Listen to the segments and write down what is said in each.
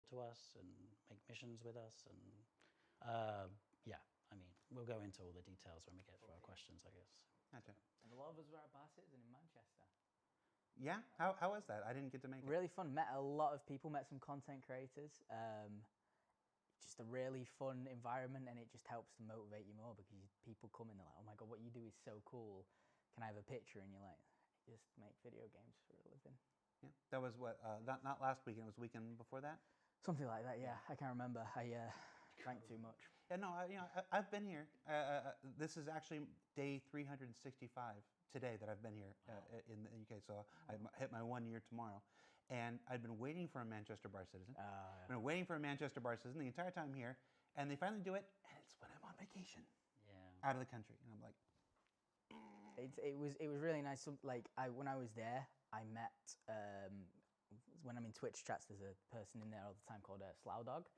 to us and make missions with us. And yeah, I mean, we'll go into all the details when we get through our questions, I guess. Gotcha. And a lot of us were at Bar Citizen in Manchester. Yeah? How was that? I didn't get to make it. Really fun. Met a lot of people, met some content creators. Just a really fun environment, and it just helps to motivate you more because people come in and they're like, oh my God, what you do is so cool. Can I have a picture? And you're like, just make video games for a living. Yeah. That was what, not last weekend, it was the weekend before that? Something like that, yeah. I can't remember. I drank too much. Yeah, no, I've been here. This is actually day 365 today that I've been here in the UK. So I hit my 1 year tomorrow. And I've been waiting for a Manchester Bar Citizen. I've been waiting for a Manchester Bar Citizen the entire time here. And they finally do it, and it's when I'm on vacation. Yeah. Out of the country. And I'm like... It was really nice. So, like, when I was there, I met... when I'm in Twitch chats, there's a person in there all the time called Slough Dog.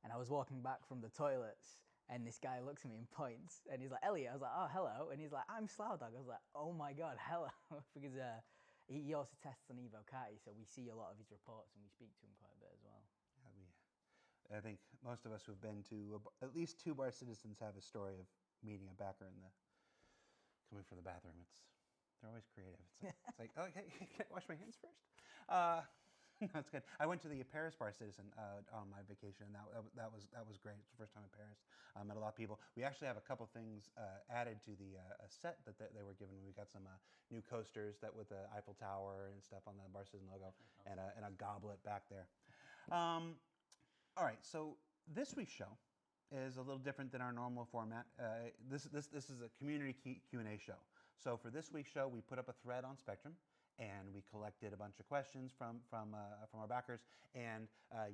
And I was walking back from the toilets, and this guy looks at me and points, and he's like, Elliot. I was like, oh, hello. And he's like, I'm Slough Dog. I was like, oh my God, hello. Because he also tests on Evo Kai, so we see a lot of his reports, and we speak to him quite a bit as well. I think most of us who've been to at least 2 Bar Citizens have a story of meeting a backer in coming from the bathroom. They're always creative. It's like, oh, okay, can I wash my hands first? That's good. I went to the Paris Bar Citizen on my vacation, and that was great. It's the first time in Paris. I met a lot of people. We actually have a couple things added to the set that they were given. We got some new coasters that with the Eiffel Tower and stuff on the Bar Citizen logo, and a goblet back there. All right, so this week's show is a little different than our normal format. This is a community Q&A show. So for this week's show, we put up a thread on Spectrum, and we collected a bunch of questions from our backers, and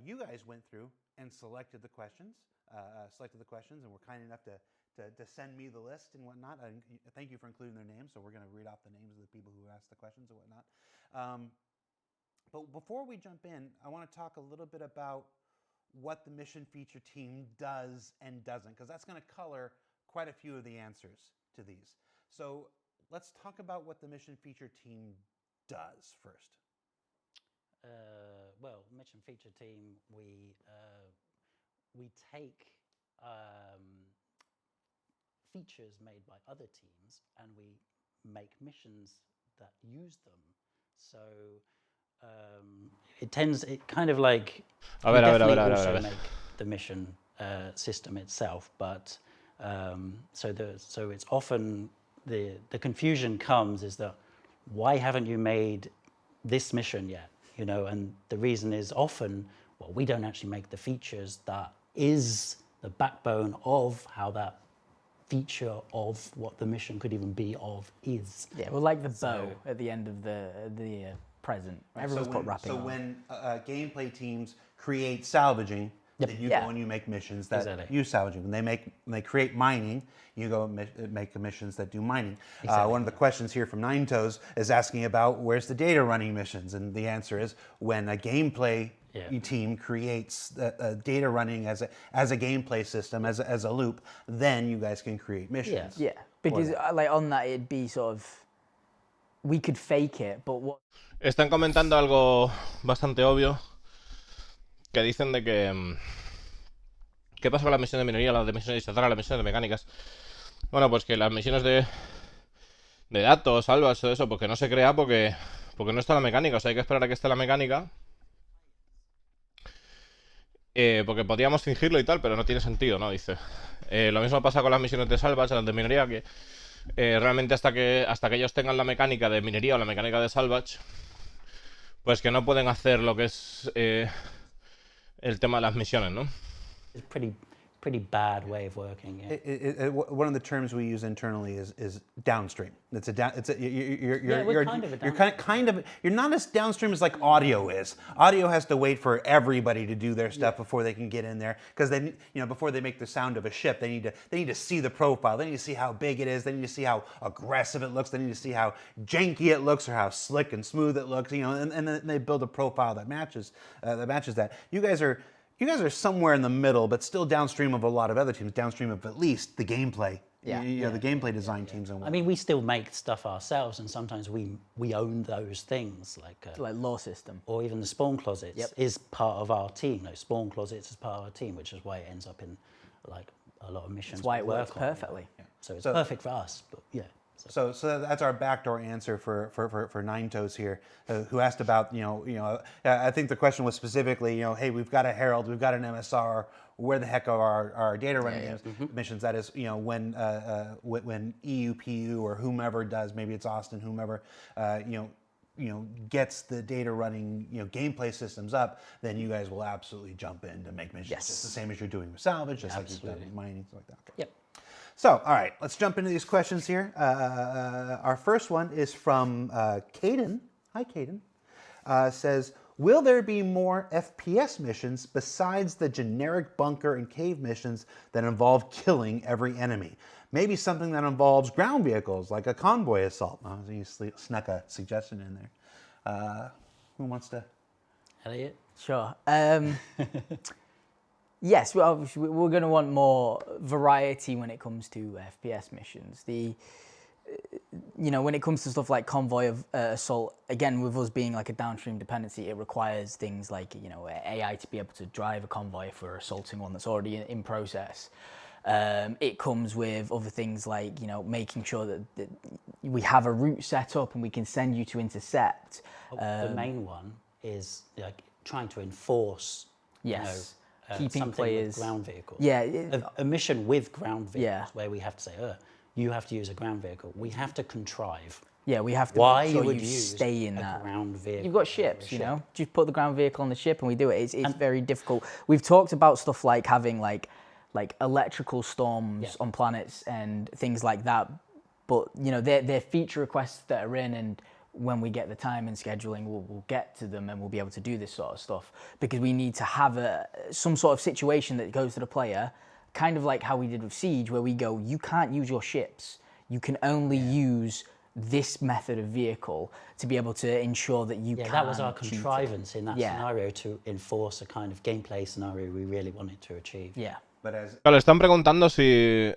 you guys went through and selected the questions, and were kind enough to send me the list and whatnot. Thank you for including their names. So we're going to read off the names of the people who asked the questions and whatnot. But before we jump in, I want to talk a little bit about what the mission feature team does and doesn't, because that's going to color quite a few of the answers to these. So let's talk about what the mission feature team does first. Well, mission feature team, we take features made by other teams and we make missions that use them. So it kind of like also make the mission system itself, but so it's often the confusion comes is that why haven't you made this mission yet? You know, and the reason is often, well, we don't actually make the features that is the backbone of how that feature of what the mission could even be of is. Yeah, well, like the bow at the end of the present. Everyone's put wrapping on. So when gameplay teams create salvaging, then you go and you make missions that use salvaging. When they create mining, you go make missions that do mining. One of the questions here from Nine Toes is asking about where's the data running missions, and the answer is when a gameplay team creates data running as a gameplay system, as a loop, then you guys can create missions. Yeah, because like on that it'd be sort of we could fake it, but what. Están comentando algo bastante obvio. Que dicen de que ¿qué pasa con las misiones de minería, las de misiones de chatarra, las misiones de mecánicas? Bueno, pues que las misiones de datos, salvas, todo eso, pues que no se crea porque no está la mecánica. O sea, hay que esperar a que esté la mecánica, porque podríamos fingirlo y tal, pero no tiene sentido, ¿no? Dice. Lo mismo pasa con las misiones de salvage, las de minería, que realmente hasta que ellos tengan la mecánica de minería o la mecánica de salvage, pues que no pueden hacer lo que es el tema de las misiones, ¿no? It's pretty bad way of working. Yeah. One of the terms we use internally is downstream. You're not as downstream as like audio is. Audio has to wait for everybody to do their stuff before they can get in there, because then before they make the sound of a ship, they need to see the profile. They need to see how big it is. They need to see how aggressive it looks. They need to see how janky it looks or how slick and smooth it looks. And then they build a profile that matches that. You guys are you guys are somewhere in the middle, but still downstream of a lot of other teams, downstream of at least the gameplay. Yeah. The gameplay design teams. And I mean, we still make stuff ourselves, and sometimes we own those things, like lore system. or even the spawn closets is part of our team. Those spawn closets is part of our team, which is why it ends up in like a lot of missions. That's why it we works work on. perfectly. So it's perfect for us. But yeah. So that's our backdoor answer for Nine Toes here, who asked about I think the question was specifically hey, we've got a Herald, we've got an MSR, where the heck are our data running missions? That is when EUPU or whomever does, maybe it's Austin, whomever gets the data running gameplay systems up, then you guys will absolutely jump in to make missions. Yes. Just the same as you're doing with salvage, just like you've done with mining, things like that. Okay. Yep. So, all right, let's jump into these questions here. Our first one is from Caden. Hi, Caden. Says, will there be more FPS missions besides the generic bunker and cave missions that involve killing every enemy? Maybe something that involves ground vehicles, like a convoy assault. Oh, you snuck a suggestion in there. Who wants to? Elliot? Sure. Yes, we're going to want more variety when it comes to FPS missions. When it comes to stuff like convoy of assault, again, with us being like a downstream dependency, it requires things like AI to be able to drive a convoy if we're assaulting one that's already in process. It comes with other things like making sure that we have a route set up and we can send you to intercept. The main one is like trying to enforce. Yes. Keeping something players with ground vehicles. Yeah. A mission with ground vehicles where we have to say, you have to use a ground vehicle. We have to contrive. Yeah, we have to Why make sure you would you use stay in a that. ground vehicle. You've got ships, just put the ground vehicle on the ship and we do it. It's very difficult. We've talked about stuff like having like electrical storms on planets and things like that. But they're feature requests that are in, and when we get the time and scheduling, we'll get to them and we'll be able to do this sort of stuff, because we need to have some sort of situation that goes to the player, kind of like how we did with Siege, where we go, you can't use your ships. You can only use this method of vehicle to be able to ensure that you can. That was our contrivance in that scenario to enforce a kind of gameplay scenario we really wanted to achieve. Yeah. Le están preguntando si...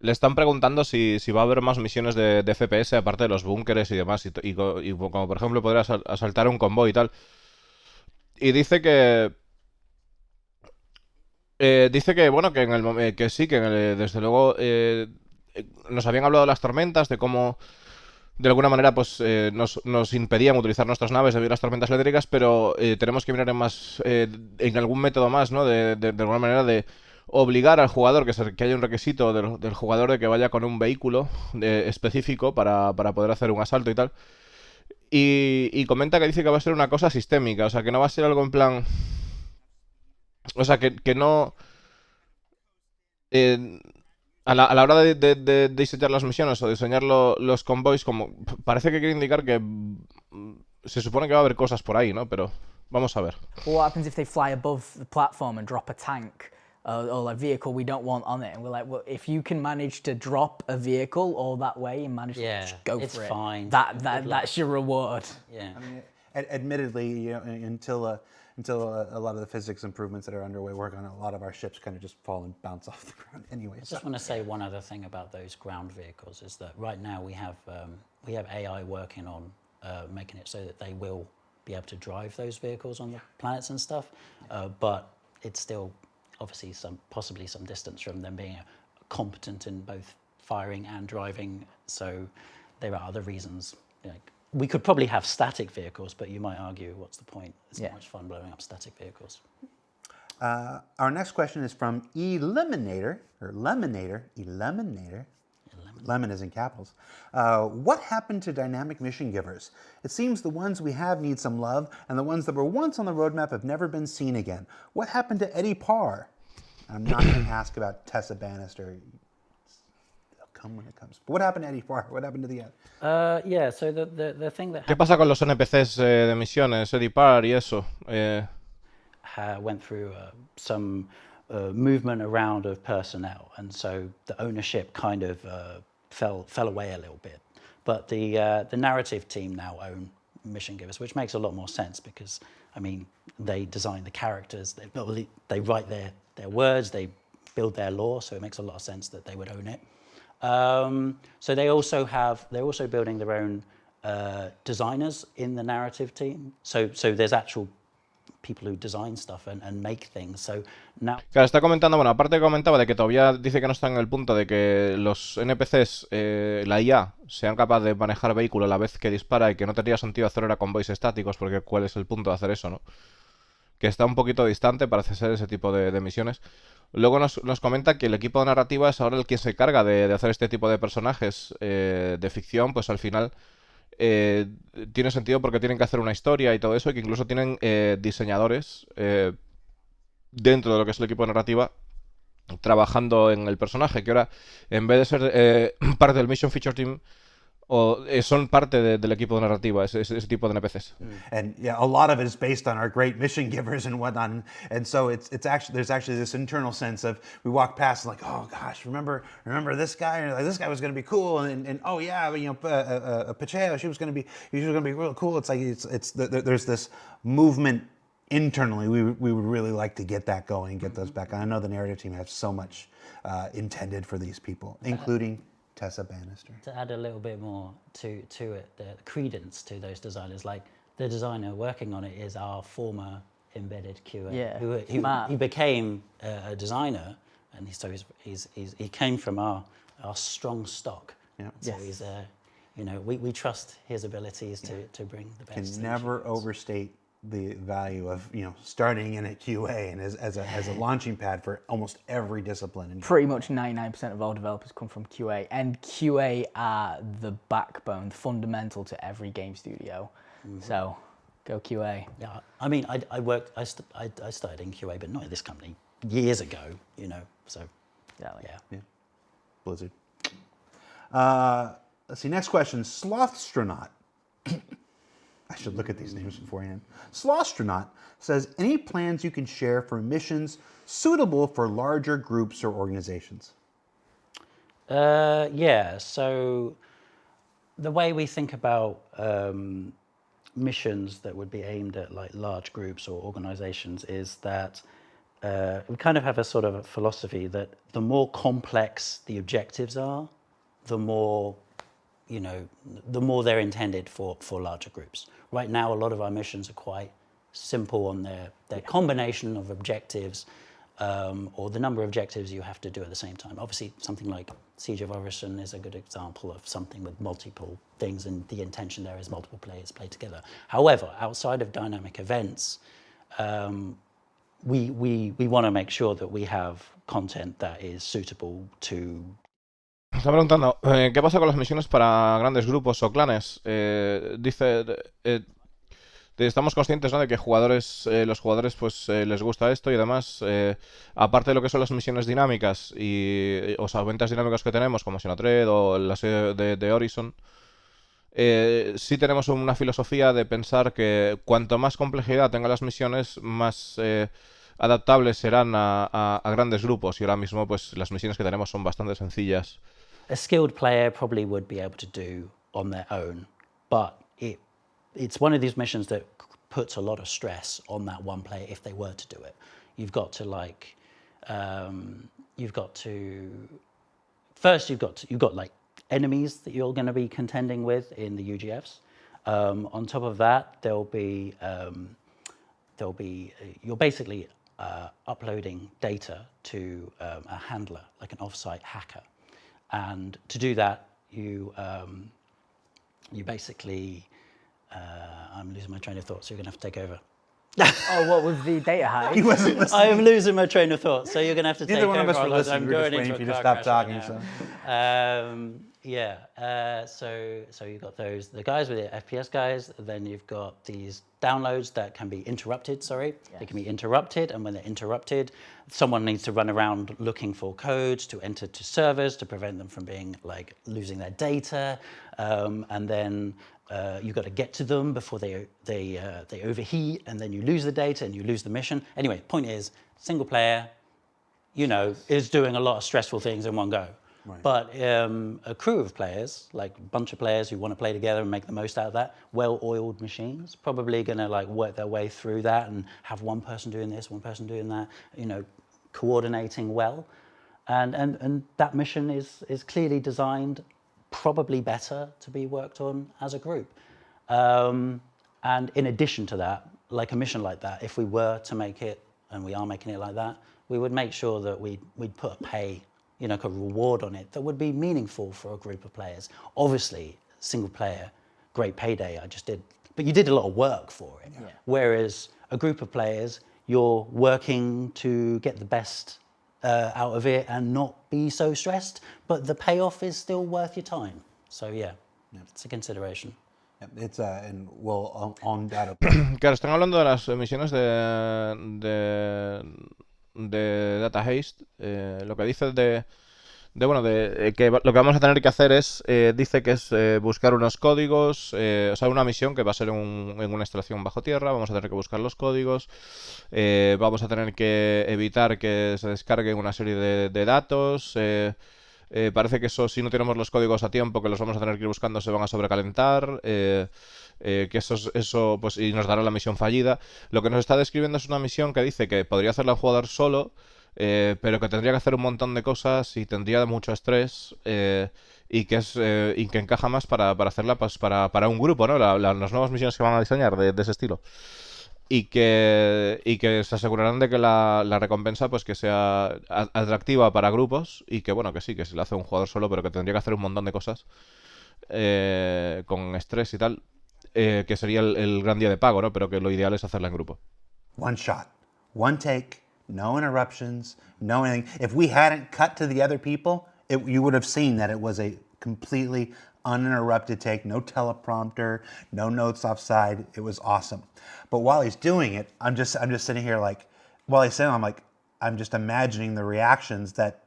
Le están preguntando si va a haber más misiones de FPS aparte de los búnkeres y demás, y como por ejemplo poder asaltar un convoy y tal. Y dice que bueno, que en el que sí, que desde luego nos habían hablado de las tormentas, de cómo de alguna manera pues nos impedían utilizar nuestras naves debido a las tormentas eléctricas, pero tenemos que mirar en algún método más, ¿no? De alguna manera de obligar al jugador, que haya un requisito del jugador de que vaya con un vehículo específico para poder hacer un asalto y tal. Y comenta que dice que va a ser una cosa sistémica, o sea, que no va a ser algo en plan... O sea, que no... a la hora de diseñar las misiones o diseñar los convoys, como parece que quiere indicar que se supone que va a haber cosas por ahí, ¿no? Pero vamos a ver. What happens if they fly above the platform and drop a tank or a vehicle we don't want on it? And we're like, well, if you can manage to drop a vehicle all that way and manage to just go for it, it's fine. That's your reward. Yeah. I mean, admittedly, until a lot of the physics improvements that are underway work on it, a lot of our ships kind of just fall and bounce off the ground anyway. I just want to say one other thing about those ground vehicles is that right now we have AI working on making it so that they will be able to drive those vehicles on the planets and stuff, but it's still obviously possibly some distance from them being competent in both firing and driving. So there are other reasons. We could probably have static vehicles, but you might argue, what's the point? It's not much fun blowing up static vehicles. Our next question is from Eliminator. Lemon is in capitals. What happened to dynamic mission givers? It seems the ones we have need some love, and the ones that were once on the roadmap have never been seen again. What happened to Eddie Parr? I'm not going to ask about Tessa Bannister. It'll come when it comes. But what happened to Eddie Parr? What happened to the end? So the thing that ¿Qué pasa con los NPCs de misiones, Eddie Parr y eso? Went through some movement around of personnel, and so the ownership kind of fell away a little bit. But the narrative team now own mission givers, which makes a lot more sense because, I mean, they design the characters, they write their words, they build their lore, so it makes a lot of sense that they would own it. So they're also building their own designers in the narrative team. So there's actual people who design stuff and make things. So now... Claro, está comentando, bueno, aparte comentaba de que todavía dice que no están en el punto de que los NPCs, la IA, sean capaces de manejar vehículo a la vez que dispara y que no tendría sentido hacerlo ahora con voice estáticos, porque ¿cuál es el punto de hacer eso, no? Que está un poquito distante para hacer ese tipo de misiones. Luego nos comenta que el equipo de narrativa es ahora el quien se encarga de hacer este tipo de personajes de ficción, pues al final tiene sentido porque tienen que hacer una historia y todo eso, y que incluso tienen diseñadores dentro de lo que es el equipo de narrativa trabajando en el personaje, que ahora en vez de ser parte del Mission Feature Team, son parte del equipo de narrativa, ese tipo de NPCs. And yeah, a lot of it is based on our great mission givers and whatnot. And so there's actually this internal sense of, we walk past like, oh gosh, remember this guy? And like, this guy was going to be cool. And oh yeah, you know, Pacheco, she was going to be real cool. It's like there's this movement internally. We would really like to get that going, get those back. And I know the narrative team has so much intended for these people, including Tessa Bannister. To add a little bit more to it, the credence to those designers, like the designer working on it is our former embedded QA, who became a designer, and he came from our strong stock. Yeah. So he's you know, we trust his abilities to bring the best. Can never overstate the value of, you know, starting in a QA and as a launching pad for almost every discipline. Pretty much 99% of our developers come from QA, and QA are the backbone, fundamental to every game studio. Mm-hmm. So go QA. Yeah, I mean, I started in QA, but not at this company, years ago, you know. So yeah. Blizzard. Let's see. Next question. Slothstronaut. I should look at these names beforehand. Slothstronaut says, any plans you can share for missions suitable for larger groups or organizations? Yeah, so the way we think about missions that would be aimed at like large groups or organizations is that we kind of have a sort of a philosophy that the more complex the objectives are, the more, you know, the more they're intended for larger groups. Right now, a lot of our missions are quite simple on their combination of objectives, or the number of objectives you have to do at the same time. Obviously, something like Siege of Orison is a good example of something with multiple things, and the intention there is multiple players play together. However, outside of dynamic events, we want to make sure that we have content that is suitable to... Está preguntando, ¿qué pasa con las misiones para grandes grupos o clanes? Dice, estamos conscientes, ¿no?, de que los jugadores pues les gusta esto y además, aparte de lo que son las misiones dinámicas o sea, ventas dinámicas que tenemos, como Sinotred o las de Horizon, sí tenemos una filosofía de pensar que cuanto más complejidad tengan las misiones, más adaptables serán a grandes grupos, y ahora mismo pues las misiones que tenemos son bastante sencillas. A skilled player probably would be able to do on their own, but it's one of these missions that puts a lot of stress on that one player if they were to do it. You've got to like enemies that you're going to be contending with in the UGFs. On top of that, you're basically uploading data to a handler, like an offsite hacker. And to do that, you basically, I'm losing my train of thought, so you're going to have to take over. Oh, what with the data hack? He wasn't listening. I am losing my train of thought, so you're going to have to take over. Neither one of us were listening. I'm We were just going waiting into for you a to car stop crash talking. So you've got the guys with the FPS guys, then you've got these downloads that can be interrupted, They can be interrupted, and when they're interrupted, someone needs to run around looking for codes to enter to servers to prevent them from being like losing their data, and then you've got to get to them before they overheat, and then you lose the data and you lose the mission. Anyway, point is, single player, you know, is doing a lot of stressful things in one go. Right. But a crew of players, like a bunch of players who want to play together and make the most out of that, well-oiled machines, probably going to like work their way through that and have one person doing this, one person doing that, you know, coordinating well. And that mission is clearly designed, probably better to be worked on as a group. And in addition to that, like a mission like that, if we were to make it, and we are making it like that, we would make sure that we'd put a pay, you know, a reward on it that would be meaningful for a group of players. Obviously, single player, great payday, I just did, but you did a lot of work for it. Yeah. Whereas a group of players, you're working to get the best out of it and not be so stressed, but the payoff is still worth your time. So yeah, it's a consideration. It's and we'll undoubtedly. Claro, están hablando de las misiones de Data Haste. Lo que dice que lo que vamos a tener que hacer es, dice que es buscar unos códigos, o sea, una misión que va a ser en una instalación bajo tierra. Vamos a tener que buscar los códigos, vamos a tener que evitar que se descarguen una serie de datos. Parece que eso, si no tenemos los códigos a tiempo, que los vamos a tener que ir buscando, se van a sobrecalentar, que eso pues, y nos dará la misión fallida. Lo que nos está describiendo es una misión que dice que podría hacerla el jugador solo, pero que tendría que hacer un montón de cosas y tendría mucho estrés, y que encaja más para hacerla pues, para un grupo, ¿no? Las nuevas misiones que van a diseñar de ese estilo. Y que se asegurarán de que la recompensa pues que sea atractiva para grupos y que bueno, que sí, que se la hace un jugador solo, pero que tendría que hacer un montón de cosas con estrés y tal, que sería el gran día de pago, ¿no? Pero que lo ideal es hacerla en grupo. One shot, one take, no interruptions, no anything. If we hadn't cut to the other people, you would have seen that it was a completely uninterrupted take, no teleprompter, no notes offside. It was awesome. But while he's doing it, I'm just sitting here like, while he's saying, I'm just imagining the reactions that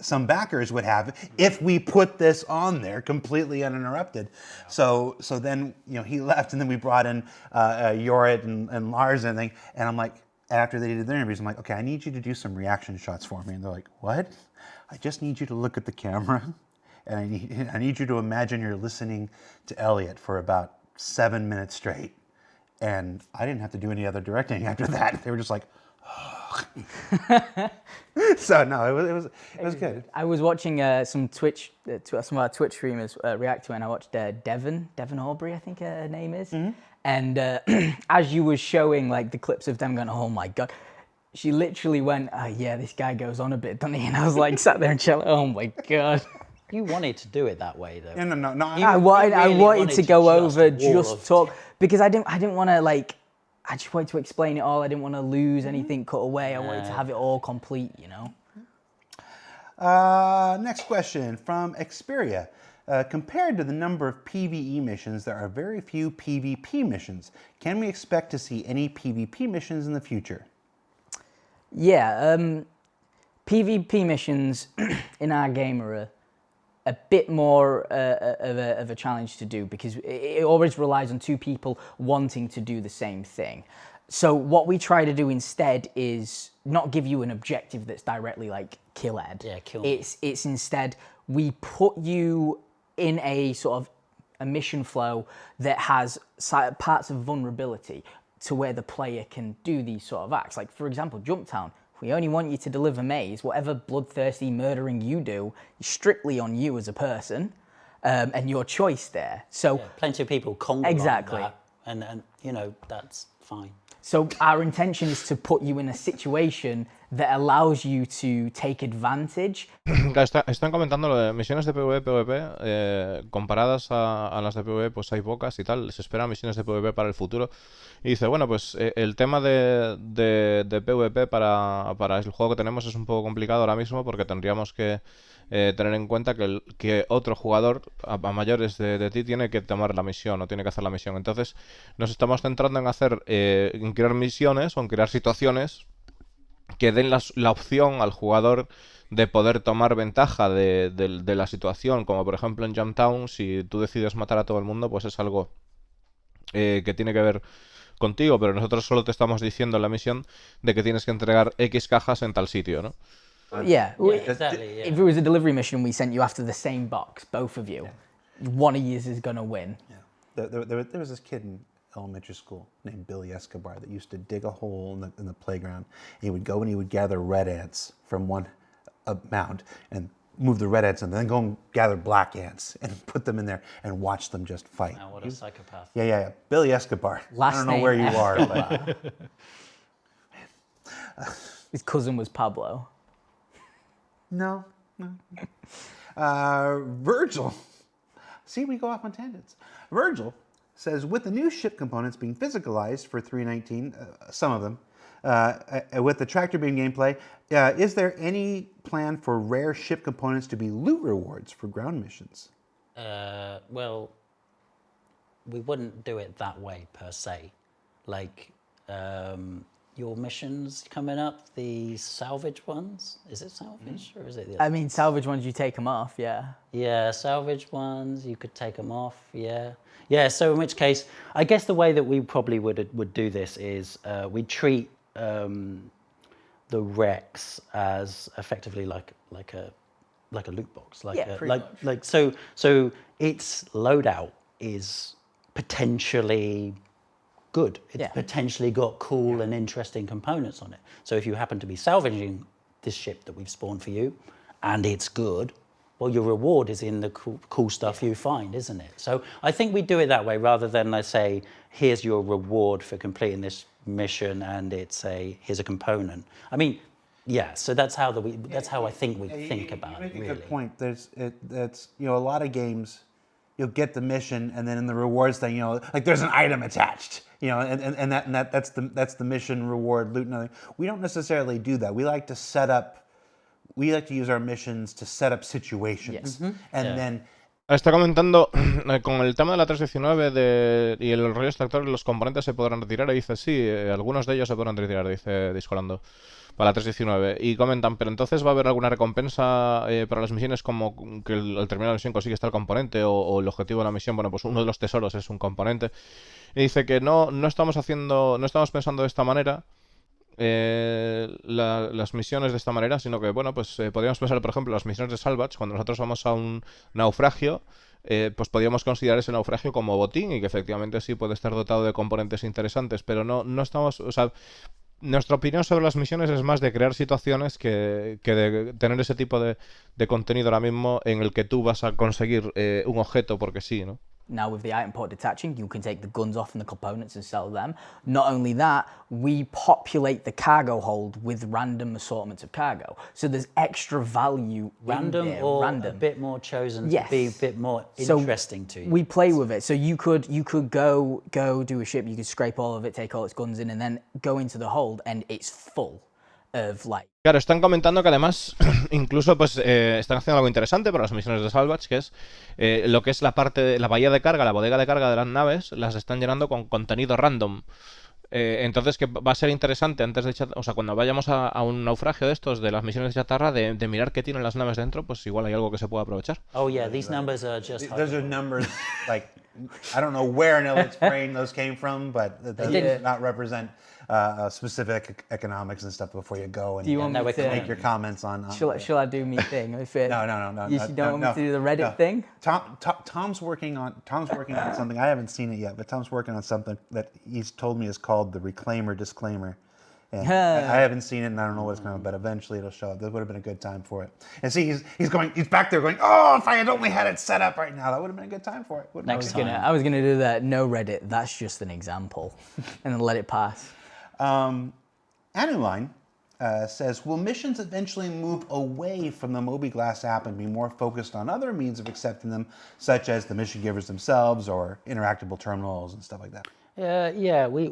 some backers would have if we put this on there completely uninterrupted. So then, you know, he left, and then we brought in Jorrit and Lars and everything, and I'm like, after they did their interviews, I'm like, okay, I need you to do some reaction shots for me. And they're like, what? I just need you to look at the camera, and I need you to imagine you're listening to Elliot for about 7 minutes straight. And I didn't have to do any other directing after that. They were just like, oh. So no, it was good. I was watching some of our Twitch streamers react to it, and I watched Devon Aubrey, I think her name is. Mm-hmm. And as you were showing like the clips of them going, oh my God, she literally went, oh yeah, this guy goes on a bit, doesn't he? And I was like sat there and chilling, oh my God. You wanted to do it that way, though. No. I wanted to go over, just talk, because I didn't want to like. I just wanted to explain it all. I didn't want to lose anything, cut away. I wanted to have it all complete, you know. Next question from Xperia. Compared to the number of PvE missions, there are very few PvP missions. Can we expect to see any PvP missions in the future? Yeah, PvP missions in our game are a bit more of a challenge to do, because it always relies on two people wanting to do the same thing. So what we try to do instead is not give you an objective that's directly like kill Ed. Yeah, kill me. It's instead we put you in a sort of a mission flow that has parts of vulnerability to where the player can do these sort of acts. Like for example, Jump Town. We only want you to deliver maze. Whatever bloodthirsty murdering you do is strictly on you as a person, and your choice there. So plenty of people conquer exactly that, and you know that's fine. So our intention is to put you in a situation that allows you to take advantage. Están comentando lo de misiones de PvP, comparadas a las de PvE, pues hay pocas y tal. Se esperan misiones de PvP para el futuro. Y dice, bueno, pues el tema de PvP para el juego que tenemos es un poco complicado ahora mismo, porque tendríamos que tener en cuenta que otro jugador a mayores de ti tiene que tomar la misión o tiene que hacer la misión. Entonces nos estamos centrando en crear misiones o en crear situaciones que den la opción al jugador de poder tomar ventaja de la situación, como por ejemplo en Jump Town, si tú decides matar a todo el mundo, pues es algo que tiene que ver contigo, pero nosotros solo te estamos diciendo en la misión de que tienes que entregar X cajas en tal sitio, ¿no? Yeah, exactly. Yeah. If it was a delivery mission, we sent you after the same box, both of you. One of you is gonna win. Yeah. There was this kid in elementary school named Billy Escobar that used to dig a hole in the playground. He would go and he would gather red ants from one mound and move the red ants and then go and gather black ants and put them in there and watch them just fight. Wow, what a psychopath. Yeah. Billy Escobar. I don't know where you are, but his cousin was Pablo. No. Virgil. See, we go off on tangents. Virgil says, with the new ship components being physicalized for 319, some of them, with the tractor beam gameplay, is there any plan for rare ship components to be loot rewards for ground missions? Well, we wouldn't do it that way per se. Like your missions coming up, the salvage ones. Is it salvage or is it the other? I mean, salvage ones, you take them off, yeah. Yeah, salvage ones, you could take them off, yeah. Yeah, so in which case, I guess the way that we probably would do this is we treat the wrecks as effectively like a loot box, so its loadout is potentially good. It's potentially got cool and interesting components on it. So if you happen to be salvaging this ship that we've spawned for you, and it's good, well, your reward is in the cool stuff you find, isn't it? So I think we do it that way rather than, let's say, here's your reward for completing this mission, and here's a component. I mean, yeah. So that's how I think we think about it. You make really. a good point. That's a lot of games. You'll get the mission, and then in the rewards thing, like there's an item attached, and that's the mission reward loot. And we don't necessarily do that. We like to use our missions to set up situations, and then. Está comentando con el tema de la 319 y el rollo extractor, los componentes se podrán retirar. Y dice, sí, algunos de ellos se podrán retirar, dice Discolando, para la 319. Y comentan, pero entonces va a haber alguna recompensa para las misiones, como que al terminar la misión consigues tal componente o el objetivo de la misión. Bueno, pues uno de los tesoros es un componente. Y dice que no estamos pensando de esta manera. Las misiones de esta manera, sino que, bueno, pues podríamos pensar, por ejemplo, las misiones de salvage. Cuando nosotros vamos a un naufragio, pues podríamos considerar ese naufragio como botín y que efectivamente sí puede estar dotado de componentes interesantes, pero no estamos, o sea, nuestra opinión sobre las misiones es más de crear situaciones que de tener ese tipo de contenido ahora mismo en el que tú vas a conseguir un objeto porque sí, ¿no? Now with the item port detaching, you can take the guns off and the components and sell them. Not only that, we populate the cargo hold with random assortments of cargo. So there's extra value random in there. Or random. A bit more chosen to be a bit more interesting to you. We play with it. So you could go do a ship, you could scrape all of it, take all its guns in, and then go into the hold and it's full of like... Claro, están comentando que además incluso pues están haciendo algo interesante para las misiones de salvage, que es lo que es la parte de la bahía de carga, la bodega de carga de las naves, las están llenando con contenido random. Entonces que va a ser interesante antes de cuando vayamos a un naufragio de estos, de las misiones de chatarra, de mirar qué tienen las naves dentro, pues igual hay algo que se pueda aprovechar. Oh yeah, these numbers are just... Those are numbers, like, I don't know where in Elliot's brain those came from, but that does not represent specific economics and stuff before you go and make your comments on... Shall I do me thing? No. You don't want me to do the Reddit thing? Tom's working on something. I haven't seen it yet, but Tom's working on something that he's told me is called the Reclaimer Disclaimer. And I haven't seen it, and I don't know what it's going to be, but eventually it'll show up. That would have been a good time for it. And see, he's back there going, oh, if I had only had it set up right now, that would have been a good time for it. I was gonna do that. No Reddit. That's just an example, and then let it pass. Anuline says, will missions eventually move away from the MobiGlass app and be more focused on other means of accepting them, such as the mission givers themselves or interactable terminals and stuff like that? Yeah, we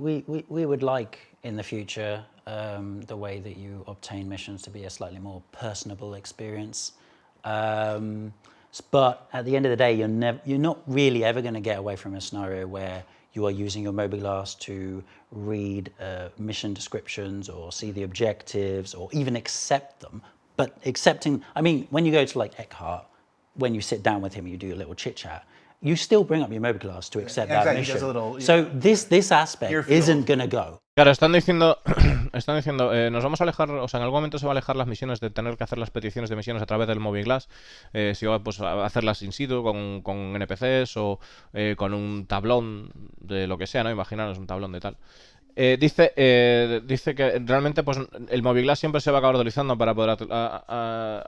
would like in the future the way that you obtain missions to be a slightly more personable experience. But at the end of the day, you're not really ever going to get away from a scenario where you are using your MobiGlass to read mission descriptions or see the objectives or even accept them. But accepting, I mean, when you go to like Eckhart, when you sit down with him, you do a little chit chat, you still bring up your MobiGlass to accept that mission. So this aspect isn't going to go. Claro, están diciendo, nos vamos a alejar, o sea, en algún momento se va a alejar las misiones de tener que hacer las peticiones de misiones a través del Moving Glass, si va pues, a hacerlas in situ con NPCs o con un tablón de lo que sea, ¿no? Imaginaros un tablón de tal. Dice que realmente pues el Moving Glass siempre se va a acabar utilizando para poder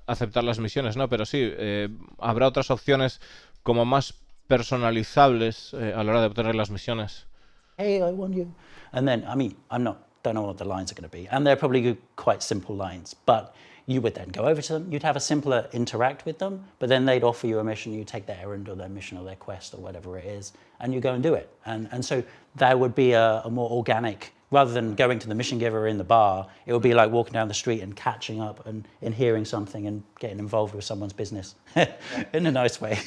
aceptar las misiones, ¿no? Pero sí, habrá otras opciones como más personalizables a la hora de obtener las misiones. Hey, I want you. And then, I mean, don't know what the lines are going to be. And they're probably quite simple lines. But you would then go over to them, you'd have a simpler interact with them, but then they'd offer you a mission, you take their errand or their mission or their quest or whatever it is, and you go and do it. And so there would be a more organic, rather than going to the mission giver in the bar, it would be like walking down the street and catching up and hearing something and getting involved with someone's business in a nice way.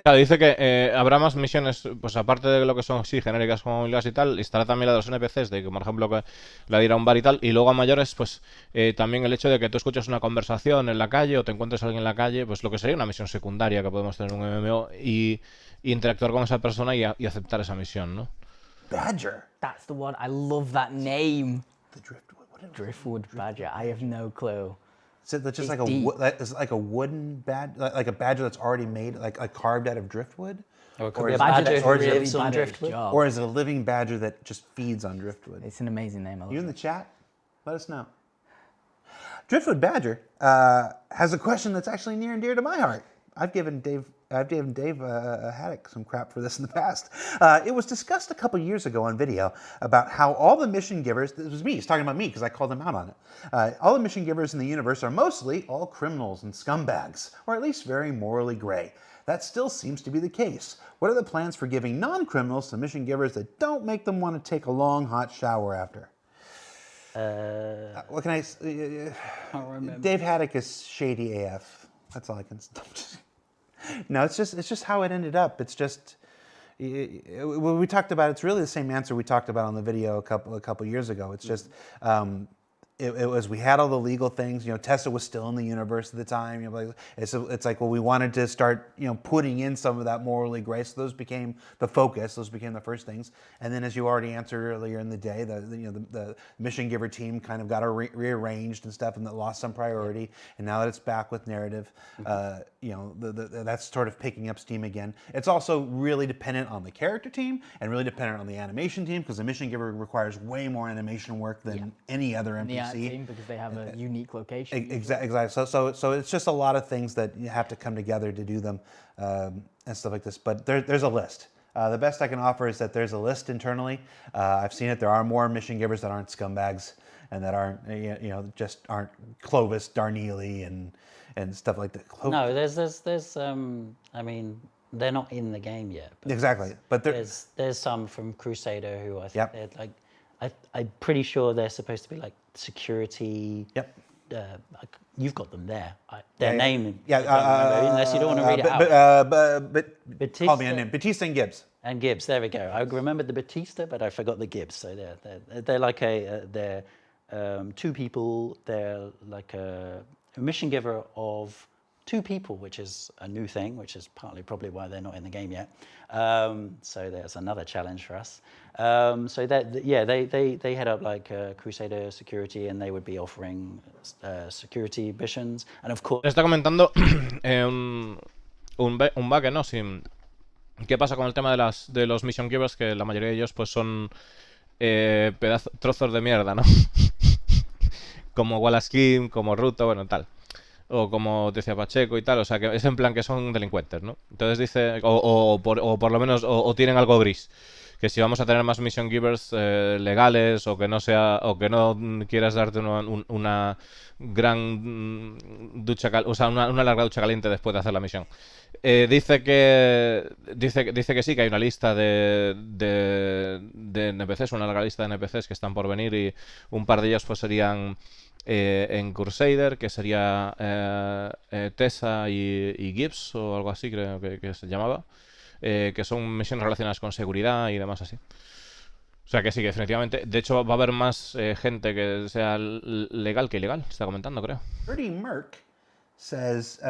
Claro, dice que habrá más misiones, pues aparte de lo que son sí, genéricas como Gas y tal, estará también la de los NPCs, de que por ejemplo que la de ir a un bar y tal, y luego a mayores, pues también el hecho de que tú escuches una conversación en la calle o te encuentres a alguien en la calle, pues lo que sería una misión secundaria que podemos tener en un MMO y interactuar con esa persona y aceptar esa misión, ¿no? Badger. That's the one. I love that name. The driftwood. What Driftwood Badger. I have no clue. So that's just It's like deep. it's like a wooden badger, like a badger that's already made, like carved out of driftwood. Or it could Or be a is badger it- who or is it- lives on Bad at his driftwood. job. Or is it a living badger that just feeds on driftwood? It's an amazing name. I love You in it. the chat? Let us know. Driftwood Badger has a question that's actually near and dear to my heart. I've given Dave Haddock some crap for this in the past. It was discussed a couple years ago on video about how all the mission givers, this was me, he's talking about me because I called him out on it. All the mission givers in the universe are mostly all criminals and scumbags, or at least very morally gray. That still seems to be the case. What are the plans for giving non-criminals some mission givers that don't make them want to take a long hot shower after? What can I say? Can't remember. Dave Haddock is shady AF. That's all I can. No, it's just how it ended up. It's just when we talked about. It's really the same answer we talked about on the video a couple years ago. It's just. It was we had all the legal things. You know, Tessa was still in the universe at the time. You know, like it's like well, we wanted to start putting in some of that morally gray. So those became the focus. Those became the first things. And then, as you already answered earlier in the day, the mission giver team kind of got rearranged and stuff, and that lost some priority. And now that it's back with narrative, that's sort of picking up steam again. It's also really dependent on the character team and really dependent on the animation team because the mission giver requires way more animation work than any other NPC. Team because they have a unique location. Exactly. So it's just a lot of things that you have to come together to do them and stuff like this. But there's a list. The best I can offer is that there's a list internally. I've seen it. There are more mission givers that aren't scumbags and that aren't just aren't Clovis, Darneely, and stuff like that. No, there's I mean, they're not in the game yet. But Exactly. But there's some from Crusader who I think Yep. they're like, I'm pretty sure they're supposed to be like security. Yep. You've got them there. Their Yeah, name. yeah, I don't remember, unless you don't want to read it out. But call me a name. Batista and Gibbs. And Gibbs, there we go. I remembered the Batista, but I forgot the Gibbs. So they're like they're two people. They're like a mission giver of two people, which is a new thing, which is partly probably why they're not in the game yet. So there's another challenge for us. So they head up like Crusader Security, and they would be offering security missions, and of course. Está comentando un bug, ¿no? Sí. ¿Qué pasa con el tema de los mission givers? Que la mayoría de ellos pues son trozos de mierda, ¿no? Como Wallace Kim, como Ruto, bueno, tal. O como decía Pacheco y tal, o sea, que es en plan que son delincuentes, ¿no? Entonces dice, o por lo menos, o tienen algo gris. Que si vamos a tener más mission givers legales o que no quieras darte una gran ducha, o sea, una larga ducha caliente después de hacer la misión. Dice que sí, que hay una lista de NPCs, una larga lista de NPCs que están por venir y un par de ellos pues serían en Crusader, que sería Tessa y Gibbs o algo así creo que se llamaba. Que son misiones relacionadas con seguridad y demás así. O sea que sí, que definitivamente. De hecho, va a haber más gente que sea legal que ilegal. Está comentando, creo. Dirty Merc says,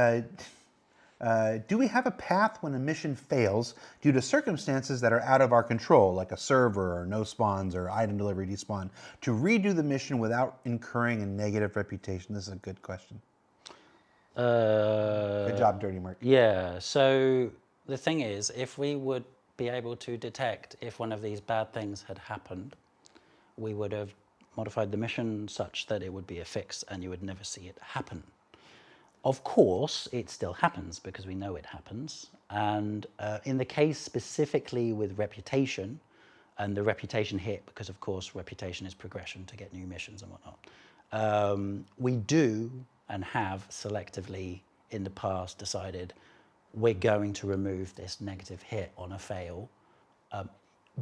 Do we have a path when a mission fails due to circumstances that are out of our control, like a server or no spawns or item delivery despawn, to redo the mission without incurring a negative reputation? This is a good question. Good job, Dirty Mark. Yeah, so the thing is, if we would be able to detect if one of these bad things had happened, we would have modified the mission such that it would be a fix and you would never see it happen. Of course, it still happens because we know it happens. And in the case specifically with reputation, and the reputation hit, because of course reputation is progression to get new missions and whatnot, we do and have selectively in the past decided we're going to remove this negative hit on a fail.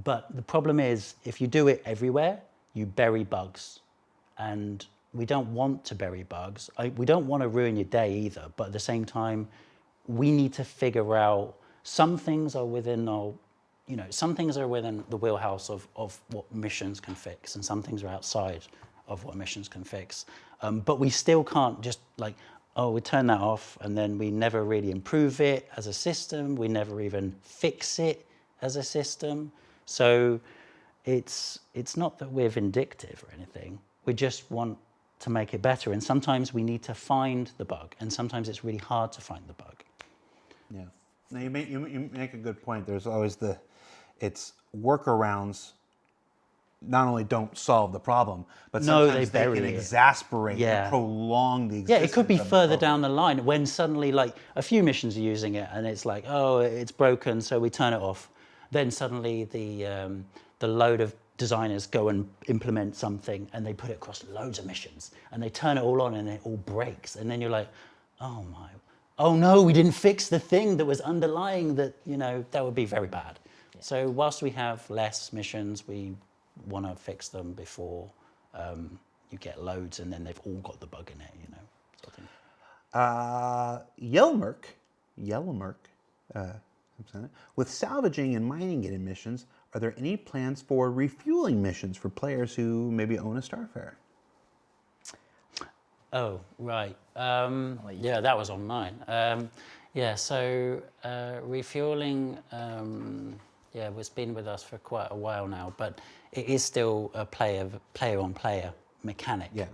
But the problem is, if you do it everywhere, you bury bugs. And we don't want to bury bugs. We don't want to ruin your day either, but at the same time, we need to figure out some things are within our, some things are within the wheelhouse of what missions can fix, and some things are outside of what missions can fix. But we still can't just we turn that off and then we never really improve it as a system. We never even fix it as a system. So it's not that we're vindictive or anything. We just want to make it better, and sometimes we need to find the bug, and sometimes it's really hard to find the bug. Yeah. Now you make a good point. There's always it's workarounds. Not only don't solve the problem, but sometimes they can exasperate and prolong the existence. Yeah, it could be further down the line when suddenly a few missions are using it, and it's like, oh, it's broken, so we turn it off. Then suddenly the load of designers go and implement something and they put it across loads of missions and they turn it all on and it all breaks, and then you're like, oh no, we didn't fix the thing that was underlying that, that would be very bad. Yeah. So whilst we have less missions, we want to fix them before you get loads and then they've all got the bug in it, sort of thing. Yellowmerk, with salvaging and mining it in missions, are there any plans for refueling missions for players who maybe own a Starfarer? Oh, right. Yeah, that was on mine. So refueling, it's been with us for quite a while now, but it is still a player-on-player mechanic. Yeah.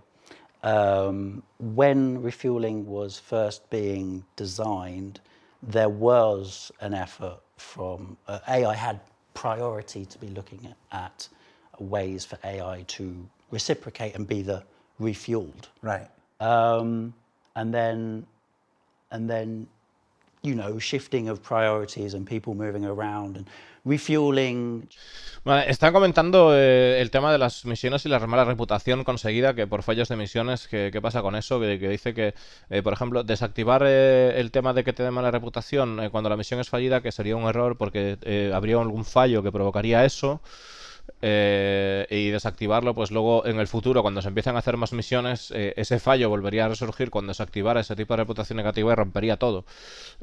When refueling was first being designed, there was an effort from AI had priority to be looking at ways for AI to reciprocate and be the refueled. Right. And then shifting of priorities and people moving around and refueling. Vale, están comentando el tema de las misiones y la mala reputación conseguida, que por fallos de misiones, ¿qué pasa con eso? Que dice que, por ejemplo, desactivar el tema de que te dé mala reputación cuando la misión es fallida, que sería un error porque habría algún fallo que provocaría eso. Y desactivarlo, pues luego en el futuro, cuando se empiezan a hacer más misiones, ese fallo volvería a resurgir cuando se activara ese tipo de reputación negativa y rompería todo.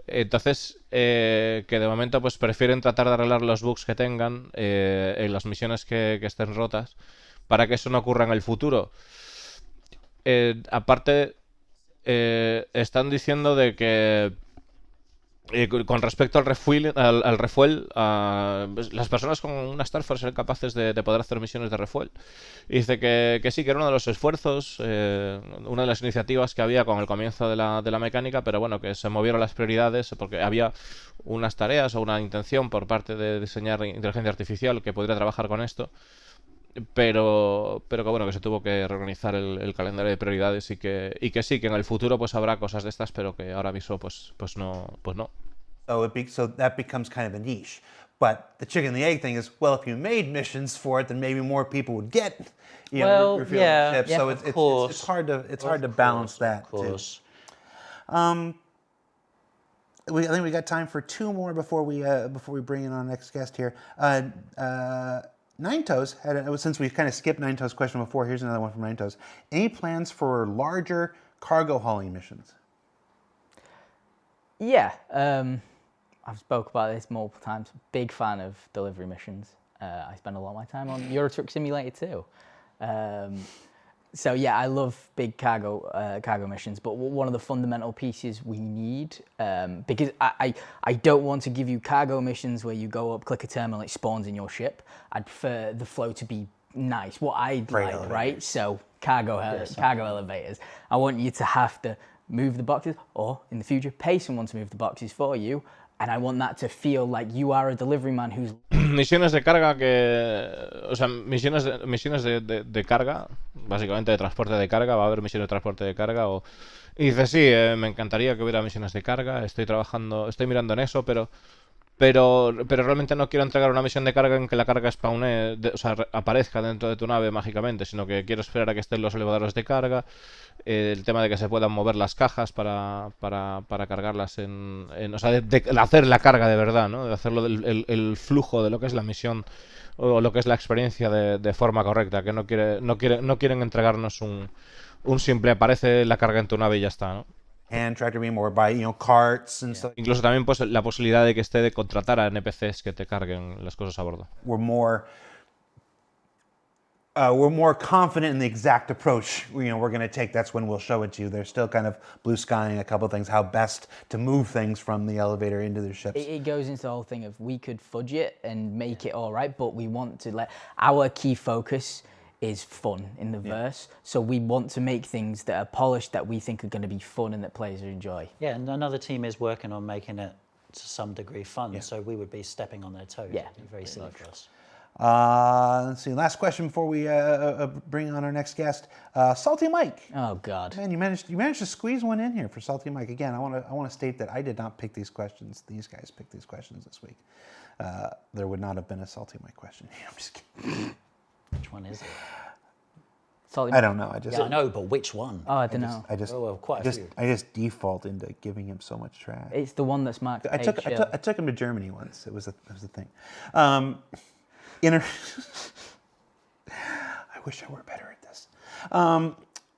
Entonces, que de momento pues prefieren tratar de arreglar los bugs que tengan en las misiones que estén rotas, para que eso no ocurra en el futuro. Aparte, están diciendo de que con respecto al refuel, las personas con una Starfarer serán capaces de poder hacer misiones de refuel. Y dice que sí, que era uno de los esfuerzos, una de las iniciativas que había con el comienzo de la mecánica, pero bueno, que se movieron las prioridades porque había unas tareas o una intención por parte de diseñar inteligencia artificial que podría trabajar con esto. Pero que bueno, que se tuvo que reorganizar el calendario de prioridades y que sí, que en el futuro pues habrá cosas de estas, pero que ahora mismo pues no. So that becomes kind of a niche. But the chicken and the egg thing is, well, if you made missions for it, then maybe more people would get refueling ships. So it's hard to balance that too. I think we got time for two more before we bring in our next guest here. Nine Toes since we kind of skipped Nine Toes' question before, here's another one from Nine Toes. Any plans for larger cargo hauling missions? Yeah, I've spoke about this multiple times. Big fan of delivery missions. I spend a lot of my time on Euro Truck Simulator too. So yeah, I love big cargo missions, but one of the fundamental pieces we need, because I don't want to give you cargo missions where you go up, click a terminal, it spawns in your ship. I'd prefer the flow to be nice, what I'd like, elevators. Right? So cargo elevators. I want you to have to move the boxes, or in the future, pay someone to move the boxes for you. And I want that to feel like you are a delivery man who's... Misiones de carga que... O sea, misiones de carga, básicamente de transporte de carga. Va a haber misiones de transporte de carga o... Y dice, sí, me encantaría que hubiera misiones de carga. Estoy mirando en eso, pero realmente no quiero entregar una misión de carga en que la carga spawne, o sea, aparezca dentro de tu nave mágicamente, sino que quiero esperar a que estén los elevadores de carga, el tema de que se puedan mover las cajas para cargarlas o sea, de hacer la carga de verdad, ¿no? De hacerlo el flujo de lo que es la misión o lo que es la experiencia de forma correcta, que no quieren entregarnos un simple aparece la carga en tu nave y ya está, ¿no? Hand tractor beam or by carts and stuff. Incluso también pues la posibilidad de que esté de contratar a NPCs que te carguen las cosas a bordo. We're more confident in the exact approach we're going to take. That's when we'll show it to you. They're still kind of blue skying a couple of things, how best to move things from the elevator into their ships. It goes into the whole thing of we could fudge it and make it all right, but we want to our key focus is fun in the verse. So we want to make things that are polished, that we think are going to be fun and that players enjoy. Yeah, and another team is working on making it to some degree fun, so we would be stepping on their toes. Yeah. It'd be very silly for us. Let's see, last question before we bring on our next guest. Salty Mike. Oh God. Man, you managed to squeeze one in here for Salty Mike. Again, I want to state that I did not pick these questions. These guys picked these questions this week. There would not have been a Salty Mike question. I'm just kidding. Which one is it? I don't know. I know, but which one? Oh, I don't know. Quite a few. I just default into giving him so much trash. It's the one that's marked. I took him to Germany once. It was a thing. I wish I were better at this.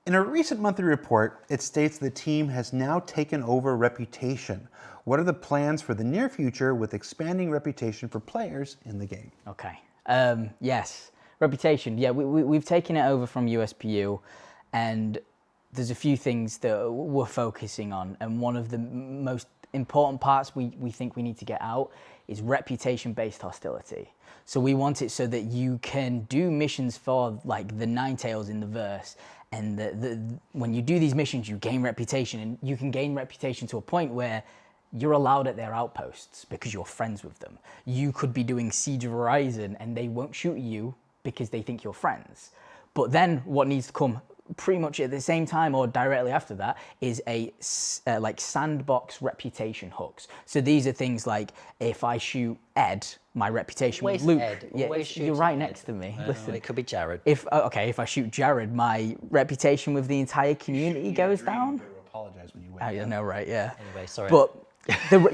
In a recent monthly report, it states the team has now taken over Reputation. What are the plans for the near future with expanding Reputation for players in the game? Okay. Yes. Reputation, yeah, we've taken it over from USPU, and there's a few things that we're focusing on, and one of the most important parts we think we need to get out is reputation-based hostility. So we want it so that you can do missions for like the Ninetales in the verse, and when you do these missions, you gain reputation, and you can gain reputation to a point where you're allowed at their outposts because you're friends with them. You could be doing Siege of Horizon, and they won't shoot you because they think you're friends. But then what needs to come pretty much at the same time or directly after that is like sandbox reputation hooks. So these are things like if I shoot Ed, my reputation with Luke. Ed. You're right next to me. Listen, it could be Jared. If I shoot Jared, my reputation with the entire community goes down. Apologize when you win. I know, right? Yeah. Anyway, sorry. But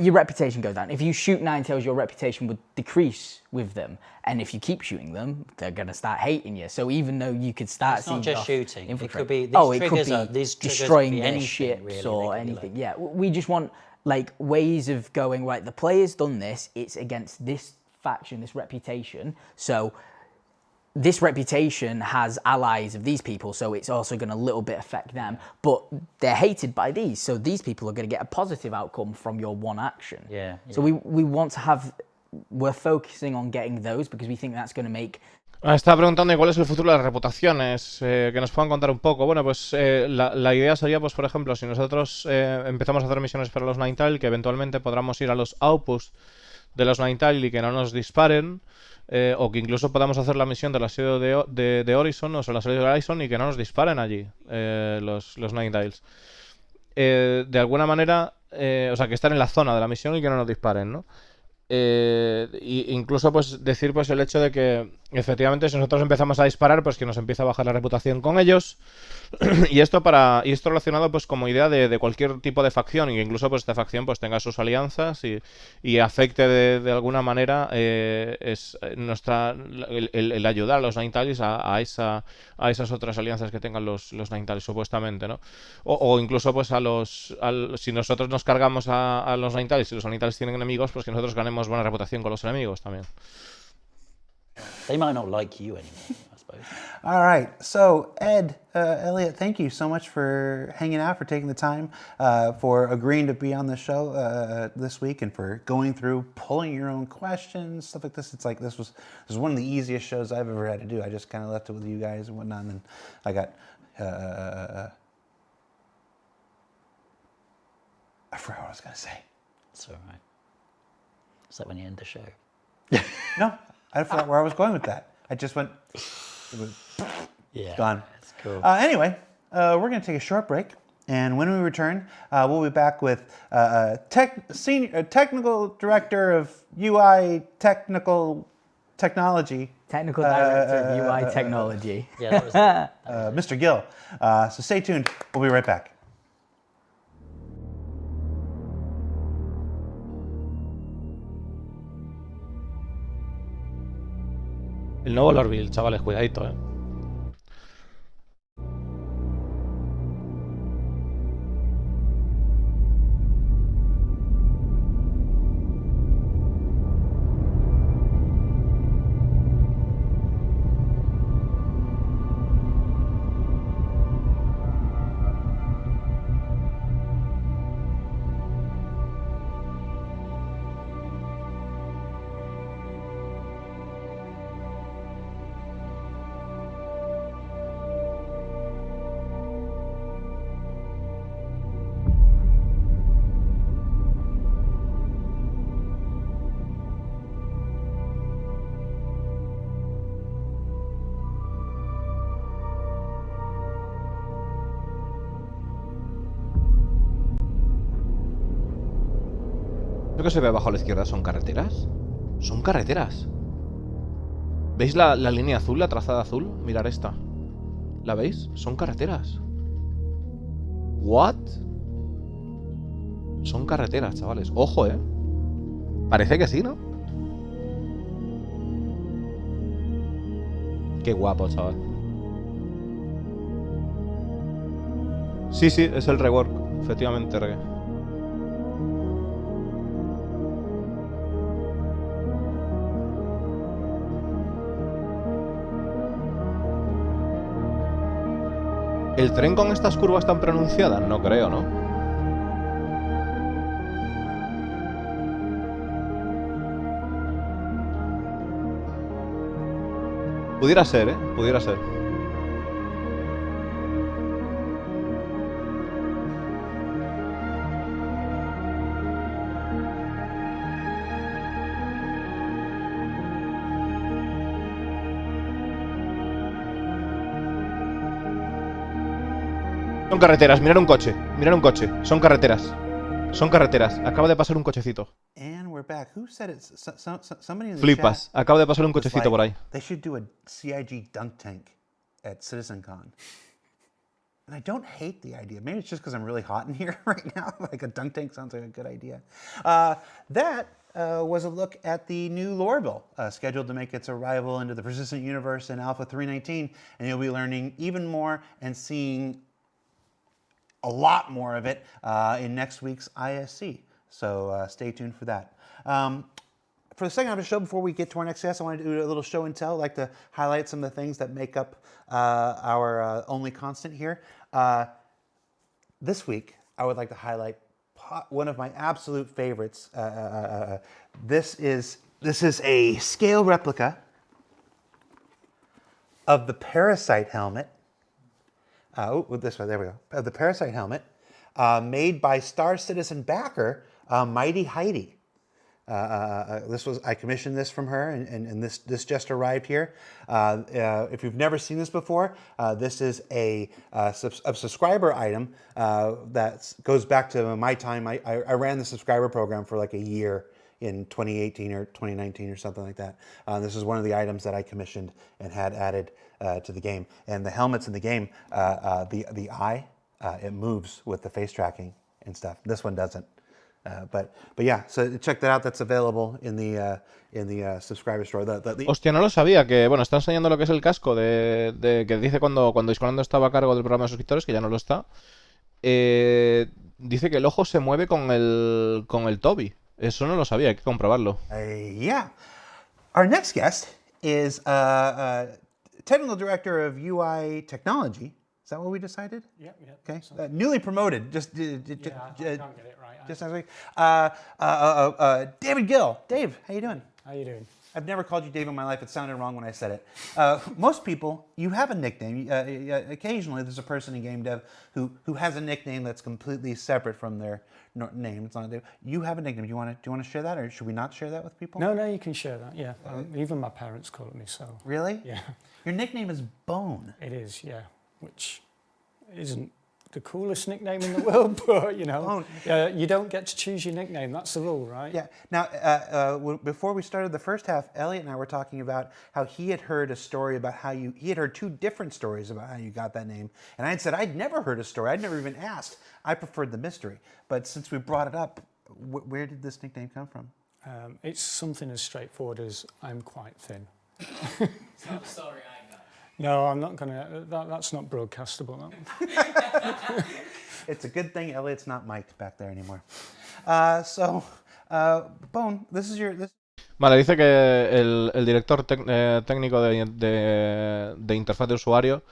your reputation goes down. If you shoot Ninetales, your reputation would decrease with them, and if you keep shooting them, they're gonna start hating you. So even though you could start, it's not just shooting. It could be these destroying their ships really, or anything. Yeah, we just want like ways of going right. The player's done this. It's against this faction, this reputation. So this reputation has allies of these people, so it's also going to a little bit affect them, but they're hated by these, so these people are going to get a positive outcome from your one action. Yeah. So we want to have, we're focusing on getting those because we think that's going to make... Estaba preguntando cuál es el futuro de las reputaciones, que nos puedan contar un poco. Bueno, pues la idea sería, pues por ejemplo, si nosotros empezamos a hacer misiones para los Ninetale, que eventualmente podamos ir a los outposts de los Ninetale y que no nos disparen, o que incluso podamos hacer la misión del asedio de Horizon, o sea, el asedio de Horizon, y que no nos disparen allí los Ninetales. De alguna manera, o sea, que están en la zona de la misión y que no nos disparen, ¿no? Incluso pues decir pues el hecho de que efectivamente si nosotros empezamos a disparar, pues que nos empieza a bajar la reputación con ellos. y esto relacionado pues como idea de cualquier tipo de facción, y que incluso pues esta facción pues tenga sus alianzas y afecte de alguna manera es el ayudar a los Ninetales a esas otras alianzas que tengan los Ninetales supuestamente, ¿no? O incluso pues si nosotros nos cargamos a los Ninetales y los Ninetales tienen enemigos, pues que nosotros ganemos buena reputación con los enemigos también. They might not like you anymore, I suppose. suppose. All right. So, Ed, Elliot, thank you so much for hanging out, for taking the time, for agreeing to be on the show this week, and for going through, pulling your own questions, stuff like this. It's like this was one of the easiest shows I've ever had to do. I just kind of left it with you guys and whatnot, and then I got I forgot what I was going to say. It's all right. It's like when you end the show. No, I forgot where I was going with that. I just went, it was gone. That's cool. Anyway, we're going to take a short break. And when we return, we'll be back with technical director of UI technology. Technical director of UI technology. Yeah, that was it. Mr. Gill. So stay tuned. We'll be right back. El nuevo Lorville, chavales, cuidadito, ¿Lo que se ve abajo a la izquierda son carreteras? Son carreteras. ¿Veis la línea azul, la trazada azul? Mirar esta. ¿La veis? Son carreteras. ¿What? Son carreteras, chavales. Ojo, Parece que sí, ¿no? Qué guapo, chaval. Sí, es el rework. Efectivamente, ¿El tren con estas curvas tan pronunciadas? No creo, ¿no? Pudiera ser, Pudiera ser. Son carreteras, mirar un coche, son carreteras. Son carreteras, acaba de pasar un cochecito. And we're back. Who said it? Somebody in the Flipas, chat acaba de pasar un was cochecito por ahí. They should do a CIG dunk tank at CitizenCon. And I don't hate the idea. Maybe it's just because I'm really hot in here right now. Like a dunk tank sounds like a good idea. That was a look at the new Lorville, scheduled to make its arrival into the Persistent Universe in Alpha 3.19. And you'll be learning even more and seeing a lot more of it in next week's ISC. So stay tuned for that. For the second half of the show, before we get to our next guest, I want to do a little show and tell. I'd like to highlight some of the things that make up our only constant here. This week, I would like to highlight one of my absolute favorites. This is a scale replica of the Parasite helmet. This way, there we go. Of the Parasite helmet, made by Star Citizen backer Mighty Heidi. I commissioned this from her, and this just arrived here. If you've never seen this before, this is a subscriber item that goes back to my time. I ran the subscriber program for like a year in 2018 or 2019 or something like that. This is one of the items that I commissioned and had added to the game. And the helmets in the game, the eye, it moves with the face tracking and stuff. This one doesn't. But yeah, so check that out. That's available in the subscriber store. Hostia, no lo sabía. Que bueno, está enseñando lo que es el casco de que dice cuando Discolando estaba a cargo del programa de suscriptores, que ya no lo está. Dice que el ojo se mueve con el Toby. Eso no lo sabía, hay que comprobarlo. Yeah. Our next guest is technical director of UI technology. Is that what we decided? Yeah. Okay. Newly promoted. Just I can't get it right. just last week. David Gill. Dave, how you doing? How you doing? I've never called you Dave in my life. It sounded wrong when I said it. Most people, you have a nickname. Occasionally, there's a person in game dev who has a nickname that's completely separate from their name. It's not Dave. You have a nickname. Do you want to share that, or should we not share that with people? No, you can share that. Yeah, even my parents call it me. So Really? yeah, Your nickname is Bone. it is. Yeah, which isn't the coolest nickname in the world, but you know, you don't get to choose your nickname. That's the rule, right? Yeah. Now, before we started the first half, Elliot and I were talking about how he had heard a story about how he had heard 2 different stories about how you got that name. And I had said, I'd never heard a story. I'd never even asked. I preferred the mystery. But since we brought it up, where did this nickname come from? It's something as straightforward as I'm quite thin. It's not a story I got. No, I'm not gonna. That's not broadcastable. That one. It's a good thing Elliot's not mic'd back there anymore. Bone, this is your... Vale, dice que el director técnico de interfaz de usuario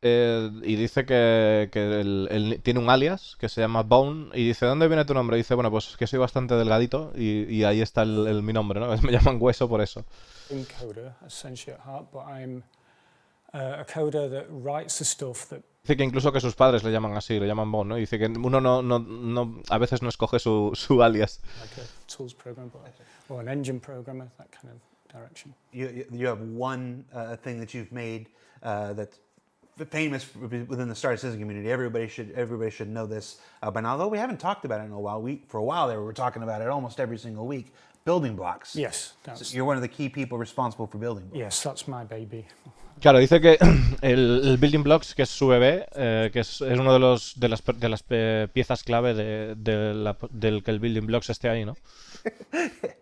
y dice que tiene un alias que se llama Bone y dice, ¿dónde viene tu nombre? Y dice, bueno, pues que soy bastante delgadito y ahí está mi nombre, ¿no? Me llaman Hueso por eso. I'm a coder, essentially at heart, but I'm a coder that writes the stuff that... Dice que incluso que sus padres le llaman así, le llaman Bone, ¿no? Y dice que uno no a veces no escoge su alias. Like a tools programmer or an engine programmer, that kind of direction. You have one thing that you've made that's famous within the Star Citizen community. Everybody should know this. But although we haven't talked about it in a while, for a while there we were talking about it almost every single week. Building blocks. Yes. So you're one of the key people responsible for building blocks. Yes, that's my baby. Claro, dice que el Building Blocks, que es su bebé, que es uno de las piezas clave del que el Building Blocks esté ahí, ¿no?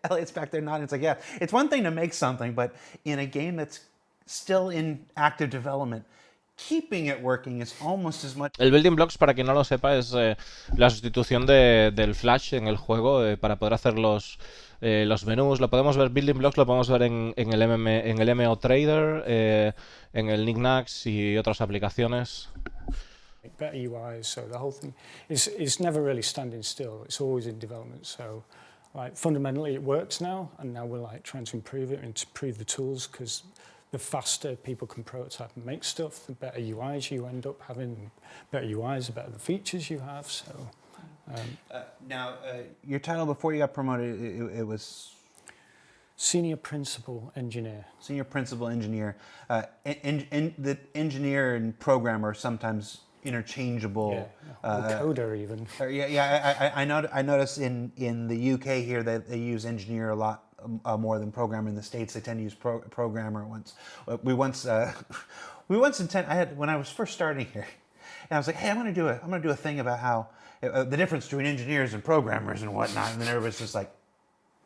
Elliot's back there nodding. It's like, yeah, it's one thing to make something, but in a game that's still in active development, keeping it working is almost as much. El Building Blocks, para quien no lo sepa, es la sustitución del Flash en el juego para poder hacer los menús. Lo podemos ver, Building Blocks lo podemos ver en el MO Trader, en el Knickknacks y otras aplicaciones. Better UIs, so the whole thing is never really standing still. It's always in development. So, like fundamentally, it works now, and now we're like trying to improve it and to improve the tools, because the faster people can prototype and make stuff, the better UIs you end up having. Better UIs, the better the features you have. So. Now, your title before you got promoted, it was Senior Principal Engineer. Senior Principal Engineer. The engineer and programmer are sometimes interchangeable. Yeah, coder even. I notice in the UK here that they use engineer a lot more than programmer. In the States, they tend to use programmer. When I was first starting here, and I was like, hey, I'm gonna do a thing about how the difference between engineers and programmers and whatnot, and then everybody's just like,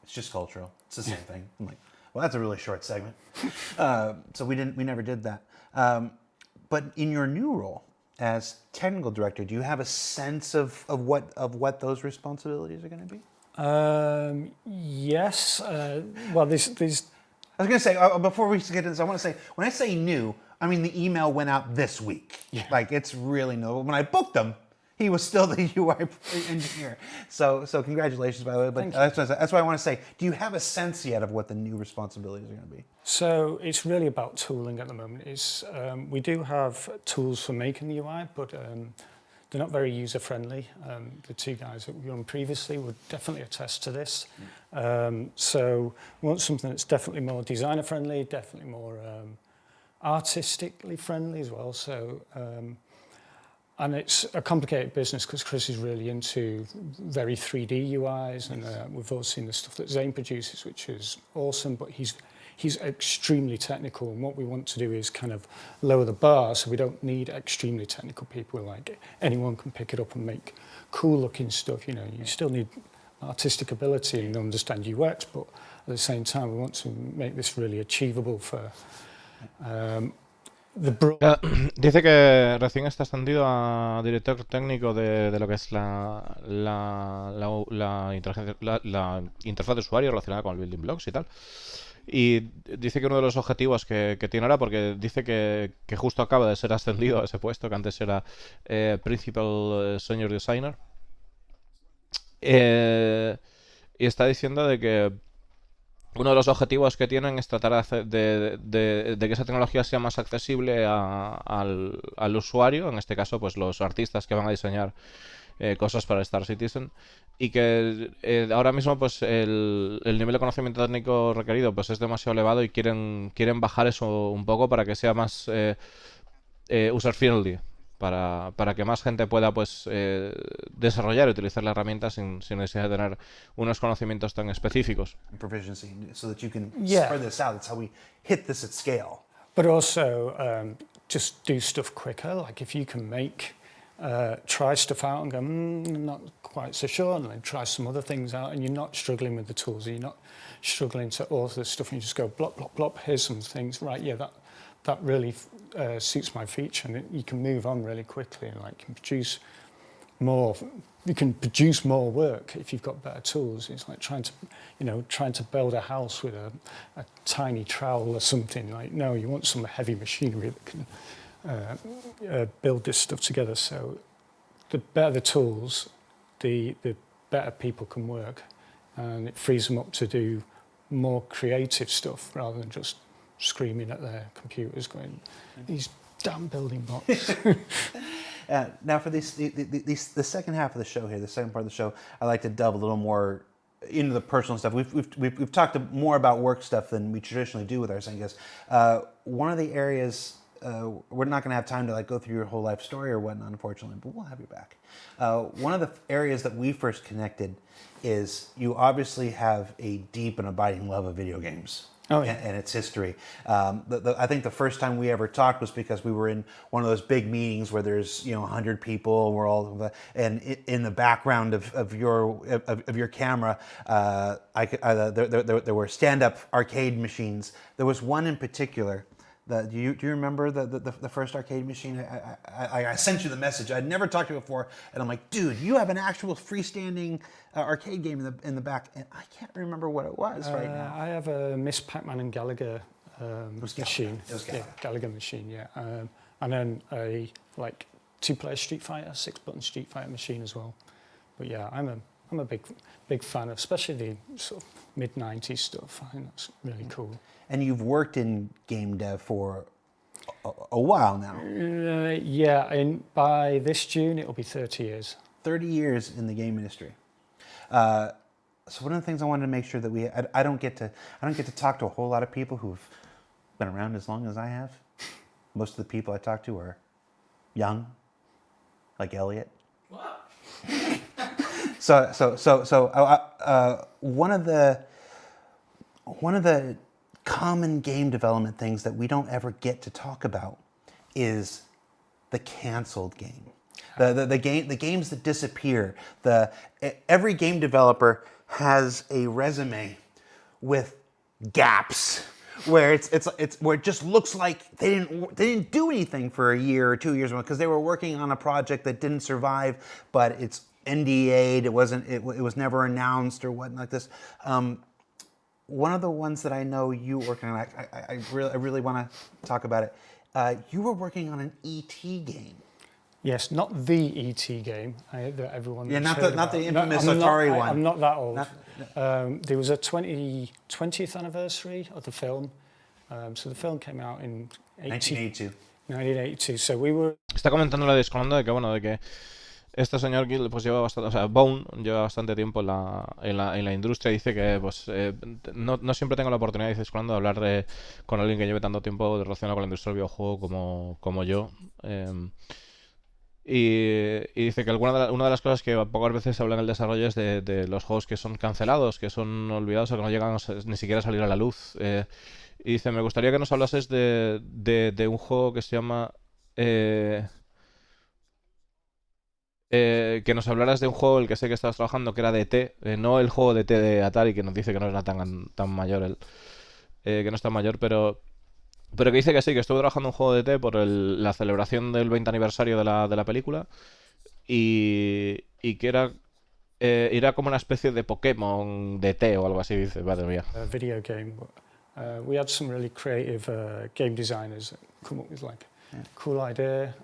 it's just cultural. It's the same thing. I'm like, well, that's a really short segment. So we never did that. But in your new role as technical director, do you have a sense of what those responsibilities are going to be? Yes. Well, these. I was going to say before we get into this, I want to say when I say new, I mean the email went out this week. Yeah. Like it's really new. When I booked him, he was still the UI engineer. So congratulations, by the way. But that's why I want to say, do you have a sense yet of what the new responsibilities are going to be? So it's really about tooling at the moment. We do have tools for making the UI, but they're not very user-friendly. The 2 guys that we were on previously would definitely attest to this. So we want something that's definitely more designer-friendly, definitely more artistically friendly as well. So. And it's a complicated business because Chris is really into very 3D UIs, and we've all seen the stuff that Zane produces, which is awesome, but he's extremely technical, and what we want to do is kind of lower the bar so we don't need extremely technical people. Like anyone can pick it up and make cool looking stuff. You know, you still need artistic ability and understand UX, but at the same time we want to make this really achievable for Dice que recién está ascendido a director técnico de lo que es la interfaz de usuario relacionada con el Building Blocks y tal. Y dice que uno de los objetivos que tiene ahora, porque dice que justo acaba de ser ascendido a ese puesto, que antes era Principal Senior Designer, y está diciendo de que uno de los objetivos que tienen es tratar de que esa tecnología sea más accesible al usuario, en este caso pues los artistas que van a diseñar cosas para Star Citizen, y que ahora mismo pues el nivel de conocimiento técnico requerido pues es demasiado elevado y quieren bajar eso un poco para que sea más user friendly, para que más gente pueda pues desarrollar y utilizar la herramienta sin necesidad de tener unos conocimientos tan específicos. Proficiency, so that you can Yeah. spread this out. That's how we hit this at scale. But also just do stuff quicker. Like if you can try stuff out and go, I'm not quite so sure, and then try some other things out, and you're not struggling with the tools, you're not struggling to author stuff, and you just go, blop, blop, blop, here's some things, right, yeah, that really suits my feature, and you can move on really quickly, and like produce more. You can produce more work if you've got better tools. It's like trying to build a house with a tiny trowel or something. Like, no, you want some heavy machinery that can build this stuff together. So the better the tools, the better people can work, and it frees them up to do more creative stuff rather than just screaming at their computers going, these damn building blocks. Now for the second half of the show here, the second part of the show, I like to delve a little more into the personal stuff. We've talked more about work stuff than we traditionally do with our Zengas. One of the areas, we're not going to have time to like go through your whole life story or whatnot, unfortunately, but we'll have you back. One of the areas that we first connected is you obviously have a deep and abiding love of video games. Oh, yeah. And its history. I think the first time we ever talked was because we were in one of those big meetings where there's 100 people. We're all, and in the background of your camera, there were stand-up arcade machines. There was one in particular. Do you remember the first arcade machine? I sent you the message. I'd never talked to you before, and I'm like, dude, you have an actual freestanding arcade game in the back, and I can't remember what it was right now. I have a Miss Pac-Man and Gallagher machine. It was Gallagher. Yeah, Gallagher machine, yeah. And then a like 2-player Street Fighter, 6-button Street Fighter machine as well. But yeah, I'm a big fan of, especially the sort of mid-90s stuff. I think that's really cool. And you've worked in game dev for a while now. Yeah, and by this June it'll be 30 years. 30 years in the game industry. So one of the things I wanted to make sure that I don't get to talk to a whole lot of people who've been around as long as I have. Most of the people I talk to are young, like Elliot. What? One of the common game development things that we don't ever get to talk about is the canceled game. The games that disappear. Every game developer has a resume with gaps where where it just looks like they didn't do anything for a year or 2 years because they were working on a project that didn't survive, but it's NDA'd. It was never announced or whatnot like this. One of the ones that I know you working on, I really want to talk about it. You were working on an ET game. Yes, not the ET game that everyone. Yeah, not the infamous Atari one. I'm not that old. There was a 20th anniversary of the film. So the film came out in 1982. 1982. So we were. Está comentando la Descolando de que este señor Gill pues lleva bastante, o sea, Bone lleva bastante tiempo en la industria. Dice que pues no siempre tengo la oportunidad, dice Descolando, de hablar con alguien que lleve tanto tiempo relacionado con la industria del videojuego como yo. Y dice que una de las cosas que pocas veces se habla en el desarrollo es de los juegos que son cancelados, que son olvidados o que no llegan ni siquiera a salir a la luz. Y dice, me gustaría que nos hablases de un juego que se llama... que nos hablaras de un juego el que sé que estabas trabajando, que era de E.T., no el juego de E.T. de Atari, que nos dice que no era tan mayor que no es tan mayor, pero que dice que sí, que estuvo trabajando en un juego de E.T. por la celebración del 20 aniversario de la película, y que era como una especie de Pokémon de E.T. o algo así, dice, madre mía. A video game, but We had some really creative game designers that come up with like a cool idea,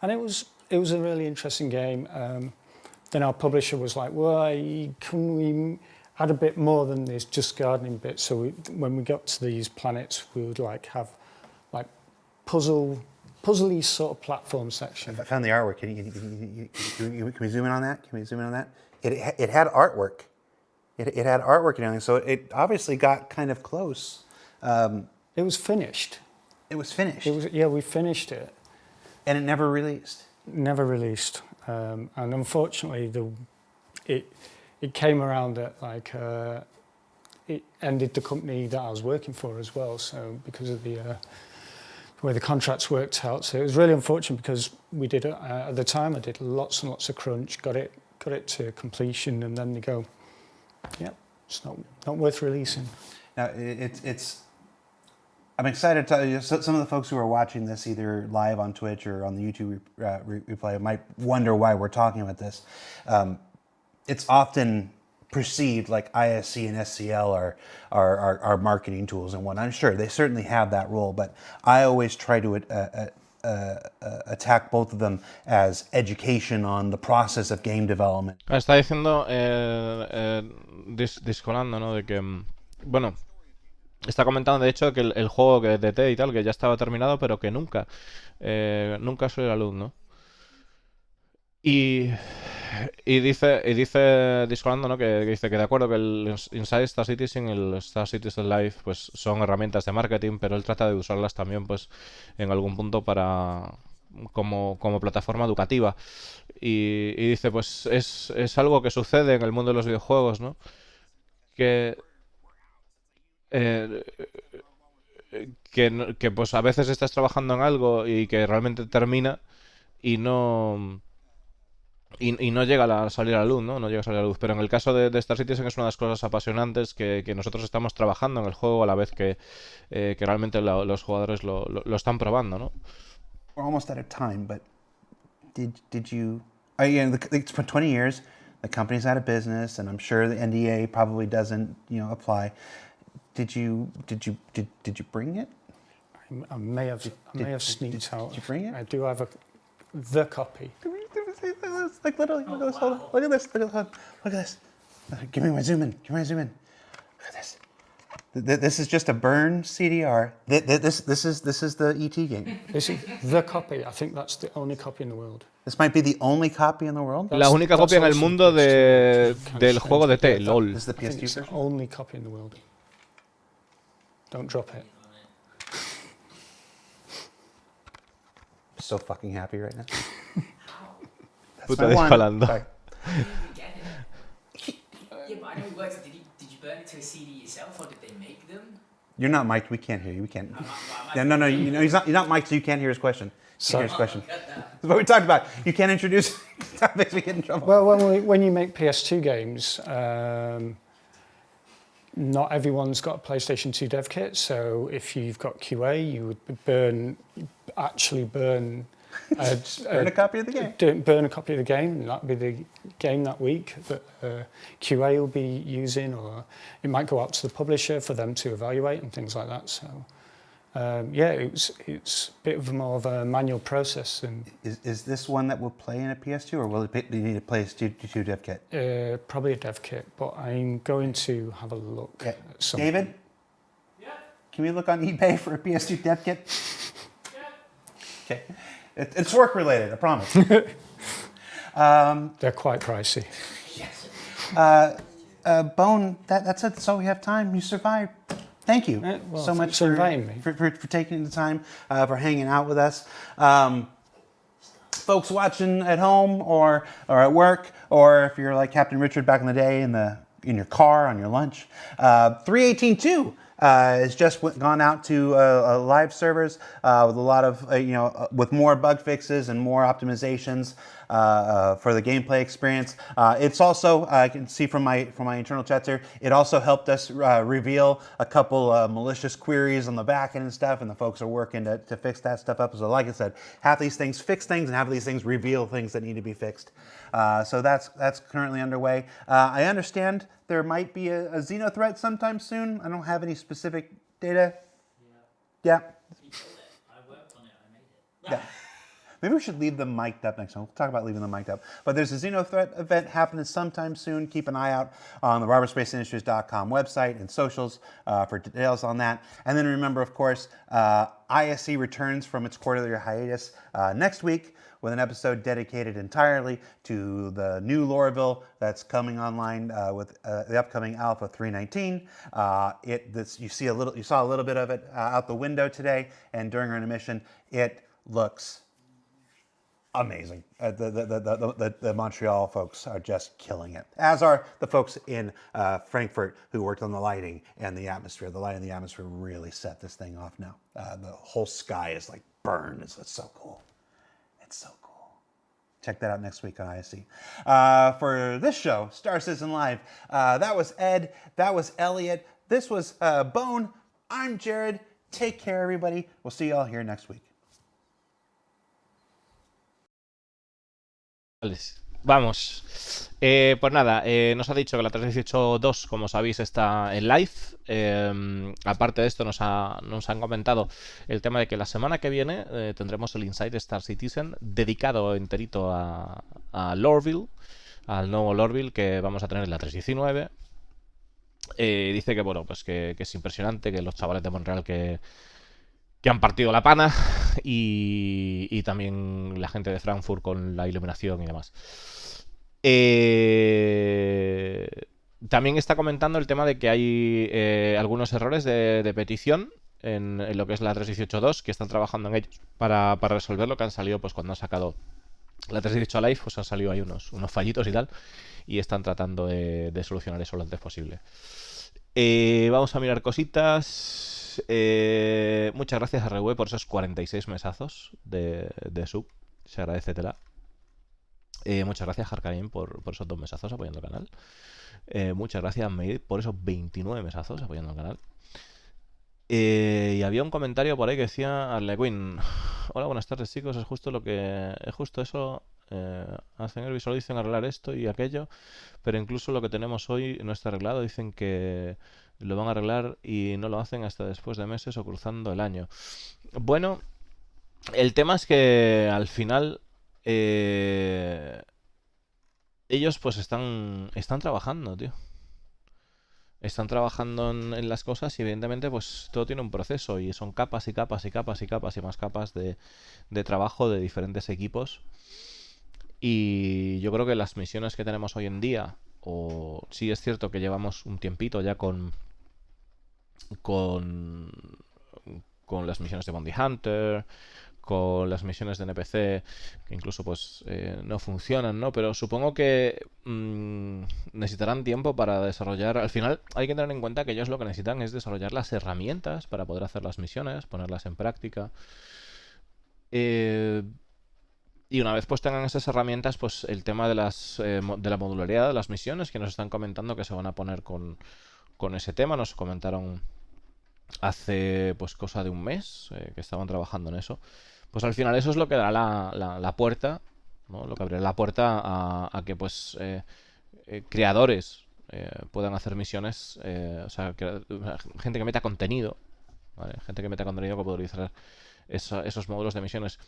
and it was a really interesting game. Then our publisher was like, well, can we add a bit more than this just gardening bit? So when we got to these planets, we would like have like puzzly sort of platform section. I found the artwork. Can we zoom in on that? Can we zoom in on that? It had artwork. It had artwork and everything, so it obviously got kind of close. It was finished. It was finished. We finished it. And it never released. Never released. And unfortunately, it came around that like it ended the company that I was working for as well. So because of the way the contracts worked out, so it was really unfortunate because we did at the time. I did lots and lots of crunch, got it to completion, and then they go, "Yep, it's not worth releasing." Now it's. I'm excited to tell you, some of the folks who are watching this either live on Twitch or on the YouTube replay might wonder why we're talking about this. It's often perceived like ISC and SCL are marketing tools and what. I'm sure they certainly have that role, but I always try to attack both of them as education on the process of game development. Está diciendo, discolando, ¿no? De que, bueno, está comentando de hecho que el juego que de T y tal, que ya estaba terminado, pero que nunca salió a la luz, ¿no? Y dice discolando, ¿no? Que dice que de acuerdo que el Inside Star Citizen y el Star Citizen Live pues son herramientas de marketing, pero él trata de usarlas también pues en algún punto para como plataforma educativa. Y dice pues es algo que sucede en el mundo de los videojuegos, ¿no? Que pues a veces estás trabajando en algo y que realmente termina y no llega a salir a la luz, ¿no? No llega a salir a la luz. Pero en el caso de Star Citizen es una de las cosas apasionantes que nosotros estamos trabajando en el juego a la vez que realmente los jugadores lo están probando, ¿no? We're almost out of time, but did you? It's been 20 years. The company's out of business, and I'm sure the NDA probably doesn't, apply. Did you bring it? I may have sneaked out. Did you bring it? I do have the copy. Like literally, look at this. Hold on. Look at this. Look at this. Give me my zoom in. Look at this. This is just a burn CDR. This is the ET game. This is the copy. I think that's the only copy in the world. This might be the only copy in the world. La única copia en el mundo del juego de T, LOL. This is the I think PS2 it's the version. only copy in the world. Don't drop it. I'm so fucking happy right now. Puta discolando. Sorry. Yeah, but I know it works. Did you burn it to a CD yourself, or did they make them? You're not mic'd. We can't hear you. We can't. Yeah, no. He's not mic'd, so you can't hear his question. Sorry. Here's question. That's what we talked about. You can't introduce topics. We get in trouble. Well, when you make PS2 games, not everyone's got a PlayStation 2 dev kit. So if you've got QA, you would burn Burn a copy of the game. Burn a copy of the game, and that'd be the game that week that QA will be using, or it might go out to the publisher for them to evaluate and things like that. So, it's a bit of more of a manual process. And Is this one that will play in a PS2, or will it need a PS2 dev kit? probably a dev kit, but I'm going to have a look. Okay. At some. David? Yeah. Can we look on eBay for a PS2 dev kit? Yeah. Okay. It's work related, I promise. They're quite pricey. Yes. Bone, that's it. That's all we have time. You survived. Thank you so much for inviting me. For taking the time, for hanging out with us. Folks watching at home or at work, or if you're like Captain Richard back in the day in your car on your lunch, 3.18.2 has just gone out to live servers with a lot of with more bug fixes and more optimizations for the gameplay experience. It's also, I can see from my internal chats here, it also helped us reveal a couple malicious queries on the back end and stuff, and the folks are working to fix that stuff up. So like I said, half these things fix things and half of these things reveal things that need to be fixed. So that's currently underway. I understand there might be a Xeno threat sometime soon. I don't have any specific data. Yeah. You killed it. I worked on it. I made it. Yeah. Maybe we should leave them mic'd up next time. We'll talk about leaving them mic'd up. But there's a Xeno threat event happening sometime soon. Keep an eye out on the robertspaceindustries.com website and socials for details on that. And then remember, of course, ISC returns from its quarterly hiatus next week with an episode dedicated entirely to the new Lorville that's coming online with the upcoming Alpha 319. You saw a little bit of it out the window today, and during our intermission, it looks amazing. The Montreal folks are just killing it, as are the folks in Frankfurt who worked on the lighting and the atmosphere. The light and the atmosphere really set this thing off now. The whole sky is like burned. It's so cool. It's so cool. Check that out next week on ISC. For this show, Star Citizen Live, that was Ed, that was Elliot, this was Bone, I'm Jared. Take care, everybody. We'll see you all here next week. Vamos. Pues nada, nos ha dicho que la 318.2, como sabéis, está en live. Aparte de esto, nos han comentado el tema de que la semana que viene tendremos el Inside Star Citizen dedicado enterito a Lorville, al nuevo Lorville que vamos a tener en la 319. Dice que bueno, pues que es impresionante, que los chavales de Montreal que han partido la pana y también la gente de Frankfurt con la iluminación y demás. También está comentando el tema de que hay algunos errores de petición en lo que es la 318.2, que están trabajando en ellos para resolverlo, que han salido pues cuando han sacado la 318 Live, pues han salido ahí unos fallitos y tal, y están tratando de solucionar eso lo antes posible. Vamos a mirar cositas. Muchas gracias a Rewe por esos 46 mesazos de sub. Se agradece tela. Muchas gracias Harkarim por esos 2 mesazos apoyando el canal. Muchas gracias Maid por esos 29 mesazos apoyando el canal. Y había un comentario por ahí que decía Arlequin: hola, buenas tardes chicos, es justo eso. Hacen el visual, dicen arreglar esto y aquello, pero incluso lo que tenemos hoy no está arreglado. Dicen que lo van a arreglar y no lo hacen hasta después de meses o cruzando el año. Bueno, el tema es que al final ellos pues están trabajando, tío. Están trabajando en las cosas y evidentemente pues todo tiene un proceso y son capas y capas y capas y capas y más capas de trabajo de diferentes equipos. Y yo creo que las misiones que tenemos hoy en día, o sí es cierto que llevamos un tiempito ya con las misiones de Bounty Hunter, con las misiones de NPC, que incluso pues no funcionan, ¿no? Pero supongo que necesitarán tiempo para desarrollar. Al final hay que tener en cuenta que ellos lo que necesitan es desarrollar las herramientas para poder hacer las misiones, ponerlas en práctica. Y una vez pues tengan esas herramientas, pues el tema de la modularidad de las misiones, que nos están comentando que se van a poner con ese tema. Nos comentaron hace pues cosa de un mes que estaban trabajando en eso. Pues al final eso es lo que dará la puerta, ¿no? Lo que abrirá la puerta a que pues creadores puedan hacer misiones, o sea, gente que meta contenido, ¿vale? Gente que meta contenido que pueda utilizar esos módulos de misiones.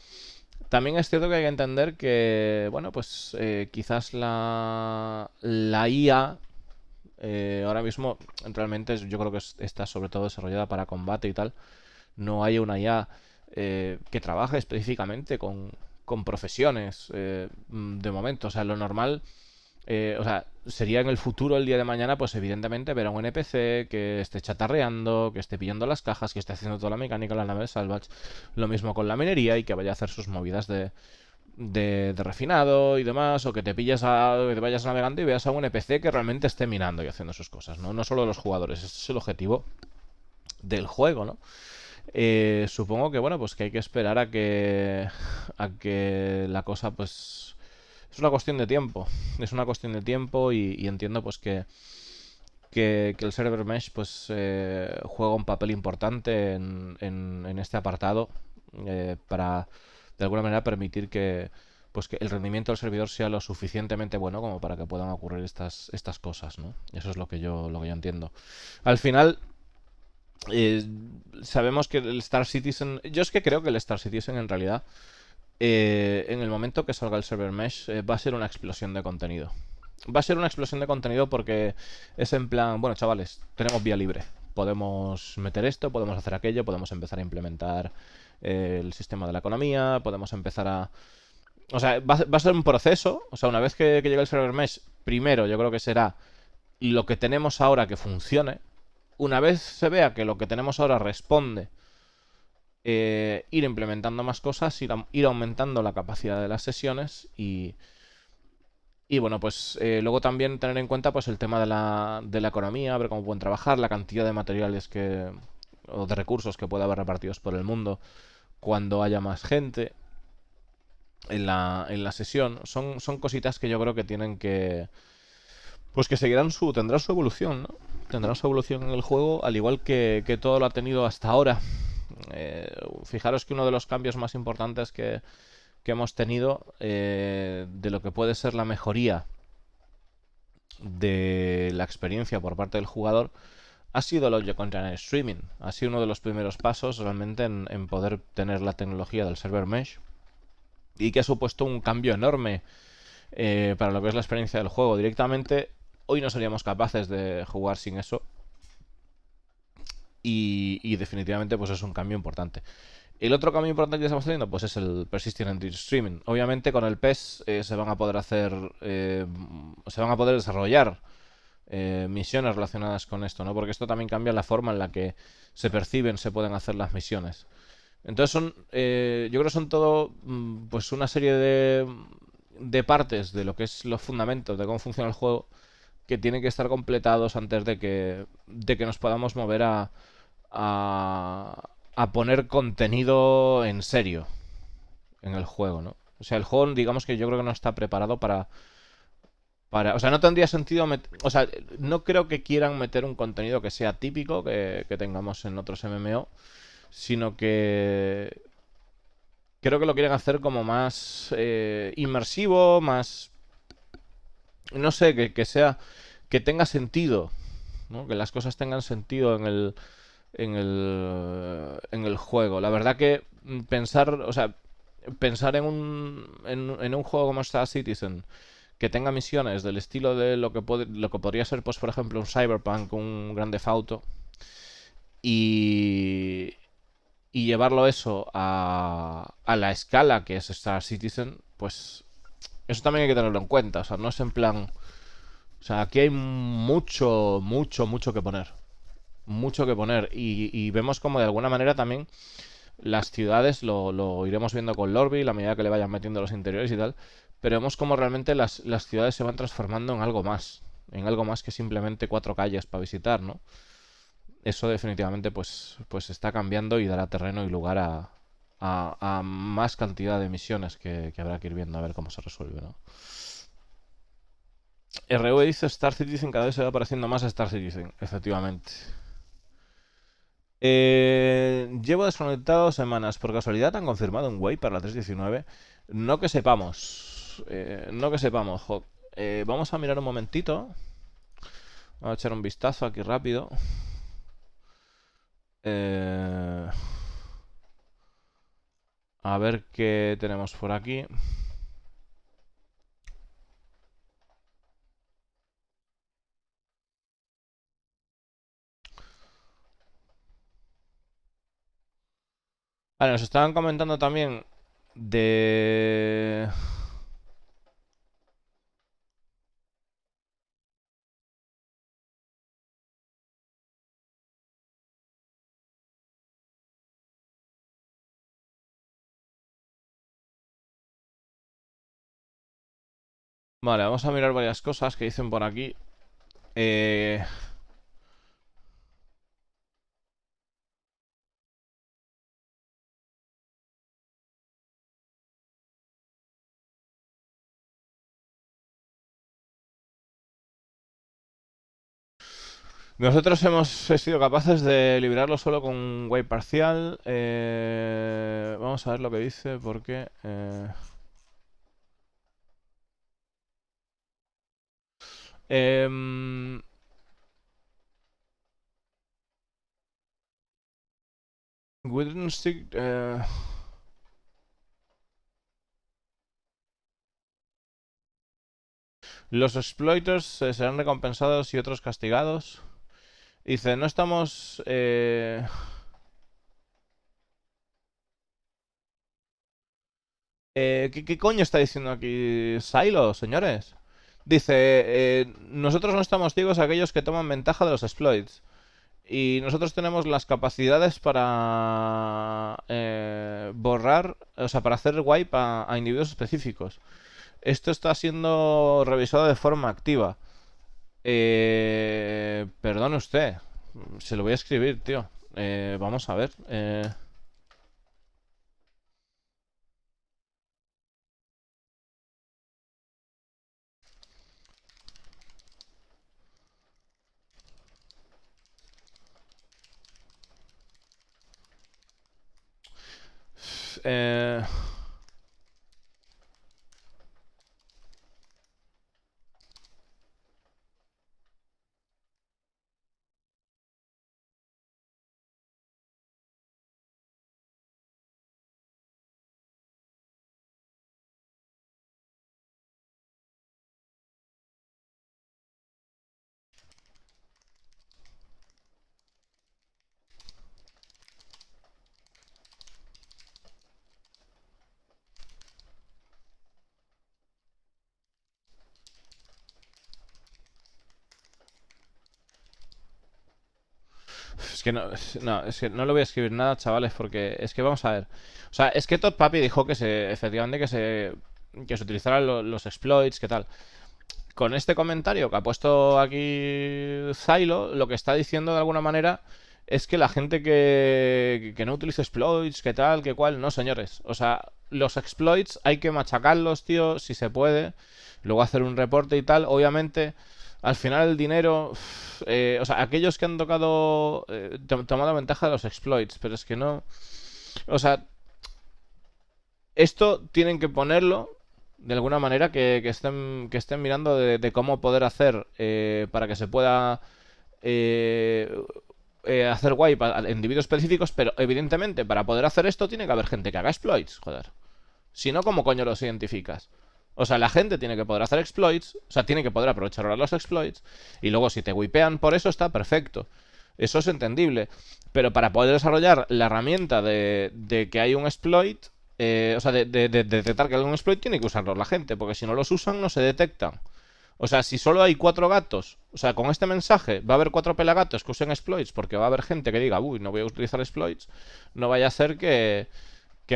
También es cierto que hay que entender que, bueno, pues quizás la IA ahora mismo realmente yo creo que está sobre todo desarrollada para combate y tal. No hay una IA que trabaje específicamente con profesiones de momento. O sea, lo normal, o sea, sería en el futuro, el día de mañana, pues evidentemente ver a un NPC que esté chatarreando, que esté pillando las cajas, que esté haciendo toda la mecánica en la nave de salvage. Lo mismo con la minería y que vaya a hacer sus movidas de refinado y demás, o que te que te vayas navegando y veas a un NPC que realmente esté minando y haciendo sus cosas, ¿no? No solo los jugadores, ese es el objetivo del juego, ¿no? Supongo que, bueno, pues que hay que esperar a que la cosa, pues es una cuestión de tiempo. Es una cuestión de tiempo y entiendo pues que el server mesh pues juega un papel importante en este apartado para de alguna manera permitir que pues que el rendimiento del servidor sea lo suficientemente bueno como para que puedan ocurrir estas cosas, ¿no? Eso es lo que yo entiendo. Al final, sabemos que el Star Citizen... Yo es que creo que el Star Citizen en realidad, en el momento que salga el server mesh, va a ser una explosión de contenido. Va a ser una explosión de contenido porque es en plan, bueno, chavales, tenemos vía libre. Podemos meter esto, podemos hacer aquello, podemos empezar a implementar el sistema de la economía, podemos empezar a... O sea, va a ser un proceso. O sea, una vez que llegue el server mesh, primero yo creo que será lo que tenemos ahora que funcione. Una vez se vea que lo que tenemos ahora responde, ir implementando más cosas, ir aumentando la capacidad de las sesiones y bueno, pues luego también tener en cuenta pues el tema de la economía, ver cómo pueden trabajar, la cantidad de materiales o de recursos que puede haber repartidos por el mundo cuando haya más gente en la sesión. Son cositas que yo creo que tienen que... Pues que tendrán su evolución, ¿no? Tendrán su evolución en el juego, al igual que todo lo ha tenido hasta ahora. Fijaros que uno de los cambios más importantes que hemos tenido de lo que puede ser la mejoría de la experiencia por parte del jugador ha sido el Audio Content Streaming. Ha sido uno de los primeros pasos realmente en poder tener la tecnología del server mesh y que ha supuesto un cambio enorme para lo que es la experiencia del juego. Directamente hoy no seríamos capaces de jugar sin eso y definitivamente pues es un cambio importante. El otro cambio importante que estamos teniendo pues es el Persistent Streaming. Obviamente con el PES se van a poder desarrollar misiones relacionadas con esto, ¿no? Porque esto también cambia la forma en la que se pueden hacer las misiones. Entonces yo creo que son todo pues una serie de partes de lo que es los fundamentos de cómo funciona el juego que tienen que estar completados antes de que nos podamos mover a poner contenido en serio en el juego, ¿no? O sea, el juego, digamos que yo creo que no está preparado para... O sea, no tendría sentido... O sea, no creo que quieran meter un contenido que sea típico que tengamos en otros MMO, sino que... Creo que lo quieren hacer como más inmersivo, más... No sé, que sea... Que tenga sentido, ¿no? Que las cosas tengan sentido en el juego. La verdad que pensar en un juego como Star Citizen que tenga misiones del estilo de lo que podría ser, pues por ejemplo, un Cyberpunk, un Grand Theft Auto, y llevarlo eso a la escala que es Star Citizen, pues eso también hay que tenerlo en cuenta. O sea, no es en plan... O sea, aquí hay mucho que poner. Mucho que poner. Y vemos como de alguna manera también las ciudades, lo iremos viendo con Lorby, a medida que le vayan metiendo los interiores y tal, pero vemos como realmente las ciudades se van transformando en algo más que simplemente 4 calles para visitar, ¿no? Eso definitivamente pues está cambiando y dará terreno y lugar a más cantidad de misiones que habrá que ir viendo a ver cómo se resuelve, ¿no? RV dice Star Citizen cada vez se va pareciendo más a Star Citizen, efectivamente. Llevo desconectado semanas. ¿Por casualidad han confirmado un Way para la 3.19? No que sepamos. No que sepamos. Vamos a mirar un momentito. Vamos a echar un vistazo aquí rápido. A ver qué tenemos por aquí. Vale, nos estaban comentando también de... Vale, vamos a mirar varias cosas que dicen por aquí. Nosotros hemos sido capaces de liberarlo solo con un wipe parcial. Vamos a ver lo que dice, porque... Em, Wooden Stick. Los exploiters serán recompensados y otros castigados. Dice, no estamos... ¿qué coño está diciendo aquí Silo, señores? Dice, nosotros no estamos ciegos a aquellos que toman ventaja de los exploits. Y nosotros tenemos las capacidades para borrar, o sea, para hacer wipe a individuos específicos. Esto está siendo revisado de forma activa. Perdone usted. Se lo voy a escribir, tío. Vamos a ver. Eh, Es que es que no le voy a escribir nada, chavales, porque es que vamos a ver. O sea, es que Todd Papi dijo que efectivamente que se utilizaran los exploits, que tal. Con este comentario que ha puesto aquí Zylo, lo que está diciendo de alguna manera es que la gente que no utiliza exploits, que tal, que cual, no, señores. O sea, los exploits hay que machacarlos, tío, si se puede. Luego hacer un reporte y tal. Obviamente, al final el dinero... o sea, aquellos que han tocado... tomado ventaja de los exploits, pero es que no... O sea, esto tienen que ponerlo de alguna manera que estén mirando de cómo poder hacer para que se pueda hacer wipe a individuos específicos, pero evidentemente para poder hacer esto tiene que haber gente que haga exploits, joder. Si no, ¿cómo coño los identificas? O sea, la gente tiene que poder hacer exploits, o sea, tiene que poder aprovechar ahora los exploits, y luego si te wipean por eso está perfecto. Eso es entendible. Pero para poder desarrollar la herramienta de que hay un exploit, o sea, de detectar que hay un exploit, tiene que usarlos la gente, porque si no los usan, no se detectan. O sea, si solo hay 4 gatos, o sea, con este mensaje va a haber 4 pelagatos que usen exploits, porque va a haber gente que diga, uy, no voy a utilizar exploits, no vaya a ser que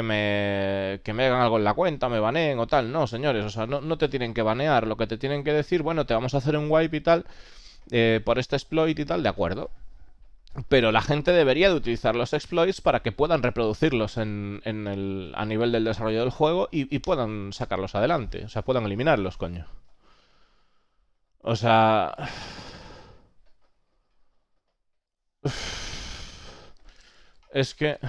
me hagan algo en la cuenta, me baneen o tal. No, señores, o sea, no te tienen que banear, lo que te tienen que decir, bueno, te vamos a hacer un wipe y tal, por este exploit y tal, de acuerdo. Pero la gente debería de utilizar los exploits para que puedan reproducirlos a nivel del desarrollo del juego y puedan sacarlos adelante. O sea, puedan eliminarlos, coño. O sea... Es que...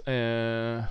Eh...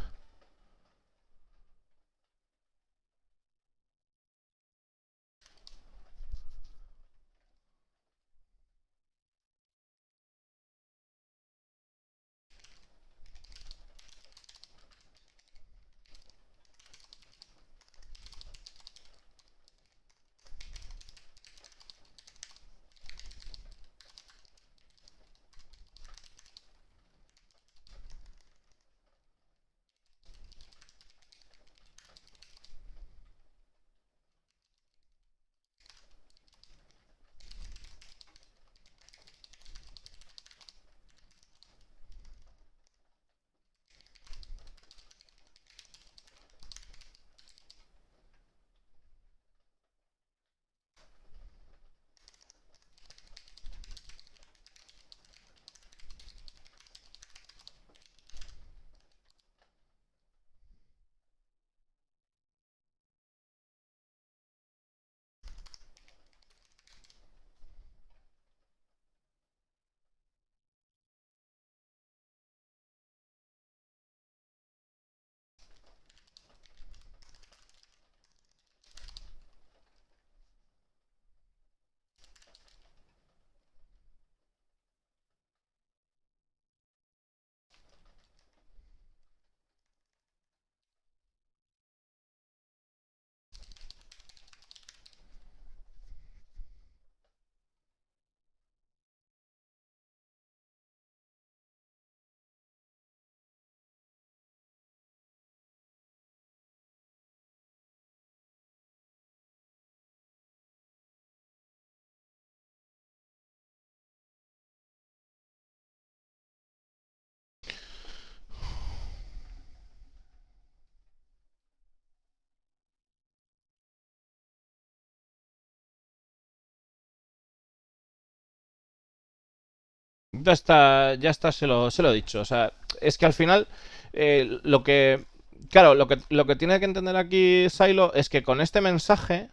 Ya está, se lo he dicho. O sea, es que al final, lo que. Claro, lo que tiene que entender aquí Silo es que con este mensaje,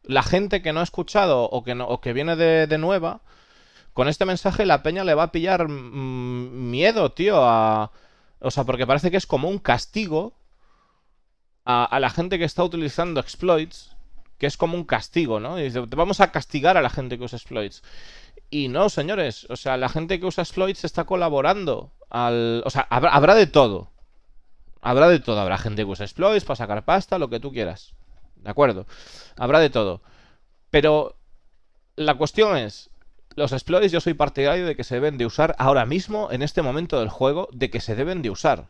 la gente que no ha escuchado o que viene de nueva, con este mensaje la peña le va a pillar miedo, tío, o sea, porque parece que es como un castigo a la gente que está utilizando exploits, que es como un castigo, ¿no? Y dice, vamos a castigar a la gente que usa exploits. Y no, señores, o sea, la gente que usa exploits está colaborando O sea, habrá de todo. Habrá de todo. Habrá gente que usa exploits para sacar pasta, lo que tú quieras. ¿De acuerdo? Habrá de todo. Pero la cuestión es, los exploits yo soy partidario de que se deben de usar ahora mismo, en este momento del juego, de que se deben de usar.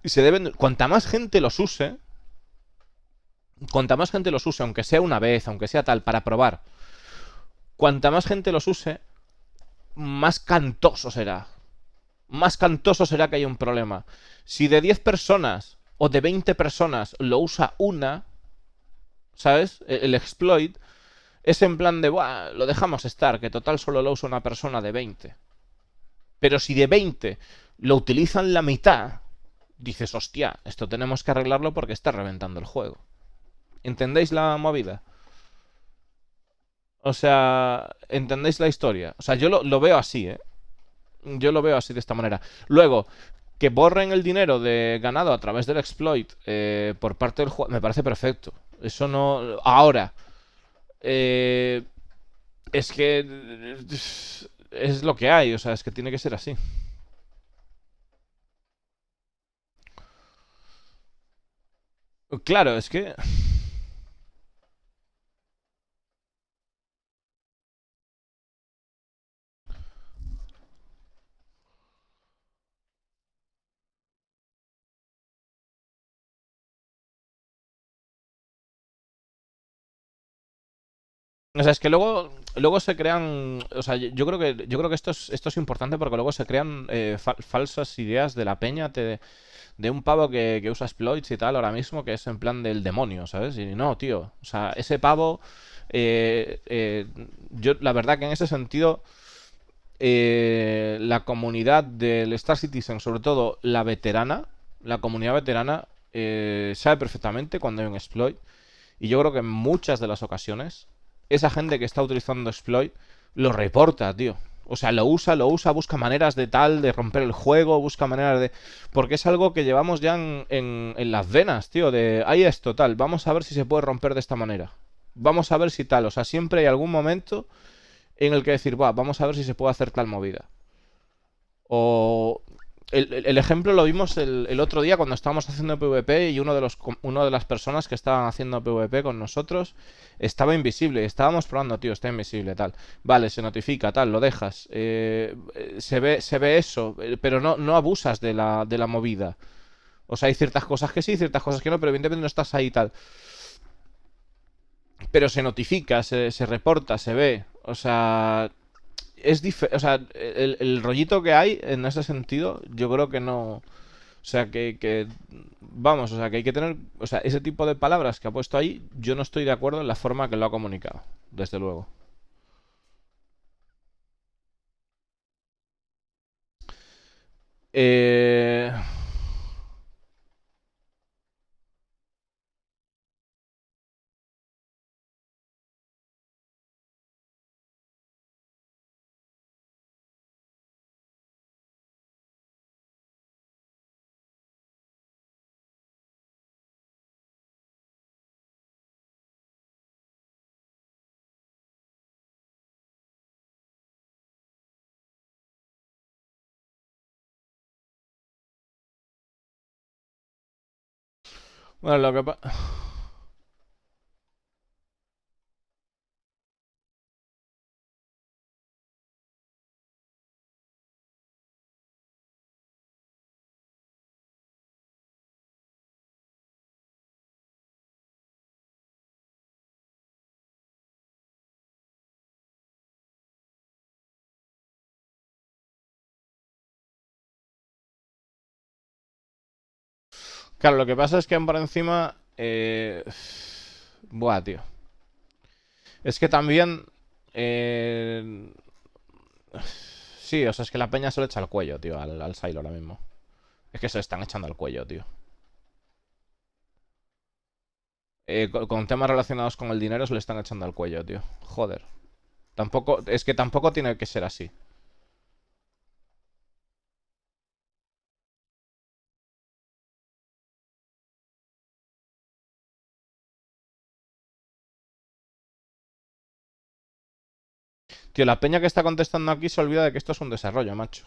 Y cuanta más gente los use, aunque sea una vez, aunque sea tal, para probar, cuanta más gente los use, más cantoso será. Más cantoso será que haya un problema. Si de 10 personas o de 20 personas lo usa una, ¿sabes? El exploit es en plan de, buah, lo dejamos estar, que total solo lo usa una persona de 20. Pero si de 20 lo utilizan la mitad, dices, hostia, esto tenemos que arreglarlo porque está reventando el juego. ¿Entendéis la movida? O sea, ¿entendéis la historia? O sea, yo lo veo así, ¿eh? Yo lo veo así de esta manera. Luego, que borren el dinero ganado a través del exploit por parte del juego, me parece perfecto. Eso no... Ahora, es que es lo que hay, o sea, es que tiene que ser así. Claro, es que... O sea, es que luego se crean... O sea, yo creo que esto es importante porque luego se crean falsas ideas de la peña de un pavo que usa exploits y tal ahora mismo, que es en plan del demonio, ¿sabes? Y no, tío. O sea, ese pavo... yo, la verdad que en ese sentido, la comunidad del Star Citizen, sobre todo la comunidad veterana, sabe perfectamente cuando hay un exploit. Y yo creo que en muchas de las ocasiones, esa gente que está utilizando exploit lo reporta, tío. O sea, busca maneras de tal, de romper el juego, busca maneras de... Porque es algo que llevamos ya en las venas, tío, de... Hay esto, tal, vamos a ver si se puede romper de esta manera. Vamos a ver si tal, o sea, siempre hay algún momento en el que decir, vamos a ver si se puede hacer tal movida. O el ejemplo lo vimos el otro día cuando estábamos haciendo PvP y uno de las personas que estaban haciendo PvP con nosotros estaba invisible. Estábamos probando, tío, está invisible, tal. Vale, se notifica, tal, lo dejas. Se ve eso, pero no abusas de la movida. O sea, hay ciertas cosas que sí, ciertas cosas que no, pero evidentemente no estás ahí, tal. Pero se notifica, se reporta, se ve. O sea, o sea, el rollito que hay en ese sentido, yo creo que no. O sea, vamos, o sea, que hay que tener. O sea, ese tipo de palabras que ha puesto ahí, yo no estoy de acuerdo en la forma que lo ha comunicado, desde luego. Eh. Bueno, lo que pasa. Claro, lo que pasa es que por encima. Buah, tío. Es que también. Sí, o sea, es que la peña se le echa al cuello, tío, al Silo ahora mismo. Es que se le están echando al cuello, tío. Con temas relacionados con el dinero se le están echando al cuello, tío. Joder. Tampoco, es que tampoco tiene que ser así. Tío, la peña que está contestando aquí se olvida de que esto es un desarrollo, macho.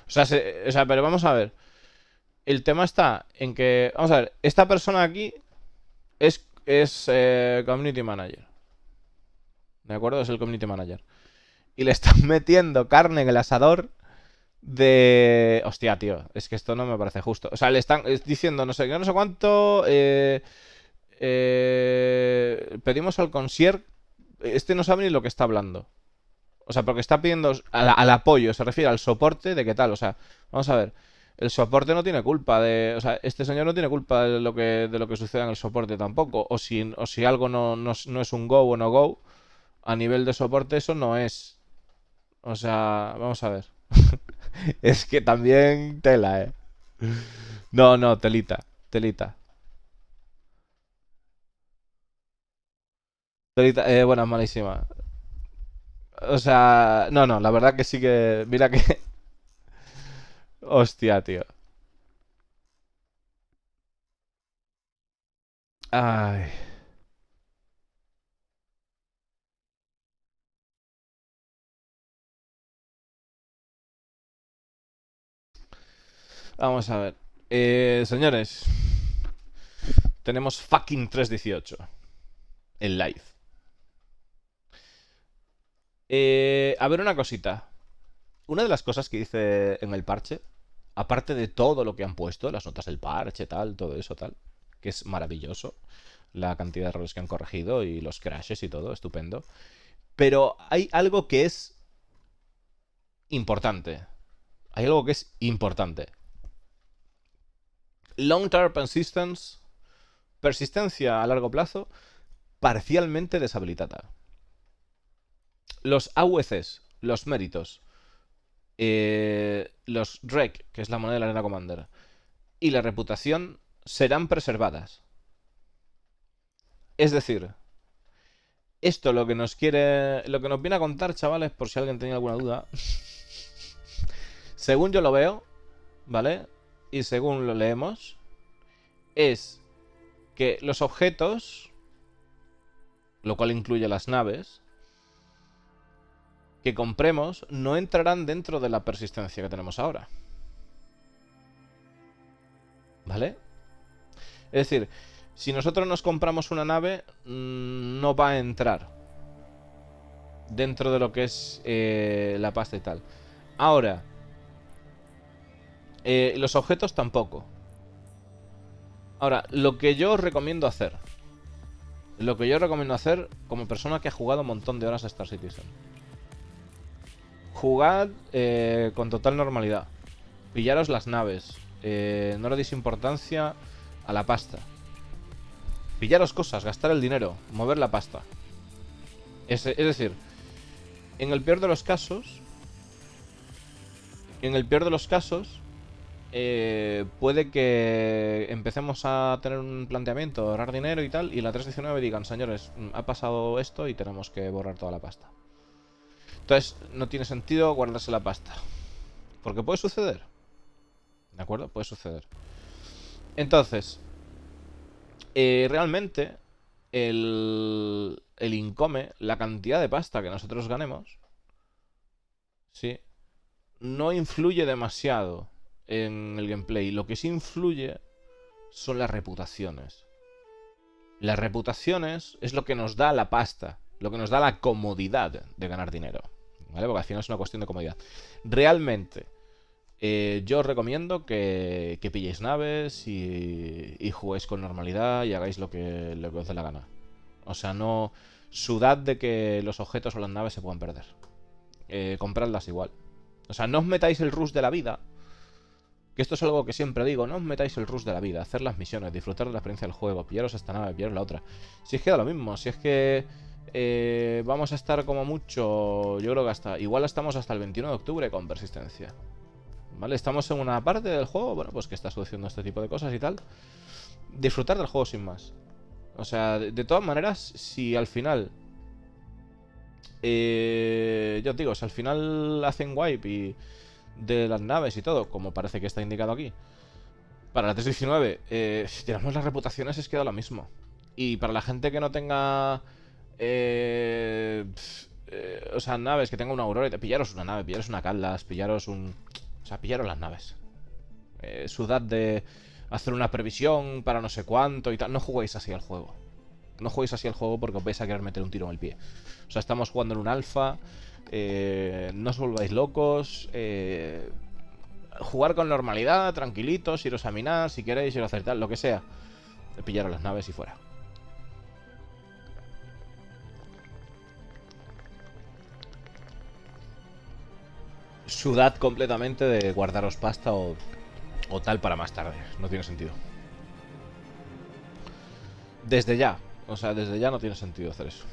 O sea, pero vamos a ver. El tema está en que, vamos a ver, esta persona aquí es community manager. ¿De acuerdo? Es el community manager. Y le están metiendo carne en el asador de... Hostia, tío, es que esto no me parece justo. O sea, le están diciendo no sé qué, no sé cuánto... pedimos al concierge... Este no sabe ni lo que está hablando. O sea, porque está pidiendo al apoyo, se refiere al soporte de qué tal. O sea, vamos a ver. El soporte no tiene culpa de... O sea, este señor no tiene culpa de lo que suceda en el soporte tampoco. O si algo no es un go o no go, a nivel de soporte eso no es. O sea, vamos a ver. Es que también tela, ¿eh? No, no, telita, telita. Telita, bueno, malísima. O sea, no, no, la verdad que sí que... Mira que... Hostia, tío. Ay. Vamos a ver. Señores, tenemos fucking 3.18 en live. A ver una cosita. Una de las cosas que dice en el parche, aparte de todo lo que han puesto, las notas del parche, tal, todo eso, tal, que es maravilloso, la cantidad de errores que han corregido y los crashes y todo, estupendo. Pero hay algo que es importante. Hay algo que es importante. Long-term persistence, persistencia a largo plazo, parcialmente deshabilitada. Los AUCs, los méritos, los REC, que es la moneda de la Arena Commander, y la reputación serán preservadas. Es decir, esto lo que nos viene a contar, chavales, por si alguien tenía alguna duda, según yo lo veo, ¿vale? Y según lo leemos, es que los objetos, lo cual incluye las naves, que compremos no entrarán dentro de la persistencia que tenemos ahora. ¿Vale? Es decir, si nosotros nos compramos una nave, no va a entrar dentro de lo que es la pasta y tal. Ahora, los objetos tampoco. Ahora, lo que yo os recomiendo hacer, como persona que ha jugado un montón de horas a Star Citizen, jugad con total normalidad. Pillaros las naves. No le deis importancia a la pasta. Pillaros cosas, gastar el dinero, mover la pasta. Es decir, en el peor de los casos, puede que empecemos a tener un planteamiento de ahorrar dinero y tal, y la 319 digan, señores, ha pasado esto y tenemos que borrar toda la pasta. Entonces, no tiene sentido guardarse la pasta. Porque puede suceder. ¿De acuerdo? Puede suceder. Entonces, realmente, el income, la cantidad de pasta que nosotros ganemos, ¿sí? No influye demasiado en el gameplay. Lo que sí influye son las reputaciones. Las reputaciones es lo que nos da la pasta, lo que nos da la comodidad de ganar dinero, ¿vale? Porque al final es una cuestión de comodidad. Realmente, yo os recomiendo que pilléis naves y juguéis con normalidad y hagáis lo que os dé la gana. O sea, no sudad de que los objetos o las naves se puedan perder. Compradlas igual. O sea, no os metáis el rush de la vida, Que esto es algo que siempre digo, no os metáis el rush de la vida, hacer las misiones, disfrutar de la experiencia del juego, pillaros esta nave, pillaros la otra. Si es que da lo mismo, si es que vamos a estar como mucho, yo creo que igual estamos hasta el 21 de octubre con persistencia. ¿Vale? Estamos en una parte del juego, bueno, pues que está sucediendo este tipo de cosas y tal. Disfrutar del juego sin más. O sea, de todas maneras, si al final... ya os digo, si al final hacen wipe y de las naves y todo, como parece que está indicado aquí, para la 3.19, si tiramos las reputaciones es que da lo mismo. Y para la gente que no tenga... o sea, naves, que tenga una Aurora, pillaros una nave, pillaros una Caldas, pillaros un... O sea, pillaros las naves. Sudad de hacer una previsión para no sé cuánto y tal. No juguéis así al juego. No juguéis así al juego porque os vais a querer meter un tiro en el pie. O sea, estamos jugando en un alfa. No os volváis locos. Jugar con normalidad, tranquilitos, iros a minar, si queréis, iros a hacer tal, lo que sea. Pillaros las naves y fuera. Sudad completamente de guardaros pasta o tal para más tarde. No tiene sentido. Desde ya. O sea, desde ya no tiene sentido hacer eso.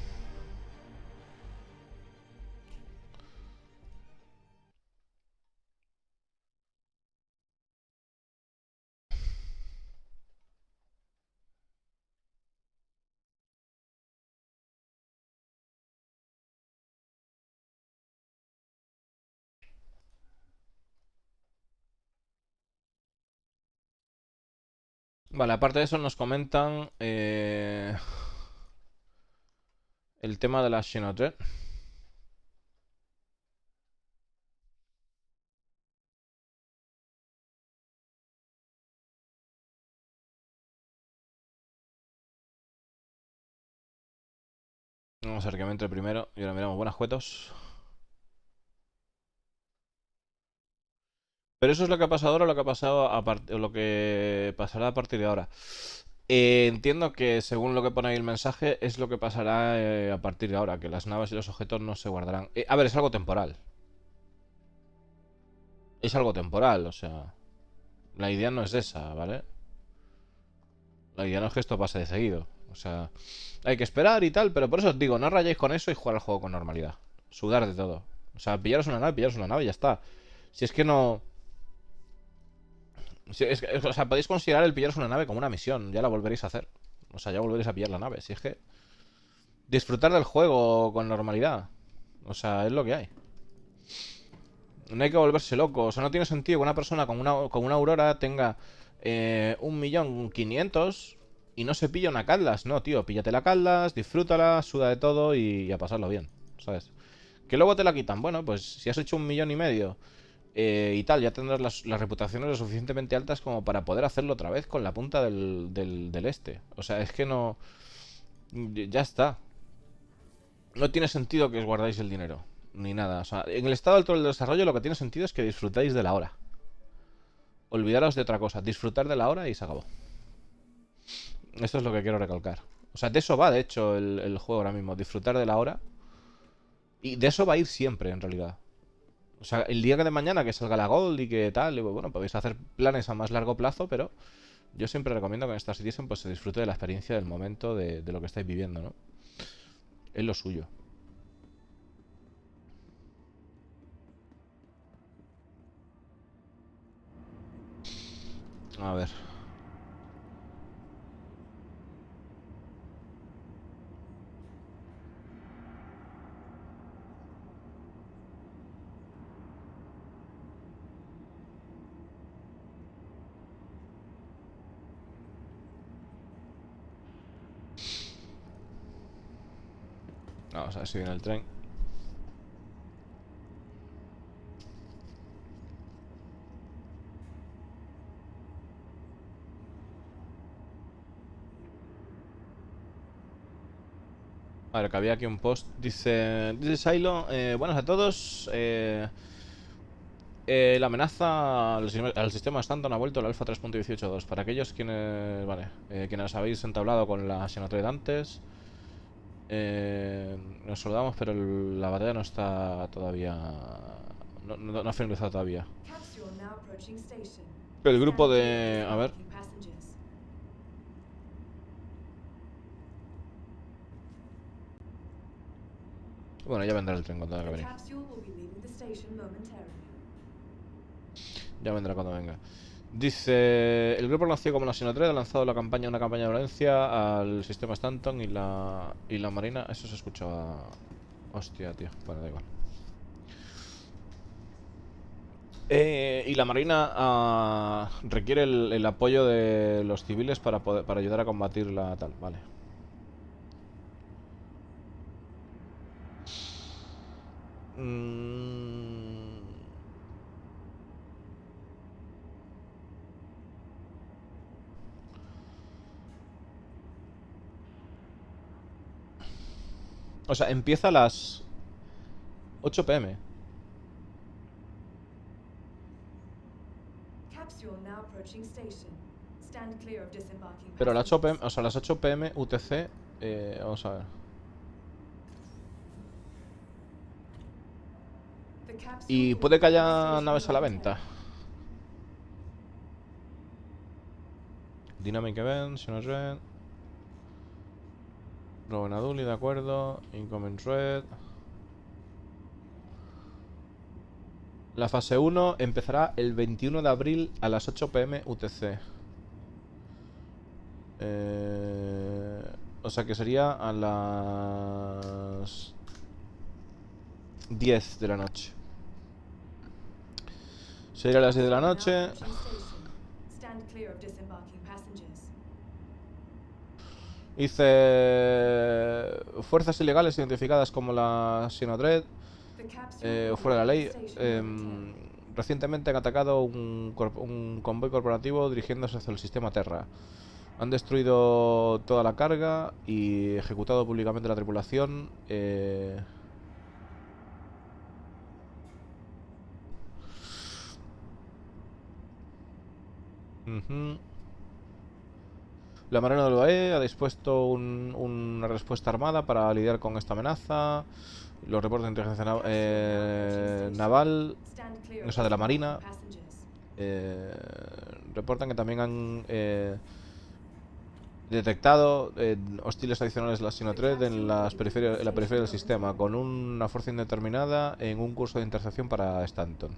Vale, aparte de eso nos comentan el tema de la Shinotre. Vamos a ver que me entre primero y ahora miramos buenas juetos. Pero eso es lo que ha pasado ahora, lo que ha pasado lo que pasará a partir de ahora. Entiendo que según lo que pone ahí el mensaje es lo que pasará a partir de ahora, que las naves y los objetos no se guardarán. A ver, es algo temporal. Es algo temporal, o sea, la idea no es esa, ¿vale? La idea no es que esto pase de seguido. O sea, hay que esperar y tal, pero por eso os digo, no rayéis con eso y jugar al juego con normalidad. Sudar de todo. O sea, pillaros una nave y ya está. Si es que no... o sea, podéis considerar el pillaros una nave como una misión. Ya la volveréis a hacer. O sea, ya volveréis a pillar la nave. Si es que... Disfrutar del juego con normalidad. O sea, es lo que hay. No hay que volverse loco. O sea, no tiene sentido que una persona con una Aurora tenga 1.500.000 y no se pilla una Caldas. No, tío, píllate la Caldas, disfrútala, suda de todo y a pasarlo bien, ¿sabes? Que luego te la quitan. Bueno, pues si has hecho 1,5 millones y tal, ya tendrás las reputaciones lo suficientemente altas como para poder hacerlo otra vez con la punta del este. O sea, es que no... Ya está. No tiene sentido que os guardáis el dinero. Ni nada. O sea, en el estado alto del desarrollo lo que tiene sentido es que disfrutáis de la hora. Olvidaros de otra cosa. Disfrutar de la hora y se acabó. Esto es lo que quiero recalcar. O sea, de eso va, de hecho, el juego ahora mismo. Disfrutar de la hora. Y de eso va a ir siempre, en realidad. O sea, el día que de mañana que salga la Gold y que tal, y bueno, podéis hacer planes a más largo plazo, pero yo siempre recomiendo que en Star Citizen pues se disfrute de la experiencia del momento de lo que estáis viviendo, ¿no? Es lo suyo. A ver. Vamos a ver si viene el tren. A ver, que había aquí un post. Dice Silo, buenas a todos. La amenaza al sistema Stanton ha vuelto el Alpha 3.18.2. Para aquellos quienes, vale, quienes habéis entablado con la Xenotrade antes, nos saludamos, pero la batalla no está todavía... No ha finalizado todavía. Capsule now approaching station. El grupo de... A ver. Bueno, ya vendrá el tren cuando tenga que venir. Ya vendrá cuando venga. Dice... El grupo nació como la Sino 3 ha lanzado una campaña de violencia al sistema Stanton y la Marina. Eso se escuchaba... Hostia, tío. Bueno, da igual. Y la Marina requiere el apoyo de los civiles para ayudar a combatir la tal. Vale. O sea, empieza a las 8 p.m. Pero a las 8 p.m., o sea, a las 8 p.m. UTC, vamos a ver. Y puede que haya naves a la venta. Dynamic Event, Sinus Red. Robin Aduli, de acuerdo. Incoming Red. La fase 1 empezará el 21 de abril a las 8 p.m. UTC. O sea que sería a las 10 de la noche. Sería a las 10 de la noche. Hice fuerzas ilegales identificadas como la Sinodred, fuera de la ley. Recientemente han atacado un convoy corporativo dirigiéndose hacia el sistema Terra. Han destruido toda la carga y ejecutado públicamente la tripulación. La Marina de la UAE ha dispuesto una respuesta armada para lidiar con esta amenaza. Los reportes de inteligencia naval, o sea, de la Marina, reportan que también han detectado hostiles adicionales de la Sino 3 en la periferia del sistema, con una fuerza indeterminada en un curso de intercepción para Stanton.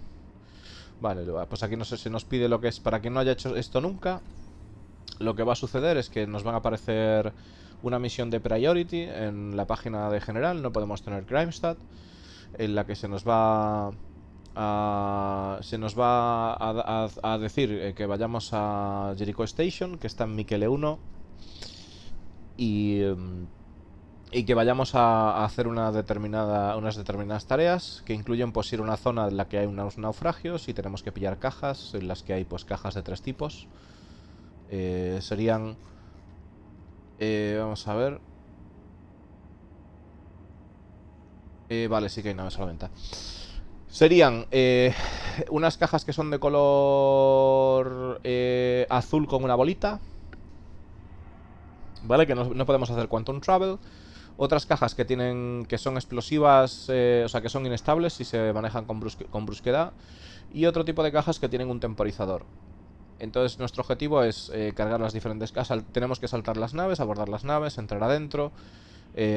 Vale, pues aquí no sé, se nos pide lo que es para quien no haya hecho esto nunca. Lo que va a suceder es que nos van a aparecer una misión de priority en la página de general. No podemos tener CrimeStat, en la que se nos va a decir que vayamos a Jericho Station, que está en Miquele 1, y que vayamos a hacer unas determinadas tareas que incluyen pues ir a una zona en la que hay unos naufragios y tenemos que pillar cajas en las que hay pues cajas de 3 tipos. Serían... vamos a ver... vale, sí que hay naves a la venta. Serían unas cajas que son de color azul con una bolita, ¿vale? Que no podemos hacer Quantum Travel. Otras cajas que son explosivas, o sea, que son inestables si se manejan con brusquedad. Y otro tipo de cajas que tienen un temporizador. Entonces nuestro objetivo es cargar las diferentes casas. Tenemos que saltar las naves, abordar las naves, entrar adentro,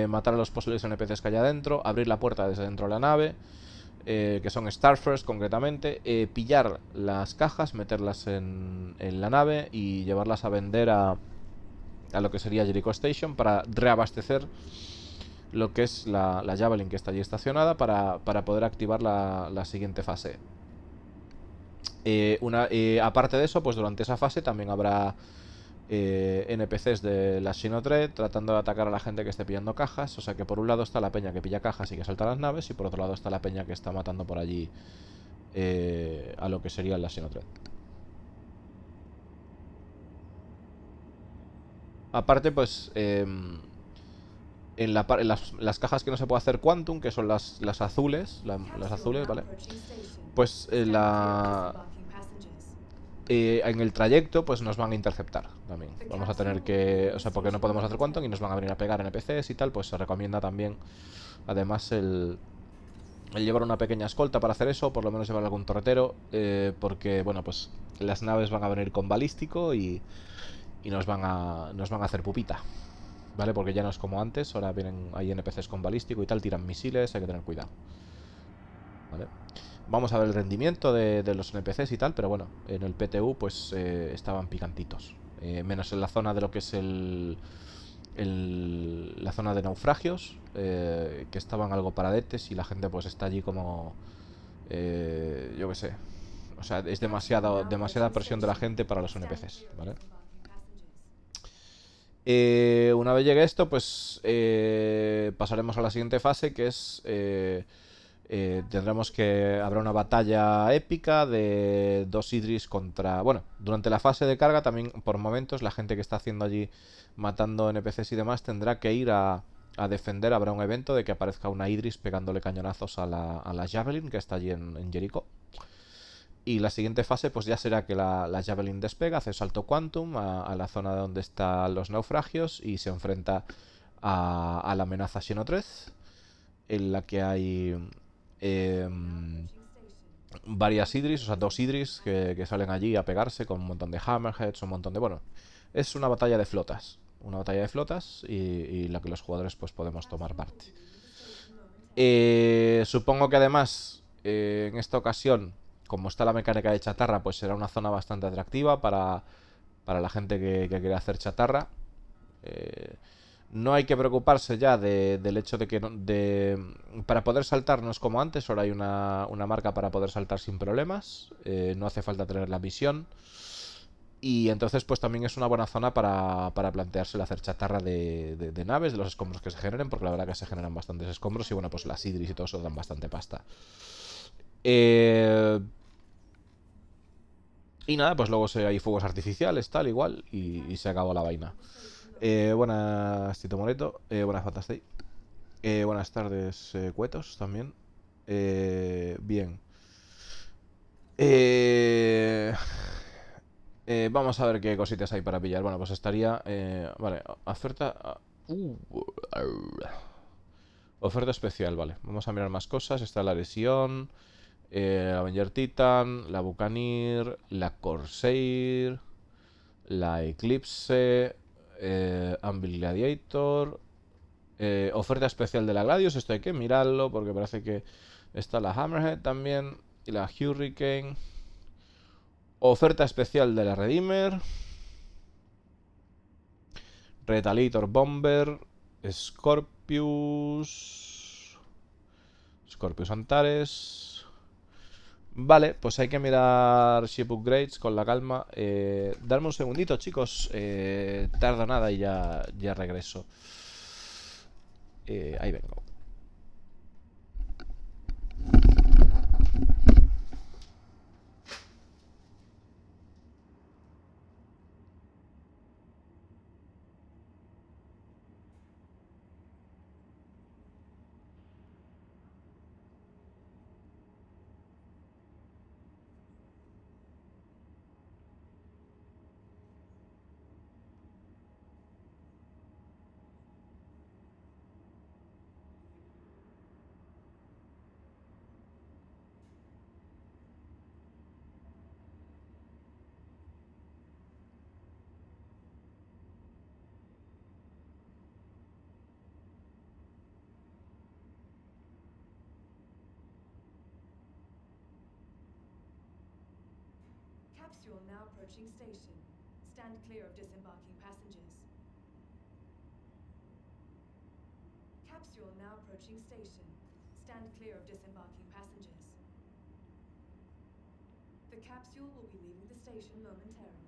matar a los posibles NPCs que hay adentro, abrir la puerta desde dentro de la nave, que son Starfirst concretamente, pillar las cajas, meterlas en la nave y llevarlas a vender a lo que sería Jericho Station para reabastecer lo que es la Javelin que está allí estacionada para poder activar la siguiente fase. Aparte de eso, pues durante esa fase también habrá NPCs de la Sinotred tratando de atacar a la gente que esté pillando cajas. O sea que por un lado está la peña que pilla cajas y que salta las naves, y por otro lado está la peña que está matando por allí a lo que sería la Sinotred. Aparte, pues en las cajas que no se puede hacer Quantum, que son las azules, las azules, ¿vale? Pues en el trayecto pues nos van a interceptar también. Vamos a tener que... O sea, porque no podemos hacer Quantum y nos van a venir a pegar NPCs y tal, pues se recomienda también además el el llevar una pequeña escolta para hacer eso, por lo menos llevar algún torretero, porque, bueno, pues las naves van a venir con balístico y nos van a hacer pupita, ¿vale? Porque ya no es como antes, ahora vienen hay NPCs con balístico y tal, tiran misiles, hay que tener cuidado, ¿vale? Vamos a ver el rendimiento de los NPCs y tal, pero bueno, en el PTU pues estaban picantitos, menos en la zona de lo que es la zona de naufragios, que estaban algo paradetes y la gente pues está allí como, yo qué sé, o sea, es demasiada presión de la gente para los NPCs, ¿vale? Una vez llegue esto, pues pasaremos a la siguiente fase, que es habrá una batalla épica de dos Idris contra... Bueno, durante la fase de carga también, por momentos, la gente que está haciendo allí, matando NPCs y demás, tendrá que ir a defender. Habrá un evento de que aparezca una Idris pegándole cañonazos a la Javelin, que está allí en Jericho. Y la siguiente fase pues ya será que la Javelin despega, hace salto quantum a la zona donde están los naufragios y se enfrenta a la amenaza Xeno 3, en la que hay varias Idris, o sea, dos Idris que salen allí a pegarse con un montón de Hammerheads, un montón de... Bueno, es una batalla de flotas. Una batalla de flotas y la que los jugadores pues podemos tomar parte. Supongo que además, en esta ocasión, como está la mecánica de chatarra, pues será una zona bastante atractiva para la gente que quiere hacer chatarra. No hay que preocuparse ya del hecho de que para poder saltar no es como antes. Ahora hay una marca para poder saltar sin problemas, no hace falta tener la misión. Y entonces pues también es una buena zona para plantearse el hacer chatarra de naves, de los escombros que se generen, porque la verdad que se generan bastantes escombros y bueno, pues las Idris y todo eso dan bastante pasta. Y nada, pues luego hay fuegos artificiales, tal, igual, y se acabó la vaina. Buenas, Tito Moreto, buenas Fantasy. Buenas tardes, Cuetos, también. Bien. Vamos a ver qué cositas hay para pillar. Bueno, pues estaría... vale, oferta... oferta especial, vale. Vamos a mirar más cosas. Está la lesión, la Avenger Titan, la Buccaneer, la Corsair, la Eclipse, Anvil Gladiator, oferta especial de la Gladius. Esto hay que mirarlo porque parece que está la Hammerhead también y la Hurricane. Oferta especial de la Redeemer, Retaliator Bomber, Scorpius Antares. Vale, pues hay que mirar ship upgrades con la calma. Darme un segundito, chicos. Tardo nada y ya regreso. Ahí vengo. Capsule now approaching station. Stand clear of disembarking passengers. Capsule now approaching station. Stand clear of disembarking passengers. The capsule will be leaving the station momentarily.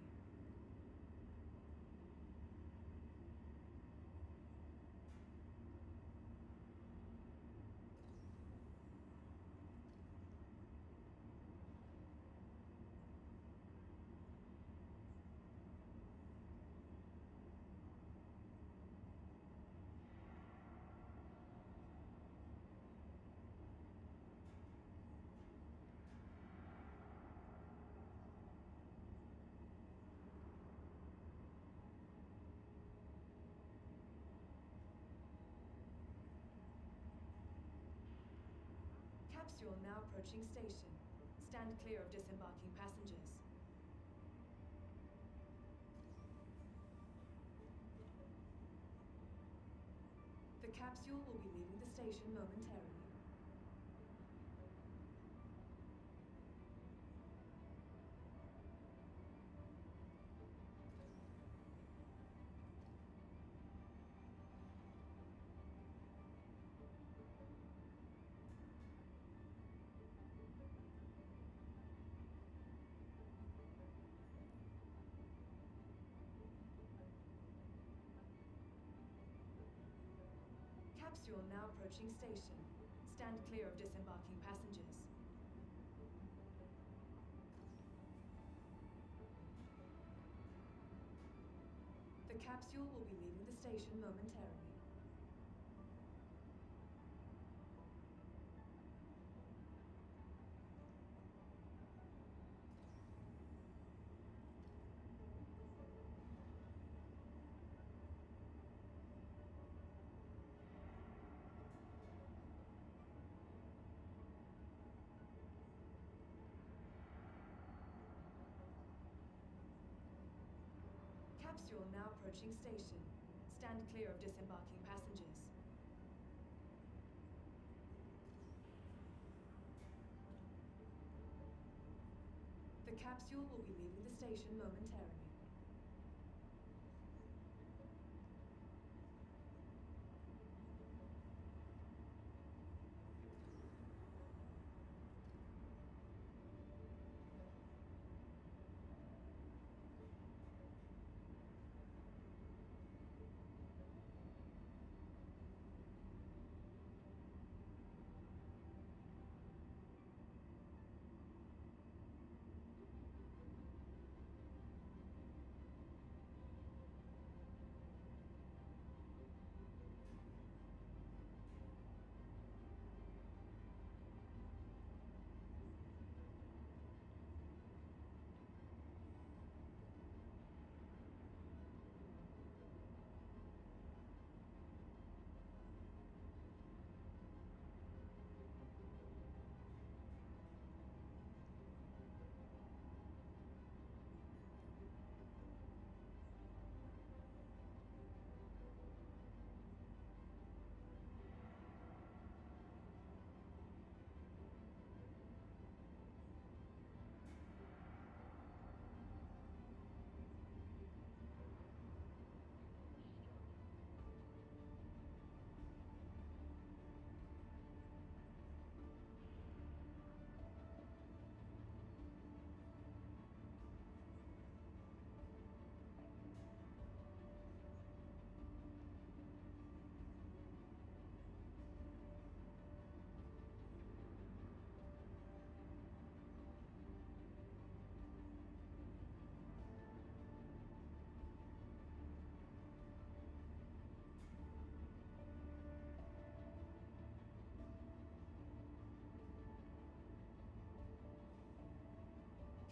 Capsule now approaching station. Stand clear of disembarking passengers. The capsule will be leaving the station momentarily. Capsule now approaching station. Stand clear of disembarking passengers. The capsule will be leaving the station momentarily. Capsule now approaching station. Stand clear of disembarking passengers. The capsule will be leaving the station momentarily.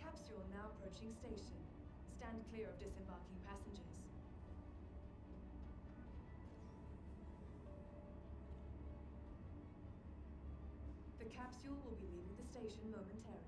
Capsule now approaching station. Stand clear of disembarking passengers. The capsule will be leaving the station momentarily.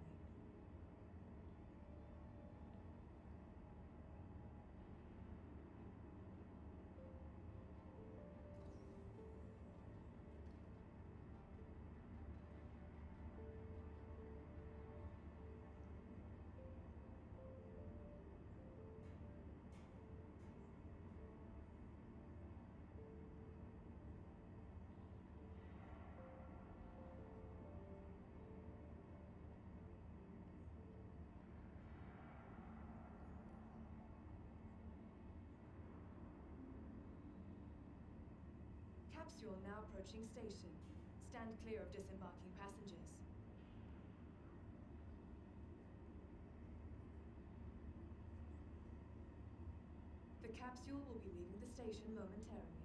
Capsule now approaching station. Stand clear of disembarking passengers. The capsule will be leaving the station momentarily.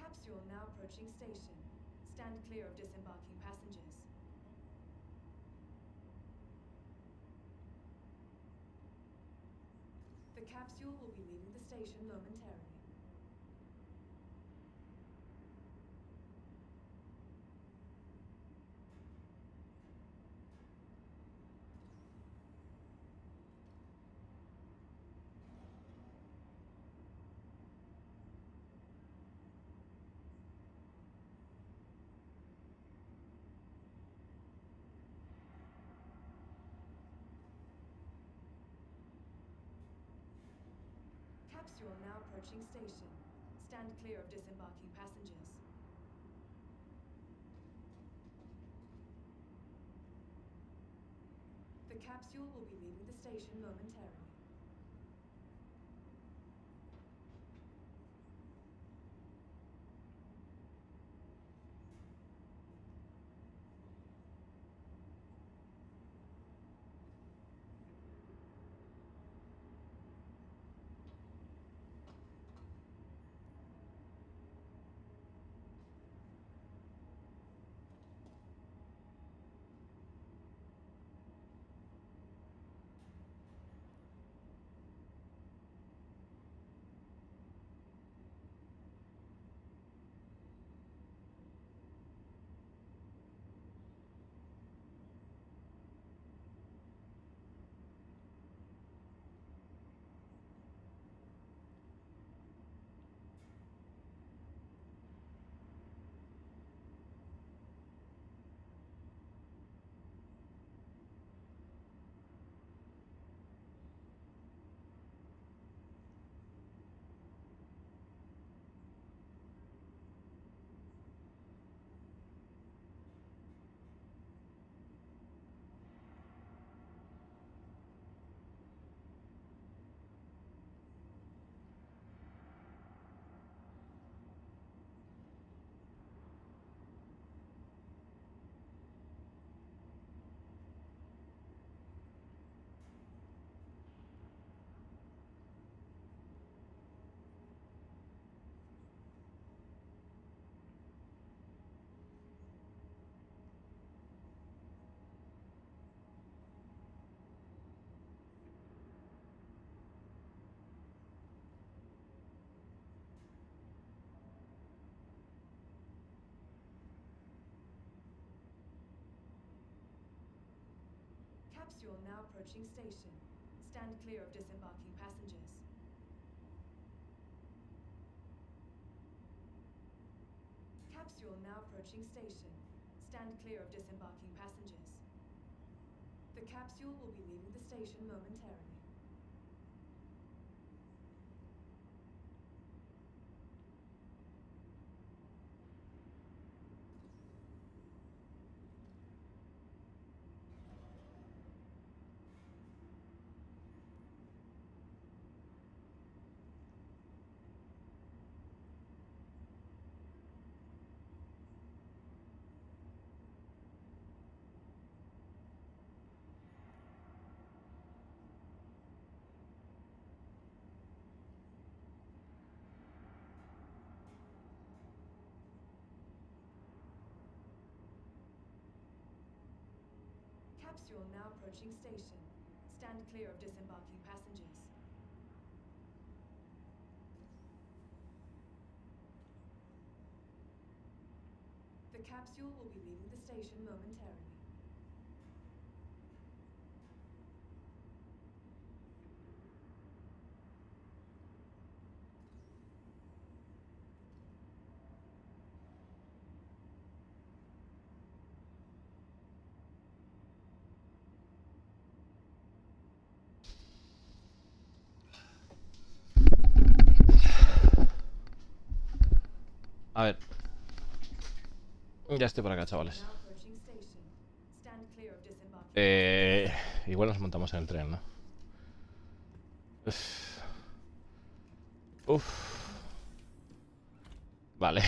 Capsule now approaching station. Stand clear of disembarking passengers. The capsule will be leaving the station momentarily. Capsule now approaching station. Stand clear of disembarking passengers. The capsule will be leaving the station momentarily. Capsule now approaching station. Stand clear of disembarking passengers. Capsule now approaching station. Stand clear of disembarking passengers. The capsule will be leaving the station momentarily. Capsule now approaching station. Stand clear of disembarking passengers. The capsule will be leaving the station momentarily. A ver. Ya estoy por acá, chavales. Now approaching station. Stand clear of disembarking. Igual nos montamos en el tren, ¿no? Uf. Vale.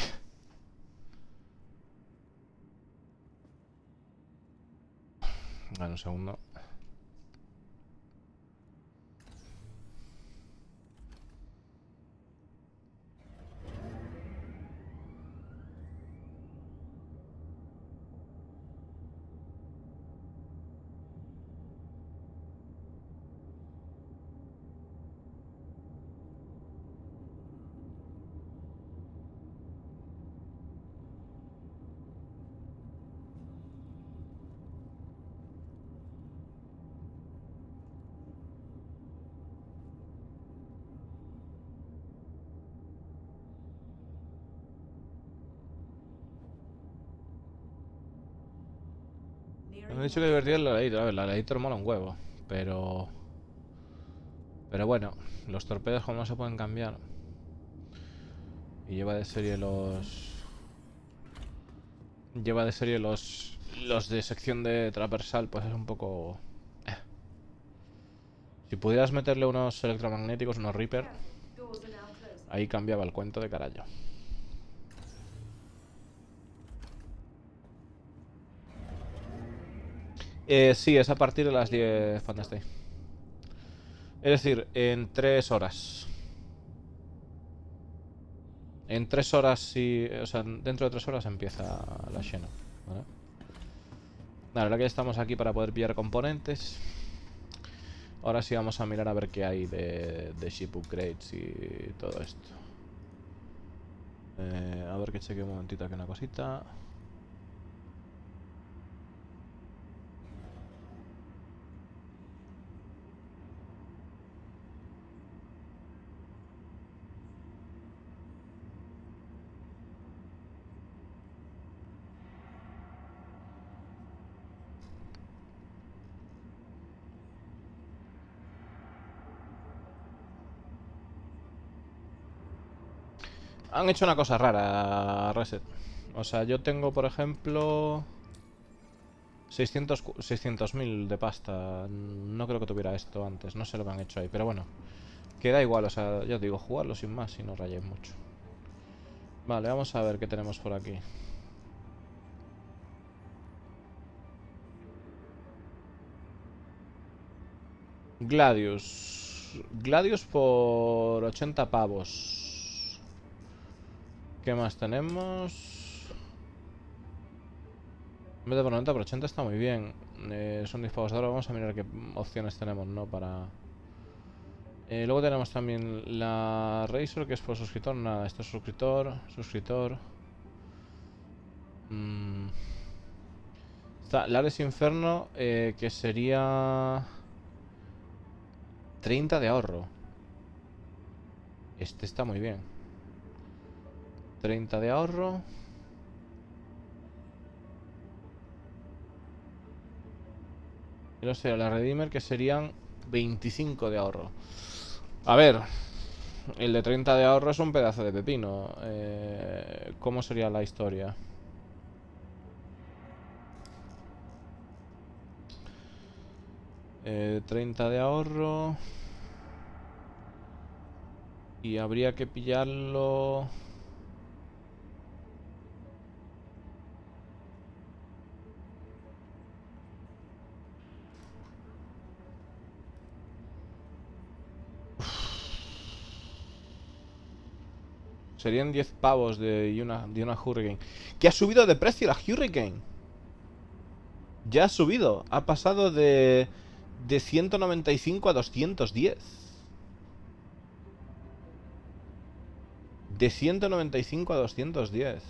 Vale, un segundo. nearing Me han dicho que divertido el Gladiator. A ver, la Gladiator mola un huevo. Pero bueno, los torpedos como no se pueden cambiar. Y lleva de serie los... Lleva de serie los de sección de transversal, pues es un poco... Si pudieras meterle unos electromagnéticos, unos Reaper, Careful, doors are now closing. ahí cambiaba el cuento de carajo. Sí, es a partir de las 10, Fantasy. Es decir, en 3 horas. En 3 horas, sí, o sea, dentro de 3 horas empieza la Xeno, ¿vale? La verdad que ya estamos aquí para poder pillar componentes. Ahora sí vamos a mirar a ver qué hay de ship upgrades y todo esto. A ver que cheque un momentito aquí una cosita. Han hecho una cosa rara, Reset. O sea, yo tengo, por ejemplo... 600.000 de pasta. No creo que tuviera esto antes. No sé lo que han hecho ahí. Pero bueno, queda igual. O sea, ya os digo, jugarlo sin más y no rayéis mucho. Vale, vamos a ver qué tenemos por aquí. Gladius. Gladius por 80 pavos. ¿Qué más tenemos? En vez de por 90 por 80 está muy bien. Son 10 pavos de oro. Vamos a mirar qué opciones tenemos, ¿no? Para... luego tenemos también la Razor, que es por suscriptor. Nada, esto es suscriptor. Suscriptor. Está Lares Inferno, que sería 30 de ahorro. Este está muy bien. 30 de ahorro. Y no sé, la Redeemer, que serían 25 de ahorro. A ver, el de 30 de ahorro es un pedazo de pepino. ¿Cómo sería la historia? Eh, 30 de ahorro. Y habría que pillarlo... Serían 10 pavos de una Hurricane. ¿Qué ha subido de precio la Hurricane? Ya ha subido. Ha pasado de 195 a 210. De 195 a 210.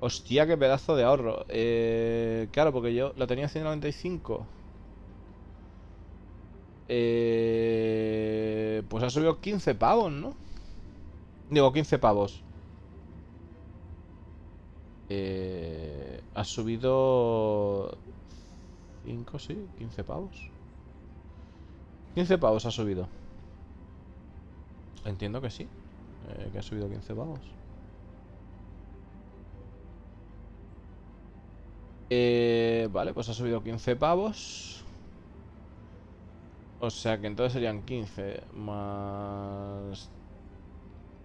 Hostia, qué pedazo de ahorro. Claro, porque yo la tenía a 195. Pues ha subido 15 pavos, ¿no? Digo, 15 pavos. Ha subido 5, sí, 15 pavos. 15 pavos ha subido. Entiendo que sí. Que ha subido 15 pavos. Vale, pues ha subido 15 pavos. O sea que entonces serían 15 más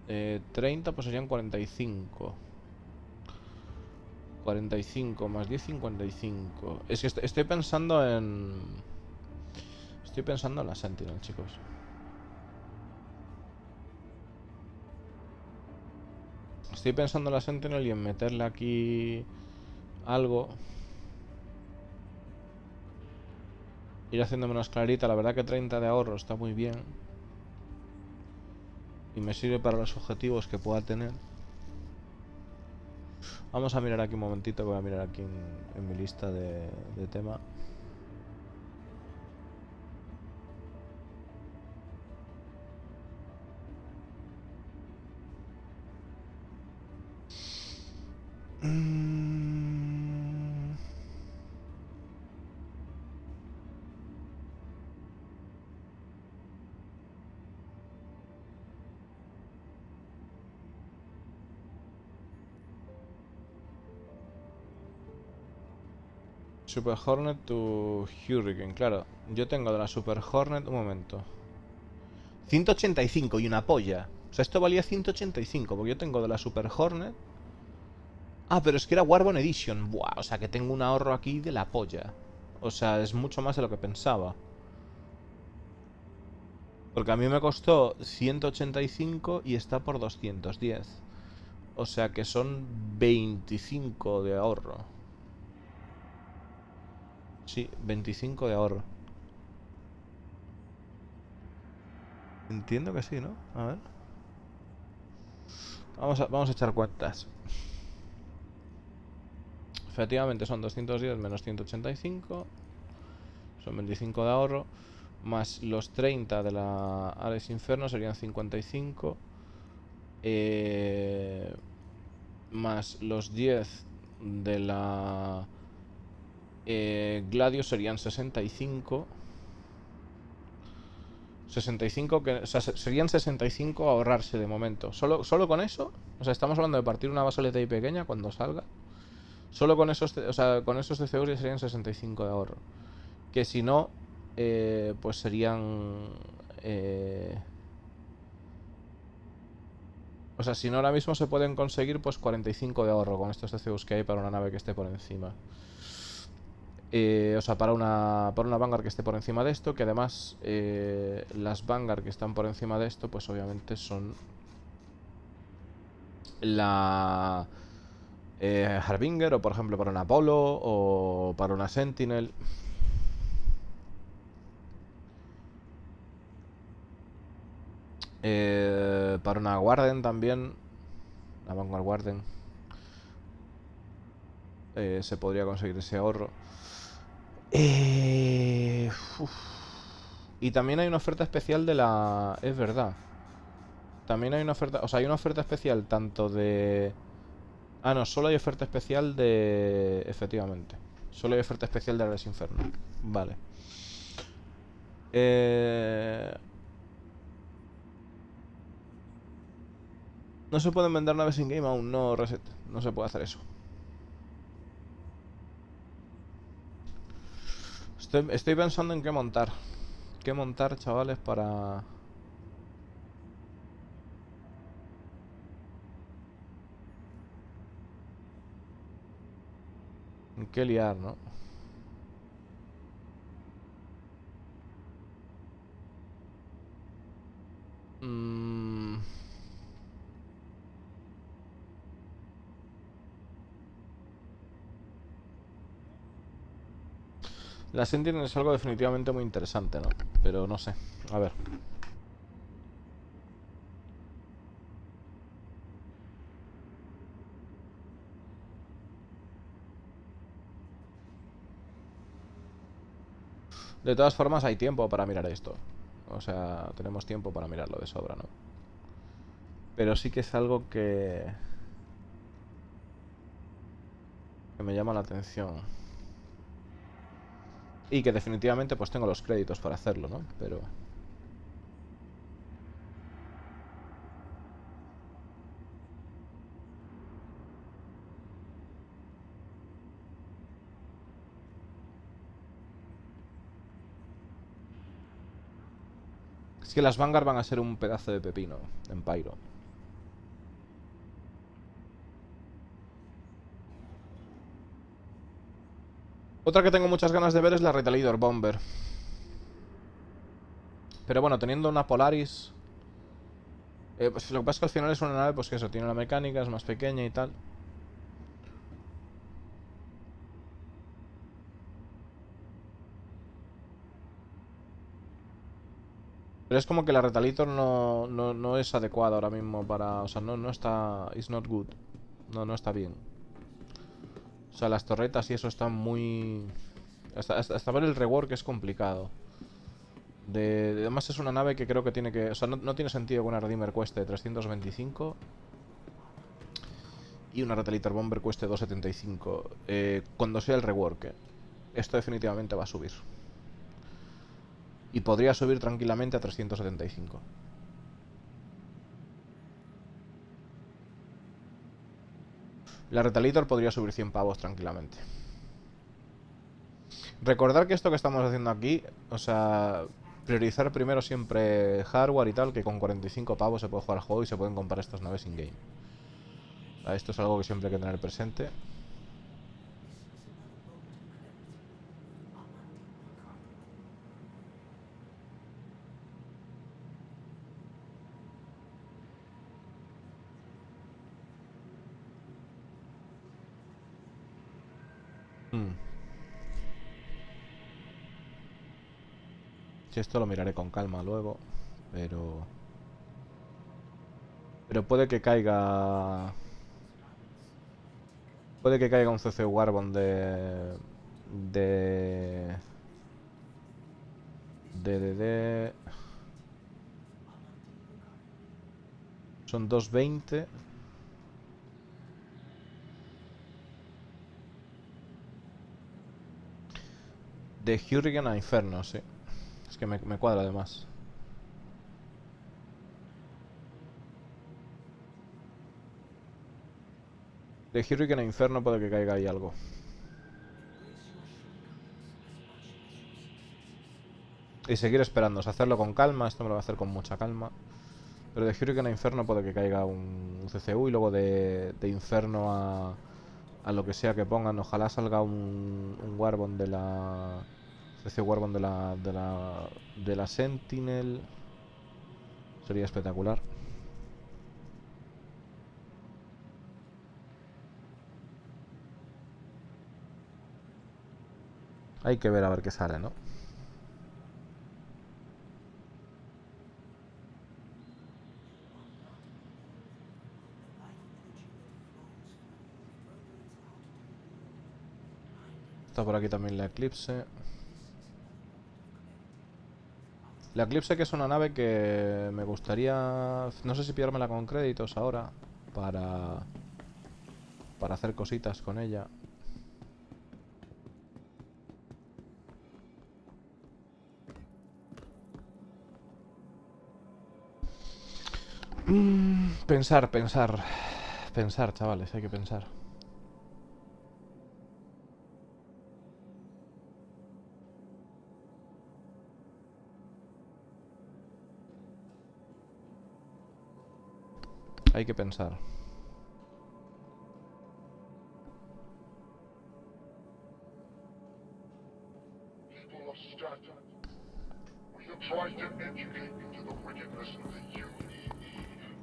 30, pues serían 45. 45 más 10, 55. Es que estoy pensando en... Estoy pensando en la Sentinel, chicos. Estoy pensando en la Sentinel y en meterle aquí algo. Ir haciéndome una clarita. La verdad que 30 de ahorro está muy bien. Y me sirve para los objetivos que pueda tener. Vamos a mirar aquí un momentito. Voy a mirar aquí en mi lista de tema. Super Hornet to Hurricane, claro. Yo tengo de la Super Hornet, un momento. 185 y una polla. O sea, esto valía 185, porque yo tengo de la Super Hornet. Ah, pero es que era Warbone Edition. Buah, o sea que tengo un ahorro aquí de la polla. O sea, es mucho más de lo que pensaba. Porque a mí me costó 185 y está por 210. O sea que son 25 de ahorro. Sí, 25 de ahorro. Entiendo que sí, ¿no? A ver. Vamos a echar cuentas. Efectivamente son 210 menos 185. Son 25 de ahorro. Más los 30 de la Ares Inferno serían 55. Más los 10 de la Gladius serían 65. 65 que, o sea, serían 65 a ahorrarse de momento. Solo con eso, o sea, estamos hablando de partir una basoleta ahí pequeña cuando salga. Solo con esos, o sea, con esos TCUs ya serían 65 de ahorro. Que si no, pues serían... o sea, si no ahora mismo se pueden conseguir pues 45 de ahorro con estos TCUs que hay para una nave que esté por encima. O sea, para una Vanguard que esté por encima de esto, que además las Vanguard que están por encima de esto, pues obviamente son la Harbinger, o por ejemplo para una Apollo, o para una Sentinel. Para una Warden también, la Vanguard Warden, se podría conseguir ese ahorro. Uf. Y también hay una oferta especial de la... Es verdad. También hay una oferta... O sea, hay una oferta especial tanto de... Ah, no, solo hay oferta especial de... Efectivamente. Solo hay oferta especial de Ares Inferno. Vale. No se pueden vender naves in-game aún, no, Reset. No se puede hacer eso. Estoy pensando en qué montar. ¿Qué montar, chavales, para... ¿En qué liar, no? Mm. La Sentinel es algo definitivamente muy interesante, ¿no? Pero no sé. A ver. De todas formas, hay tiempo para mirar esto. O sea, tenemos tiempo para mirarlo de sobra, ¿no? Pero sí que es algo que me llama la atención. Y que definitivamente pues tengo los créditos para hacerlo, ¿no? Pero... es que las Vanguard van a ser un pedazo de pepino en Pyro. Otra que tengo muchas ganas de ver es la Retaliator Bomber. Pero bueno, teniendo una Polaris... pues lo que pasa es que al final es una nave, pues que eso, tiene una mecánica, es más pequeña y tal. Pero es como que la Retaliator no es adecuada ahora mismo para... O sea, no está... It's not good. No está bien. O sea, las torretas y eso están muy... Hasta ver el rework es complicado. Además es una nave que creo que tiene que... O sea, no tiene sentido que una Redeemer cueste 325 y una Retaliator Bomber cueste 275. Cuando sea el rework, esto definitivamente va a subir. Y podría subir tranquilamente a 375. La Retaliator podría subir 100 pavos tranquilamente. Recordar que esto que estamos haciendo aquí, o sea, priorizar primero siempre hardware y tal, que con 45 pavos se puede jugar al juego y se pueden comprar estas naves in-game. Esto es algo que siempre hay que tener presente. Si esto lo miraré con calma luego, pero puede que caiga un CC Warbond de son 220 de Hurricane a Inferno, sí. Es que me cuadra además. De Hurricane a Inferno puede que caiga ahí algo. Y seguir esperando, hacerlo con calma. Esto me lo voy a hacer con mucha calma. Pero de Hurricane a Inferno puede que caiga un CCU y luego de Inferno a lo que sea que pongan. Ojalá salga un Warbond de la... CC Warbond de la Sentinel. Sería espectacular. Hay que ver a ver qué sale, ¿no? Está por aquí también la Eclipse. La Eclipse, que es una nave que me gustaría... No sé si pillármela con créditos ahora para hacer cositas con ella. Pensar, chavales, hay que pensar. Hay que pensar. We have tried to educate you to the wickedness of the UEE,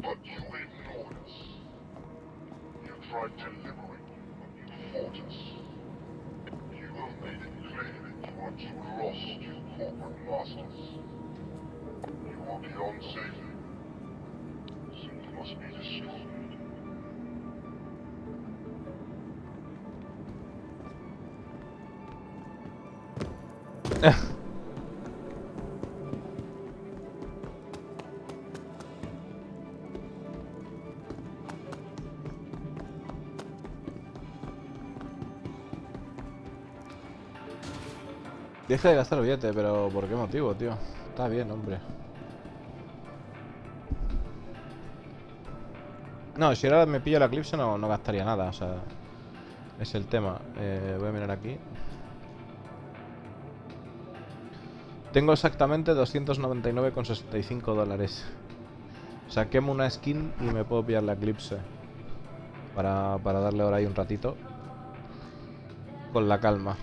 but you ignored us. We have tried to liberate you, but you fought us. You have made it clear that you are too lost to corporate masters. You are beyond saving, so you must be destroyed. Deja de gastar el billete, pero ¿por qué motivo, tío? Está bien, hombre. No, si ahora me pillo la Eclipse no gastaría nada, o sea... Es el tema. Voy a mirar aquí. Tengo exactamente 299,65 dólares. O sea, quemo una skin y me puedo pillar la Eclipse. Para darle ahora ahí un ratito. Con la calma.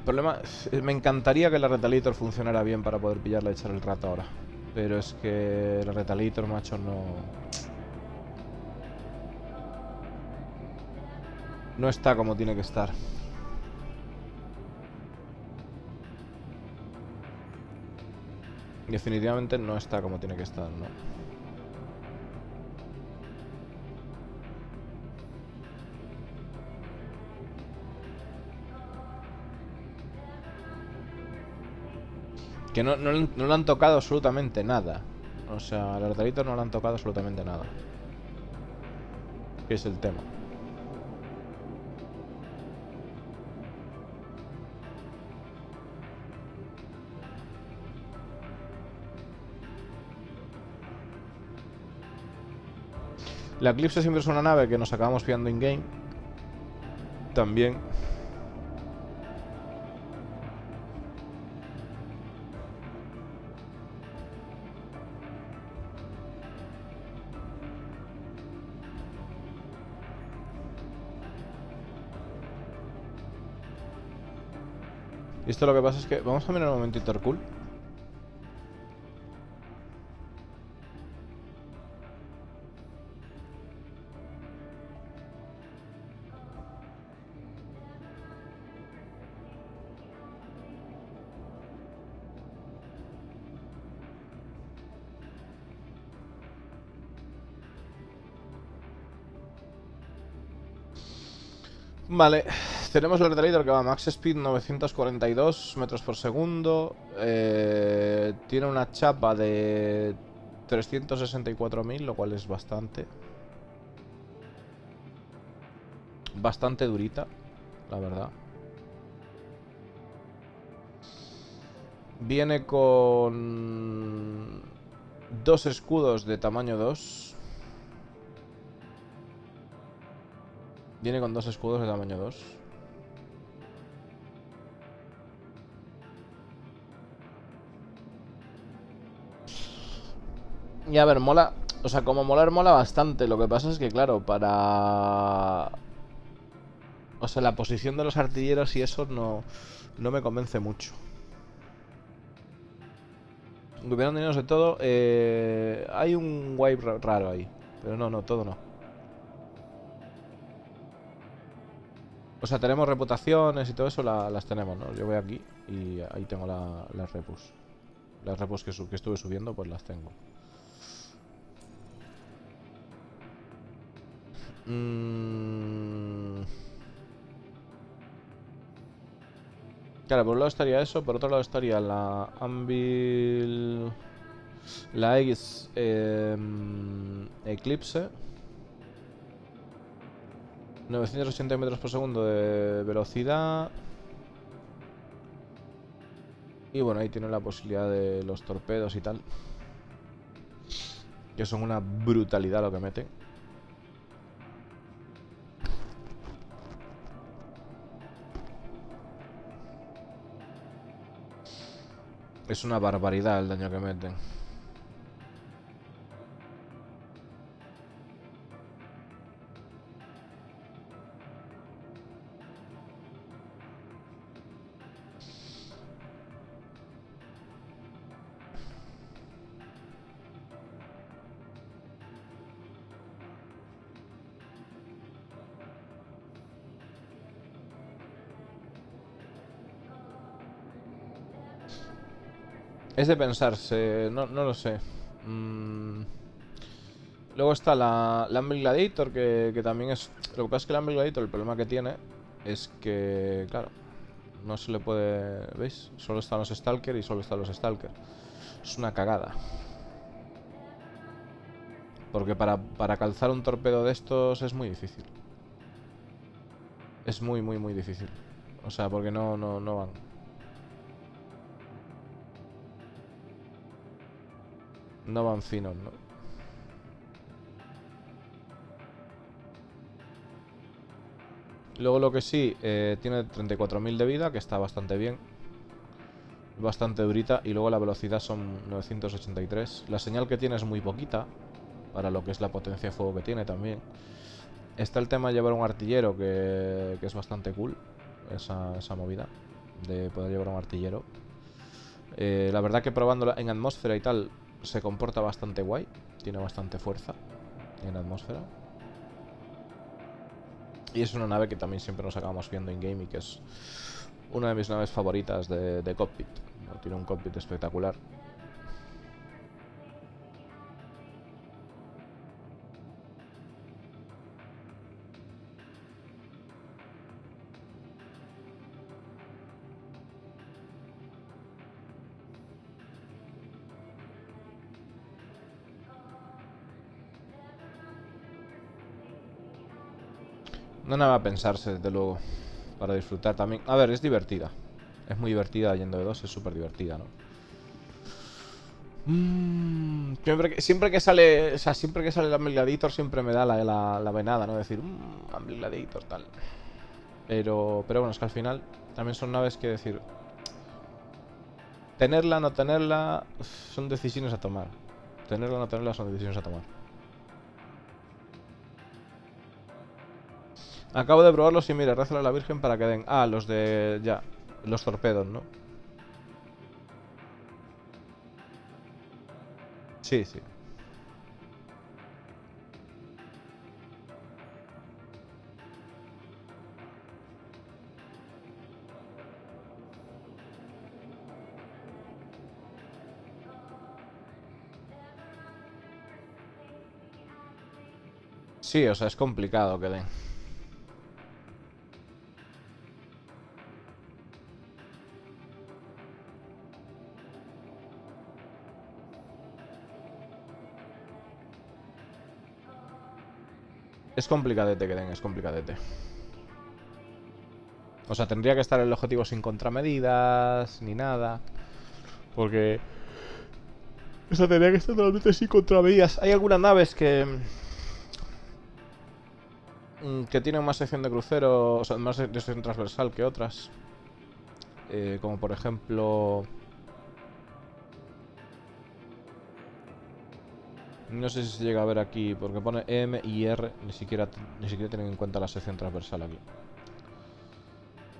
Problema, me encantaría que la Retaliator funcionara bien para poder pillarla y echar el rato ahora. Pero es que la Retaliator, macho, no está como tiene que estar. Definitivamente no está como tiene que estar, ¿no? Que no le han tocado absolutamente nada. O sea, al Retaliator no le han tocado absolutamente nada. Que es el tema. La Eclipse siempre es una nave que nos acabamos pillando in-game. También. Y esto lo que pasa es que... Vamos a mirar un momentito el cool. Vale, tenemos el Retaliator que va a max speed 942 metros por segundo. Tiene una chapa de 364.000, lo cual es bastante. Bastante durita, la verdad. Viene con 2 escudos de tamaño 2. Viene con 2 escudos de tamaño 2. Y a ver, mola. O sea, como molar, mola bastante. Lo que pasa es que, claro, para... O sea, la posición de los artilleros y eso no me convence mucho. Hubieran tenido de todo. Hay un wipe raro ahí. Pero no, todo no. O sea, tenemos reputaciones y todo eso, las tenemos, ¿no? Yo voy aquí y ahí tengo las repus. Las repus que estuve subiendo, pues las tengo. Claro, por un lado estaría eso, por otro lado estaría la Anvil... La X Eclipse. 980 metros por segundo de velocidad. Y bueno, ahí tiene la posibilidad de los torpedos y tal. Que son una brutalidad lo que meten. Es una barbaridad el daño que meten. Es de pensarse, no lo sé. Luego está la Anvil Gladiator, que también es... Lo que pasa es que la Anvil Gladiator, el problema que tiene es que, claro, no se le puede... ¿Veis? Solo están los Stalker y solo están los Stalker. Es una cagada. Porque para calzar un torpedo de estos es muy difícil. Es muy difícil. O sea, porque no van. No van finos, ¿no? Luego lo que sí, tiene 34.000 de vida, que está bastante bien. Bastante durita. Y luego la velocidad son 983. La señal que tiene es muy poquita, para lo que es la potencia de fuego que tiene también. Está el tema de llevar un artillero, que es bastante cool, esa movida. de poder llevar un artillero. La verdad que probándola en atmósfera y tal se comporta bastante guay. Tiene bastante fuerza en atmósfera. Y es una nave que también siempre nos acabamos viendo in-game y que es una de mis naves favoritas de cockpit. Tiene un cockpit espectacular. No nada a pensarse, desde luego. Para disfrutar también. A ver, es divertida. Es muy divertida yendo de dos, es súper divertida, ¿no? Siempre que sale. O sea, siempre que sale el Gladiator siempre me da la venada, ¿no? Decir, Gladiator, tal. Pero bueno, es que al final también son naves que decir. Tenerla, no tenerla, son decisiones a tomar. Tenerla, no tenerla, son decisiones a tomar. Acabo de probarlos y mira, rézale a la Virgen para que den. Ah, los de. Ya. Los torpedos, ¿no? Sí, sí. Sí, o sea, es complicado que den. Es complicadete que den, es complicadete. O sea, tendría que estar el objetivo sin contramedidas, ni nada. Porque... O sea, tendría que estar totalmente sin contramedidas. Hay algunas naves que tienen más sección de crucero, o sea, más sección transversal que otras. Como por ejemplo... No sé si se llega a ver aquí, porque pone M y R, ni siquiera tienen en cuenta la sección transversal aquí.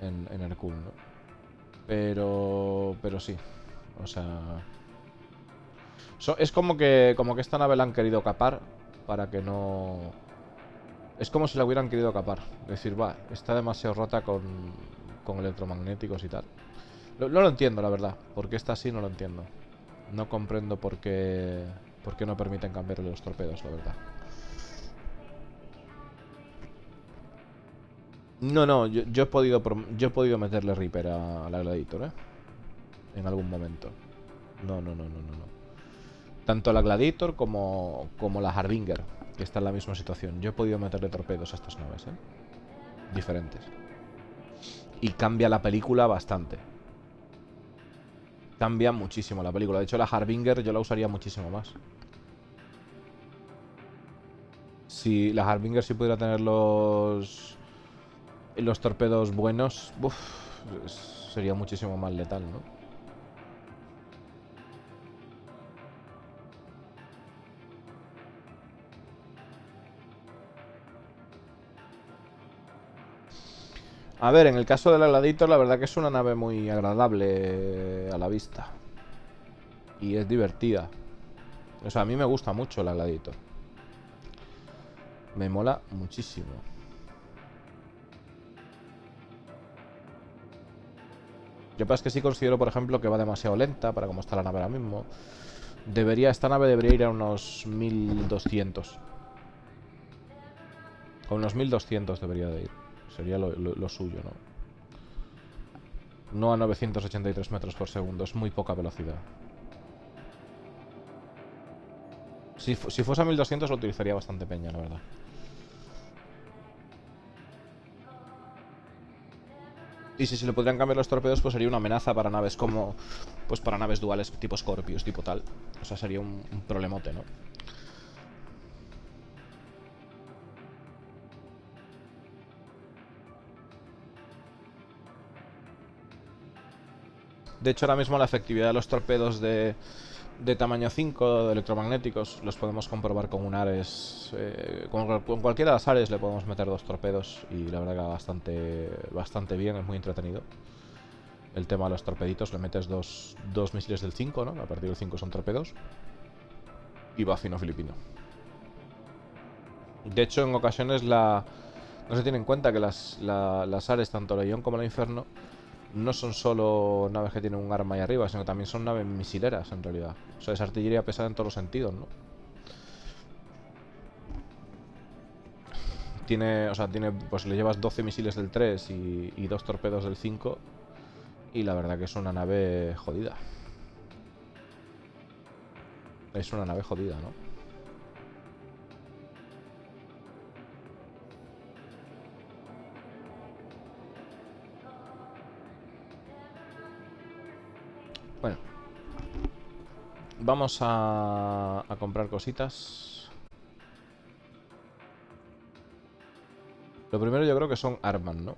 En el cool, ¿no? Pero sí. O sea... es como que esta nave la han querido capar para que no... Es como si la hubieran querido capar. Es decir, va, está demasiado rota con electromagnéticos y tal. No lo entiendo, la verdad. ¿Por qué está así? No lo entiendo. No comprendo por qué no permiten cambiarle los torpedos, la verdad. No, yo he podido meterle Reaper a la Gladiator, ¿eh? En algún momento. No. Tanto la Gladiator como la Harbinger, que está en la misma situación. Yo he podido meterle torpedos a estas naves, ¿eh? Diferentes. Y cambia la película bastante. Cambia muchísimo la película. De hecho, la Harbinger yo la usaría muchísimo más. Si la Harbinger si pudiera tener los torpedos buenos, sería muchísimo más letal, ¿no? A ver, en el caso del Gladiator, la verdad que es una nave muy agradable a la vista. Y es divertida. O sea, a mí me gusta mucho el Gladiator. Me mola muchísimo. Yo pasa es que sí considero, por ejemplo, que va demasiado lenta para cómo está la nave ahora mismo. Esta nave debería ir a unos 1200. A unos 1200 debería de ir. Sería lo suyo, ¿no? No a 983 metros por segundo. Es muy poca velocidad. Si fuese a 1200 lo utilizaría bastante peña, la verdad. Y si se le podrían cambiar los torpedos, pues sería una amenaza para naves como... Pues para naves duales tipo Scorpius, tipo tal. O sea, sería un problemote, ¿no? De hecho, ahora mismo la efectividad de los torpedos de tamaño 5, de electromagnéticos, los podemos comprobar con un Ares. Con cualquiera de las Ares le podemos meter 2 torpedos y la verdad que va bastante bien, es muy entretenido. el tema de los torpeditos. Le metes dos misiles del 5, ¿no? A partir del 5 son torpedos. Y va fino filipino. De hecho, en ocasiones no se tiene en cuenta que las Ares, tanto la Ion como la Inferno, no son solo naves que tienen un arma ahí arriba, sino que también son naves misileras, en realidad. O sea, es artillería pesada en todos los sentidos, ¿no? Pues le llevas 12 misiles del 3 y 2 torpedos del 5. Y la verdad que es una nave jodida. Es una nave jodida, ¿no? Bueno. Vamos a comprar cositas. Lo primero yo creo que son armas, ¿no?